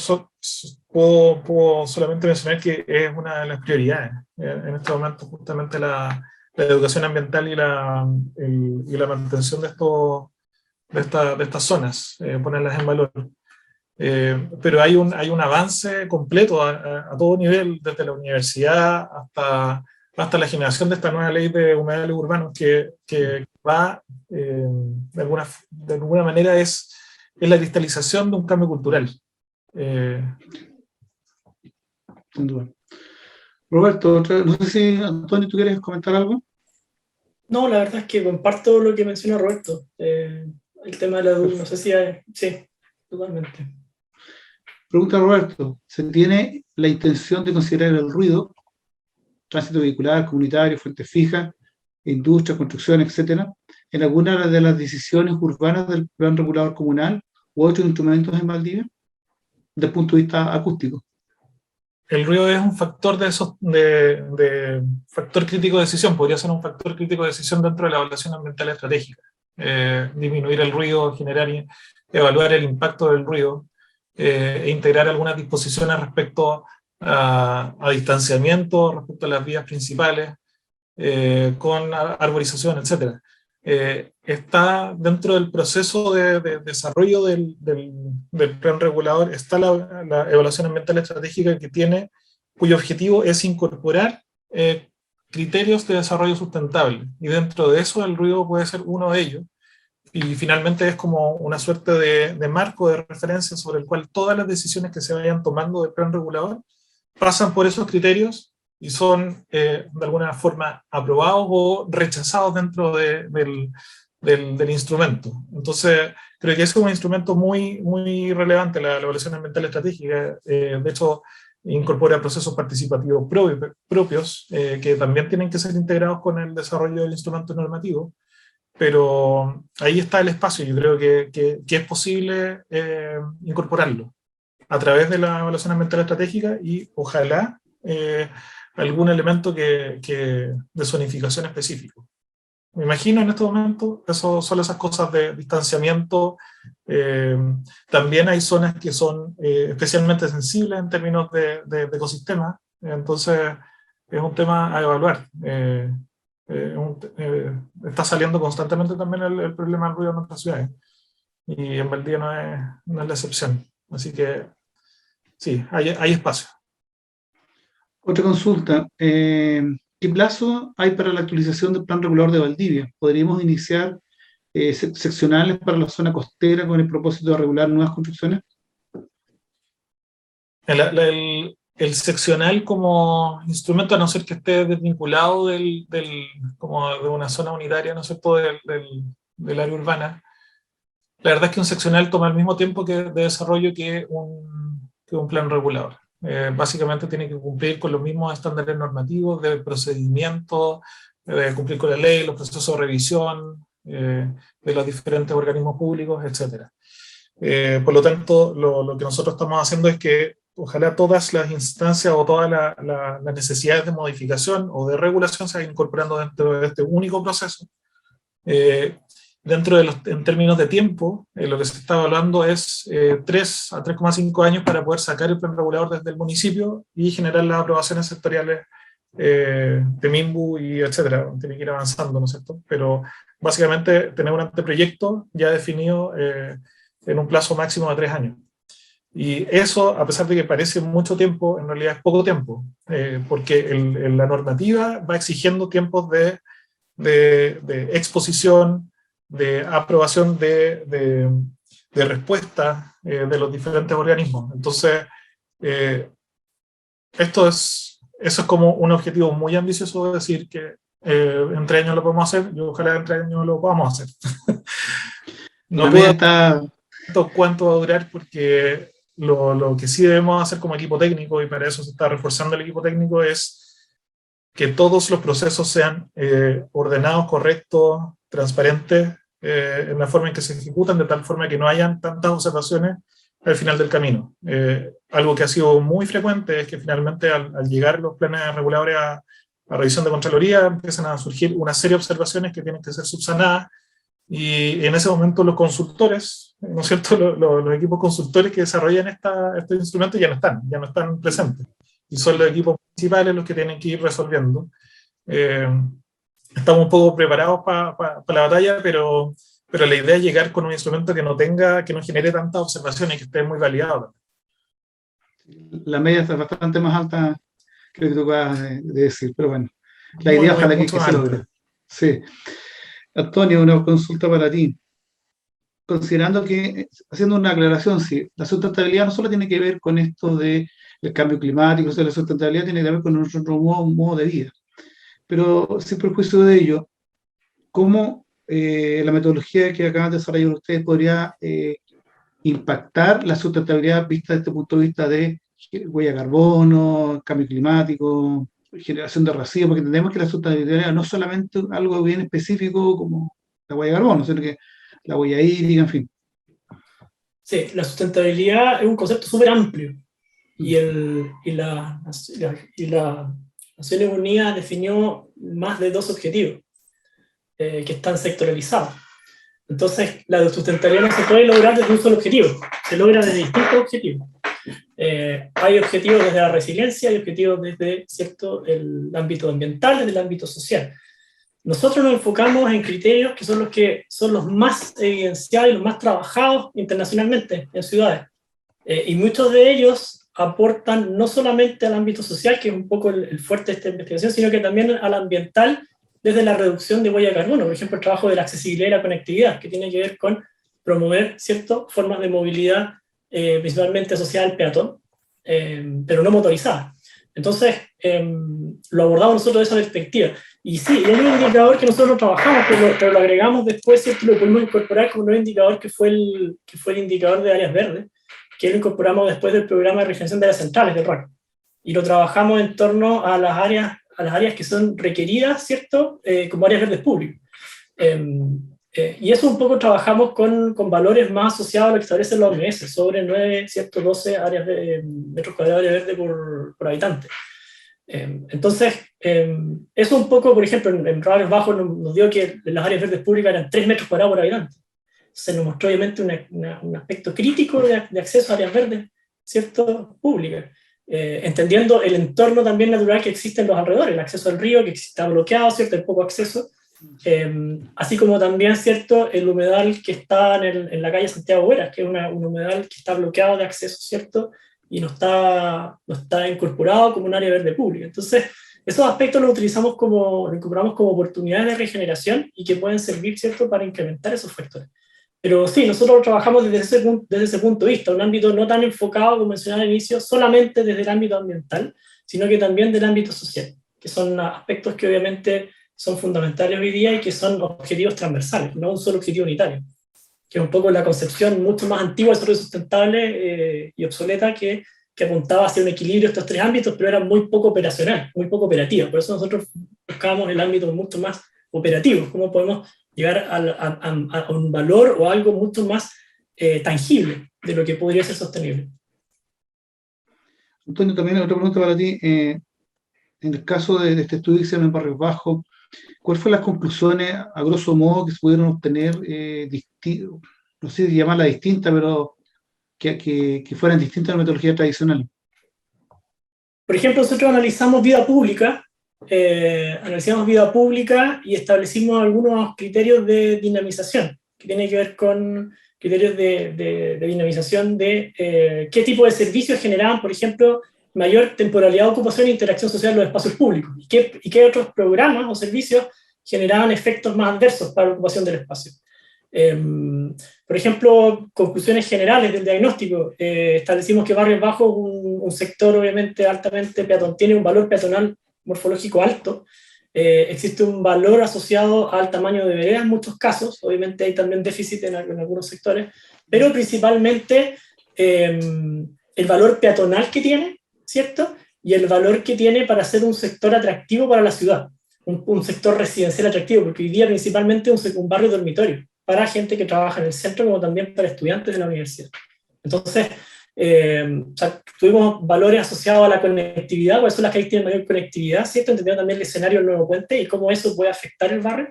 puedo solamente mencionar que es una de las prioridades en este momento, justamente la educación ambiental y la mantención de estas zonas, ponerlas en valor. Pero hay un avance completo a todo nivel, desde la universidad hasta la generación de esta nueva ley de humedales urbanos que va, de alguna manera, es la cristalización de un cambio cultural. Sin duda. Roberto, no sé si Antonio, ¿tú quieres comentar algo? No, la verdad es que comparto lo que menciona Roberto. El tema de la educación, no sé si hay, sí, totalmente. Pregunta Roberto, ¿se tiene la intención de considerar el ruido, tránsito vehicular, comunitario, fuentes fijas, industria, construcción, etcétera, en alguna de las decisiones urbanas del plan regulador comunal u otros instrumentos en Valdivia, desde el punto de vista acústico? El ruido es un factor factor crítico de decisión, podría ser un factor crítico de decisión dentro de la evaluación ambiental estratégica. Disminuir el ruido, evaluar el impacto del ruido, e integrar algunas disposiciones respecto a distanciamiento, respecto a las vías principales, con arborización, etc. Está dentro del proceso de desarrollo del plan regulador, está la evaluación ambiental estratégica cuyo objetivo es incorporar criterios de desarrollo sustentable, y dentro de eso el ruido puede ser uno de ellos, y finalmente es como una suerte de marco de referencia sobre el cual todas las decisiones que se vayan tomando del plan regulador pasan por esos criterios y son de alguna forma aprobados o rechazados dentro del instrumento. Entonces, creo que es un instrumento muy, muy relevante, la evaluación ambiental estratégica. De hecho, incorpora procesos participativos propios que también tienen que ser integrados con el desarrollo del instrumento normativo, pero ahí está el espacio. Yo creo que es posible incorporarlo a través de la evaluación ambiental estratégica y ojalá algún elemento de zonificación específico. Me imagino en este momento, eso son esas cosas de distanciamiento. También hay zonas que son especialmente sensibles en términos de ecosistemas, entonces es un tema a evaluar. Está saliendo constantemente también el problema del ruido en nuestras ciudades, y en Valdivia no es la excepción. Así que sí, hay espacio. Otra consulta. ¿Qué plazo hay para la actualización del plan regulador de Valdivia? ¿Podríamos iniciar seccionales para la zona costera con el propósito de regular nuevas construcciones? El seccional como instrumento, a no ser que esté desvinculado como de una zona unitaria, ¿no es cierto?, del área urbana, la verdad es que un seccional toma el mismo tiempo de desarrollo que un plan regulador. Básicamente tiene que cumplir con los mismos estándares normativos de procedimiento, de cumplir con la ley, los procesos de revisión de los diferentes organismos públicos, etc. Por lo tanto, lo que nosotros estamos haciendo es que ojalá todas las instancias o todas las necesidades de modificación o de regulación se vayan incorporando dentro de este único proceso. En términos de tiempo, lo que se está evaluando es 3 a 3,5 años para poder sacar el plan regulador desde el municipio y generar las aprobaciones sectoriales de MIMBU y etcétera. Tiene que ir avanzando, ¿no es cierto? Pero básicamente tener un anteproyecto ya definido en un plazo máximo de 3 años. Y eso, a pesar de que parece mucho tiempo, en realidad es poco tiempo, porque la normativa va exigiendo tiempos de exposición, de aprobación de respuesta de los diferentes organismos. Entonces, eso es como un objetivo muy ambicioso, decir que en 3 años lo podemos hacer, y ojalá en 3 años lo podamos hacer. No puedo cuánto va a durar, porque lo que sí debemos hacer como equipo técnico, y para eso se está reforzando el equipo técnico, es que todos los procesos sean ordenados, correctos, transparentes, en la forma en que se ejecutan, de tal forma que no hayan tantas observaciones al final del camino. Algo que ha sido muy frecuente es que finalmente al llegar los planes reguladores a revisión de Contraloría empiezan a surgir una serie de observaciones que tienen que ser subsanadas, y en ese momento los consultores, ¿no es cierto?, los equipos consultores que desarrollan este instrumento ya no están presentes, y son los equipos principales los que tienen que ir resolviendo. Estamos un poco preparados para la batalla, pero la idea es llegar con un instrumento que no genere tantas observaciones y que esté muy validado. La media está bastante más alta que lo que tú acabas de decir, pero bueno, la idea ojalá que se logre. Sí. Antonio, una consulta para ti. Considerando que, haciendo una aclaración, sí, la sustentabilidad no solo tiene que ver con esto del cambio climático, o sea, la sustentabilidad tiene que ver con nuestro modo de vida. Pero sin perjuicio de ello, ¿cómo la metodología que acaban de desarrollar ustedes podría impactar la sustentabilidad vista desde este punto de vista de huella de carbono, cambio climático, generación de residuos? Porque entendemos que la sustentabilidad no es solamente algo bien específico como la huella de carbono, sino que la huella hídrica, en fin. Sí, la sustentabilidad es un concepto súper amplio, y las Naciones Unidas definió más de 2 objetivos que están sectorializados. Entonces, la sustentabilidad no se puede lograr desde un solo objetivo, se logra desde distintos objetivos. Hay objetivos desde la resiliencia, hay objetivos desde, ¿cierto?, el ámbito ambiental, desde el ámbito social. Nosotros nos enfocamos en criterios que son los más evidenciados y los más trabajados internacionalmente en ciudades. Y muchos de ellos aportan no solamente al ámbito social, que es un poco el fuerte de esta investigación, sino que también al ambiental, desde la reducción de huella de carbono. Por ejemplo, el trabajo de la accesibilidad y la conectividad, que tiene que ver con promover ciertas formas de movilidad, principalmente asociada al peatón, pero no motorizada. Entonces, lo abordamos nosotros desde esa perspectiva. Y sí, hay un indicador que nosotros trabajamos, pero lo agregamos después, ¿cierto? Lo pudimos incorporar como un nuevo indicador que fue el indicador de áreas verdes, que lo incorporamos después del programa de regeneración de áreas centrales del RAC. Y lo trabajamos en torno a las áreas que son requeridas, ¿cierto?, como áreas verdes públicas. Y eso un poco trabajamos con valores más asociados a lo que establecen los OMS, sobre 9, ¿cierto?, 12 áreas de metros cuadrados de verde por habitante. Entonces, eso un poco, por ejemplo, en radares bajos nos dio que las áreas verdes públicas eran 3 metros cuadrados por habitante. Se nos mostró obviamente un aspecto crítico de acceso a áreas verdes, ¿cierto?, públicas. Entendiendo el entorno también natural que existe en los alrededores, el acceso al río que está bloqueado, ¿cierto?, el poco acceso, así como también, ¿cierto?, el humedal que está en la calle Santiago Hueras, que es un humedal que está bloqueado de acceso, ¿cierto?, no está incorporado como un área verde pública. Entonces, esos aspectos los incorporamos como oportunidades de regeneración y que pueden servir, ¿cierto?, para incrementar esos factores. Pero sí, nosotros trabajamos desde ese punto de vista, un ámbito no tan enfocado, como mencionaba al inicio, solamente desde el ámbito ambiental, sino que también del ámbito social, que son aspectos que obviamente son fundamentales hoy día y que son objetivos transversales, no un solo objetivo unitario, que es un poco la concepción mucho más antigua del desarrollo sustentable y obsoleta que apuntaba hacia un equilibrio de estos tres ámbitos, pero era muy poco operacional, muy poco operativa. Por eso nosotros buscábamos el ámbito mucho más operativo, cómo podemos llegar a un valor o algo mucho más tangible de lo que podría ser sostenible. Antonio, también otra pregunta para ti. En el caso de este estudio que se llama en Barrios Bajos, ¿cuáles fueron las conclusiones, a grosso modo, que se pudieron obtener, no sé si llamarla distinta, pero que fueran distintas a la metodología tradicional? Por ejemplo, nosotros analizamos vida pública y establecimos algunos criterios de dinamización, que tiene que ver con criterios de dinamización de qué tipo de servicios generaban, por ejemplo, mayor temporalidad, ocupación e interacción social en los espacios públicos, y qué otros programas o servicios generaban efectos más adversos para la ocupación del espacio. Por ejemplo, conclusiones generales del diagnóstico, establecimos que Barrios Bajos, un sector obviamente altamente peatonal, tiene un valor peatonal morfológico alto, existe un valor asociado al tamaño de veredas en muchos casos, obviamente hay también déficit en algunos sectores, pero principalmente el valor peatonal que tiene, ¿cierto? Y el valor que tiene para ser un sector atractivo para la ciudad, un sector residencial atractivo, porque hoy día principalmente es un barrio dormitorio, para gente que trabaja en el centro, como también para estudiantes de la universidad. Entonces, tuvimos valores asociados a la conectividad, cuáles son las calles que tienen mayor conectividad, ¿cierto? Entendiendo también el escenario del nuevo puente y cómo eso puede afectar el barrio,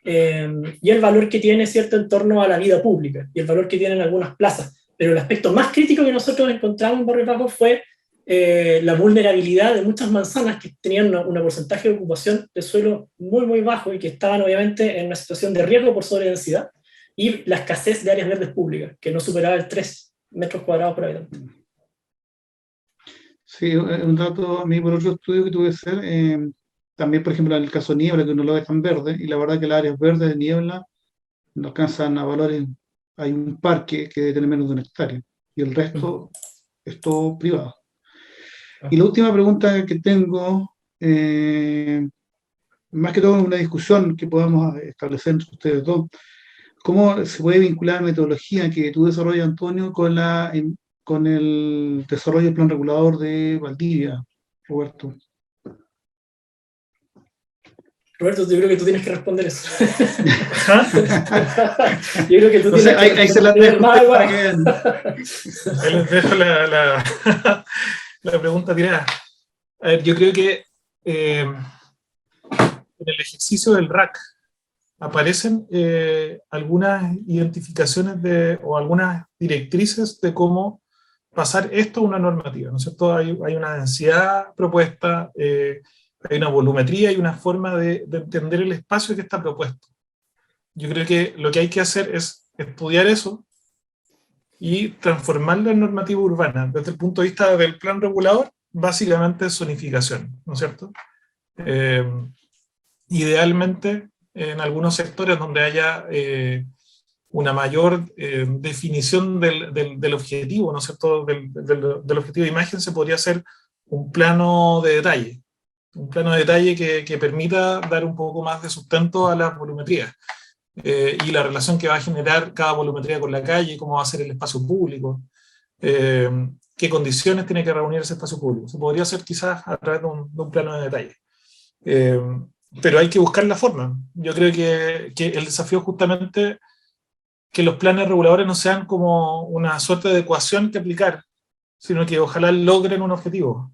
y el valor que tiene, ¿cierto?, en torno a la vida pública, y el valor que tienen algunas plazas. Pero el aspecto más crítico que nosotros encontramos en Barrios Bajos fue la vulnerabilidad de muchas manzanas que tenían un porcentaje de ocupación de suelo muy, muy bajo y que estaban obviamente en una situación de riesgo por sobredensidad, y la escasez de áreas verdes públicas, que no superaba el 3 metros cuadrados por habitante. Sí, un dato, a mí por otro estudio que tuve que hacer, también por ejemplo en el caso de Niebla, que no lo dejan verde, y la verdad que las áreas verdes de Niebla no alcanzan a valores, hay un parque que tiene menos de 1 hectárea, y el resto es todo privado. Y la última pregunta que tengo, más que todo una discusión que podamos establecer entre ustedes dos, ¿cómo se puede vincular la metodología que tú desarrollas, Antonio, con el desarrollo del plan regulador de Valdivia, Roberto? Roberto, yo creo que tú tienes que responder eso. Yo creo que tú tienes que ahí se la dejo para que vean. Ahí les dejo la pregunta tirada. A ver, yo creo que en el ejercicio del RAC aparecen algunas identificaciones o algunas directrices de cómo pasar esto a una normativa, ¿no es cierto? Hay una densidad propuesta, hay una volumetría y una forma de entender el espacio que está propuesto. Yo creo que lo que hay que hacer es estudiar eso y transformarlo en normativa urbana. Desde el punto de vista del plan regulador, básicamente es zonificación, ¿no es cierto? Idealmente, en algunos sectores donde haya una mayor definición del objetivo, ¿no es cierto?, del objetivo de imagen, se podría hacer un plano de detalle. Un plano de detalle que permita dar un poco más de sustento a las volumetrías y la relación que va a generar cada volumetría con la calle, cómo va a ser el espacio público, qué condiciones tiene que reunir ese espacio público. Se podría hacer quizás a través de un plano de detalle. Pero hay que buscar la forma. Yo creo que el desafío justamente que los planes reguladores no sean como una suerte de ecuación que aplicar, sino que ojalá logren un objetivo.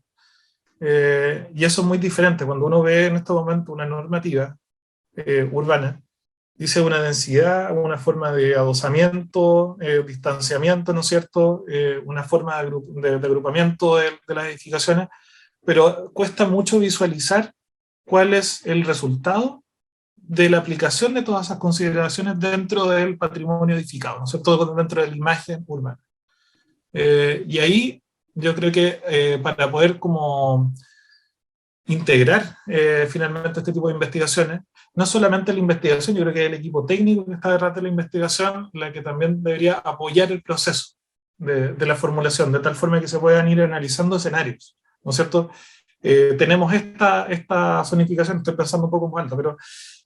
Y eso es muy diferente. Cuando uno ve en este momento una normativa urbana, dice una densidad, una forma de adosamiento, distanciamiento, ¿no es cierto?, una forma de agrupamiento de las edificaciones, pero cuesta mucho visualizar cuál es el resultado de la aplicación de todas esas consideraciones dentro del patrimonio edificado, ¿no es cierto?, dentro de la imagen urbana. Y ahí yo creo que para poder como integrar finalmente este tipo de investigaciones, no solamente la investigación, yo creo que es el equipo técnico que está detrás de la investigación la que también debería apoyar el proceso de la formulación, de tal forma que se puedan ir analizando escenarios, ¿no es cierto? Tenemos esta zonificación, estoy pensando un poco más alto, pero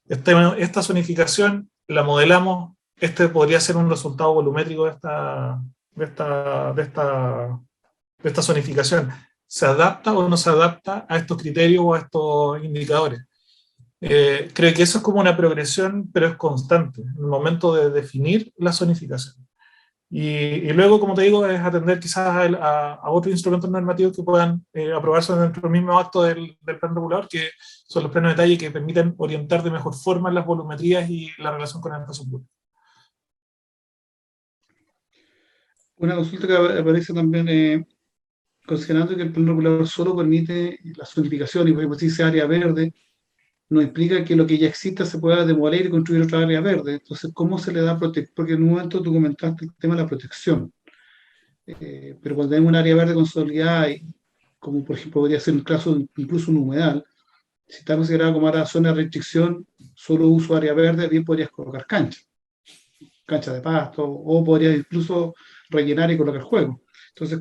esta zonificación la modelamos, este podría ser un resultado volumétrico de esta zonificación. ¿Se adapta o no se adapta a estos criterios o a estos indicadores? Creo que eso es como una progresión, pero es constante, en el momento de definir la zonificación. Y luego, como te digo, es atender quizás a otros instrumentos normativos que puedan aprobarse dentro del mismo acto del plan regulador, que son los planos de detalle que permiten orientar de mejor forma las volumetrías y la relación con el espacio público. Una consulta que aparece también, considerando que el plan regulador solo permite la zonificación y por decirse área verde, no implica que lo que ya exista se pueda demoler y construir otra área verde. Entonces, ¿cómo se le da protección? Porque en un momento tú comentaste el tema de la protección. Pero cuando tenemos un área verde consolidada, como por ejemplo podría ser un caso incluso un humedal, si está considerado como área zona de restricción, solo uso área verde, bien podrías colocar cancha de pasto, o podrías incluso rellenar y colocar juegos. Entonces,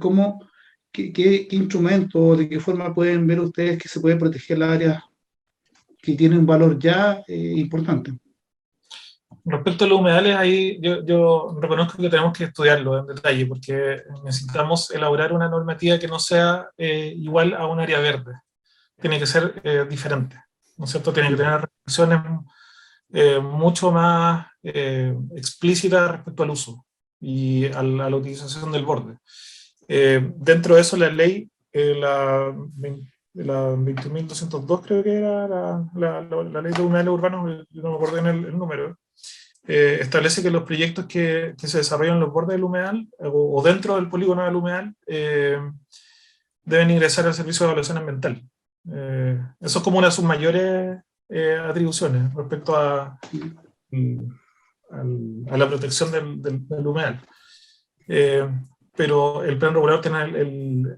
qué instrumento, de qué forma pueden ver ustedes que se puede proteger las áreas que tienen un valor ya importante? Respecto a los humedales, ahí yo reconozco que tenemos que estudiarlo en detalle, porque necesitamos elaborar una normativa que no sea igual a un área verde. Tiene que ser diferente, ¿no es cierto? Tiene que tener restricciones mucho más explícitas respecto al uso y a la utilización del borde. Dentro de eso, la ley, la 20.202 creo que era la ley de humedales urbanos, yo no me acuerdo bien el número, establece que los proyectos que se desarrollan en los bordes del humedal o dentro del polígono del humedal deben ingresar al servicio de evaluación ambiental. Eso es como una de sus mayores atribuciones respecto a la protección del humedal. Pero el plan regulador tiene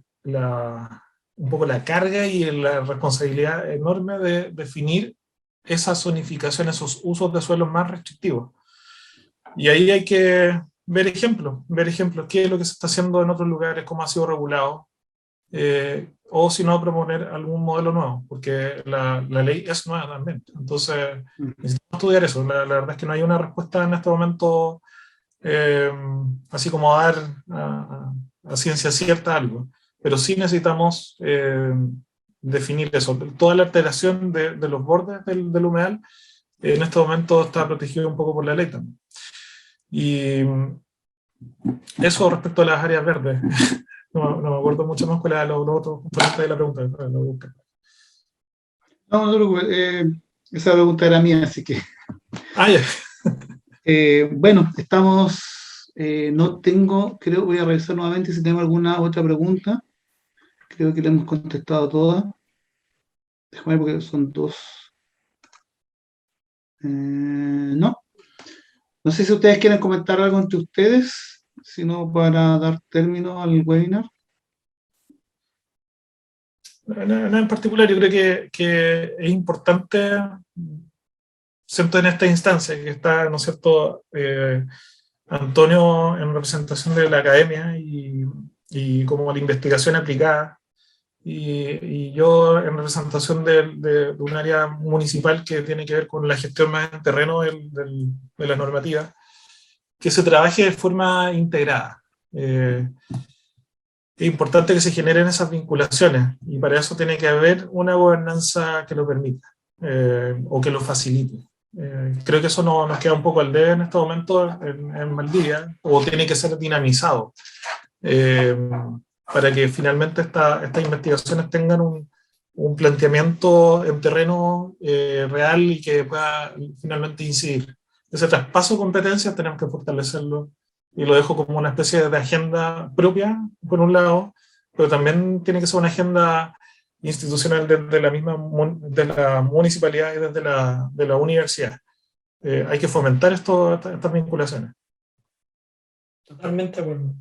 un poco la carga y la responsabilidad enorme de definir esa zonificación, esos usos de suelos más restrictivos. Y ahí hay que ver ejemplos, qué es lo que se está haciendo en otros lugares, cómo ha sido regulado, o si no, proponer algún modelo nuevo, porque la ley es nueva también. Entonces, necesitamos estudiar eso. La verdad es que no hay una respuesta en este momento, así como dar a ciencia cierta algo, pero sí necesitamos definir eso. Toda la alteración de los bordes del humedal en este momento está protegido un poco por la ley también. Y eso respecto a las áreas verdes. No me acuerdo mucho más cuál era los otros componentes de la pregunta. No, esa pregunta era mía, así que... Ya. Bueno, no tengo, creo, voy a revisar nuevamente si tengo alguna otra pregunta. Creo que le hemos contestado todas. Déjame ver porque son dos. No. No sé si ustedes quieren comentar algo entre ustedes, sino para dar término al webinar. Nada en particular, yo creo que es importante, siento en esta instancia que está, ¿no es cierto?, Antonio en representación de la academia y como la investigación aplicada, y yo en representación de un área municipal que tiene que ver con la gestión más en terreno de la normativa, que se trabaje de forma integrada. Es importante que se generen esas vinculaciones y para eso tiene que haber una gobernanza que lo permita o que lo facilite. Creo que eso nos queda un poco al debe en estos momentos en Valdivia, o tiene que ser dinamizado para que finalmente estas investigaciones tengan un planteamiento en terreno real y que pueda finalmente incidir. Ese traspaso de competencias tenemos que fortalecerlo, y lo dejo como una especie de agenda propia, por un lado, pero también tiene que ser una agenda institucional de la municipalidad y desde de la universidad. Hay que fomentar estas vinculaciones. Totalmente de acuerdo.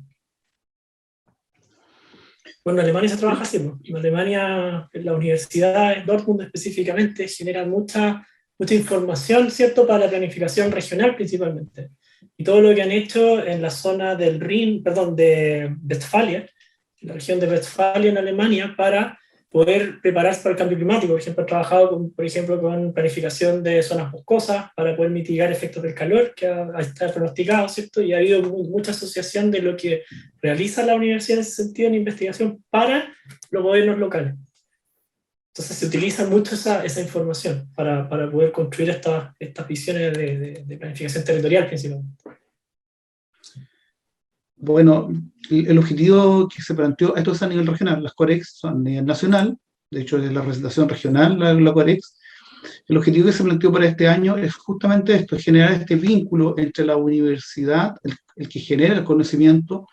Bueno, en Alemania se trabaja así, ¿no? En Alemania, en la Universidad de Dortmund específicamente, generan mucha información, ¿cierto?, para la planificación regional principalmente. Y todo lo que han hecho en la zona del Rin, perdón, de Westfalia, en la región de Westfalia en Alemania, para poder prepararse para el cambio climático. Por ejemplo, he trabajado, por ejemplo, con planificación de zonas boscosas para poder mitigar efectos del calor que está pronosticado, ¿cierto? Y ha habido mucha asociación de lo que realiza la universidad en ese sentido en investigación para los gobiernos locales. Entonces se utiliza mucho esa información para poder construir estas visiones de planificación territorial principalmente. Bueno, el objetivo que se planteó, esto es a nivel regional, las COREX son a nivel nacional, de hecho es la representación regional, la COREX. El objetivo que se planteó para este año es justamente esto, es generar este vínculo entre la universidad, el que genera el conocimiento,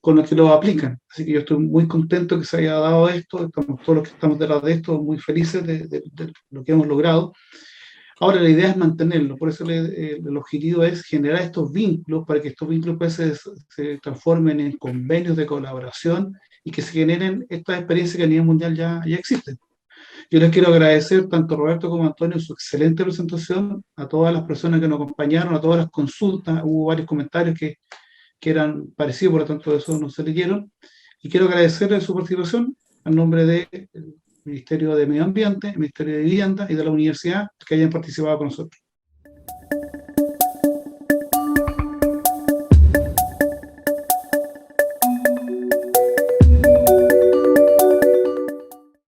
con los que lo aplican. Así que yo estoy muy contento que se haya dado esto, estamos todos los que estamos detrás de esto muy felices de lo que hemos logrado. Ahora la idea es mantenerlo, por eso el objetivo es generar estos vínculos para que estos vínculos pues, se transformen en convenios de colaboración y que se generen estas experiencias que a nivel mundial ya existen. Yo les quiero agradecer tanto a Roberto como a Antonio su excelente presentación, a todas las personas que nos acompañaron, a todas las consultas, hubo varios comentarios que eran parecidos, por lo tanto eso no se leyeron, y quiero agradecerles su participación a nombre del Ministerio de Medio Ambiente, el Ministerio de Vivienda y de la Universidad que hayan participado con nosotros.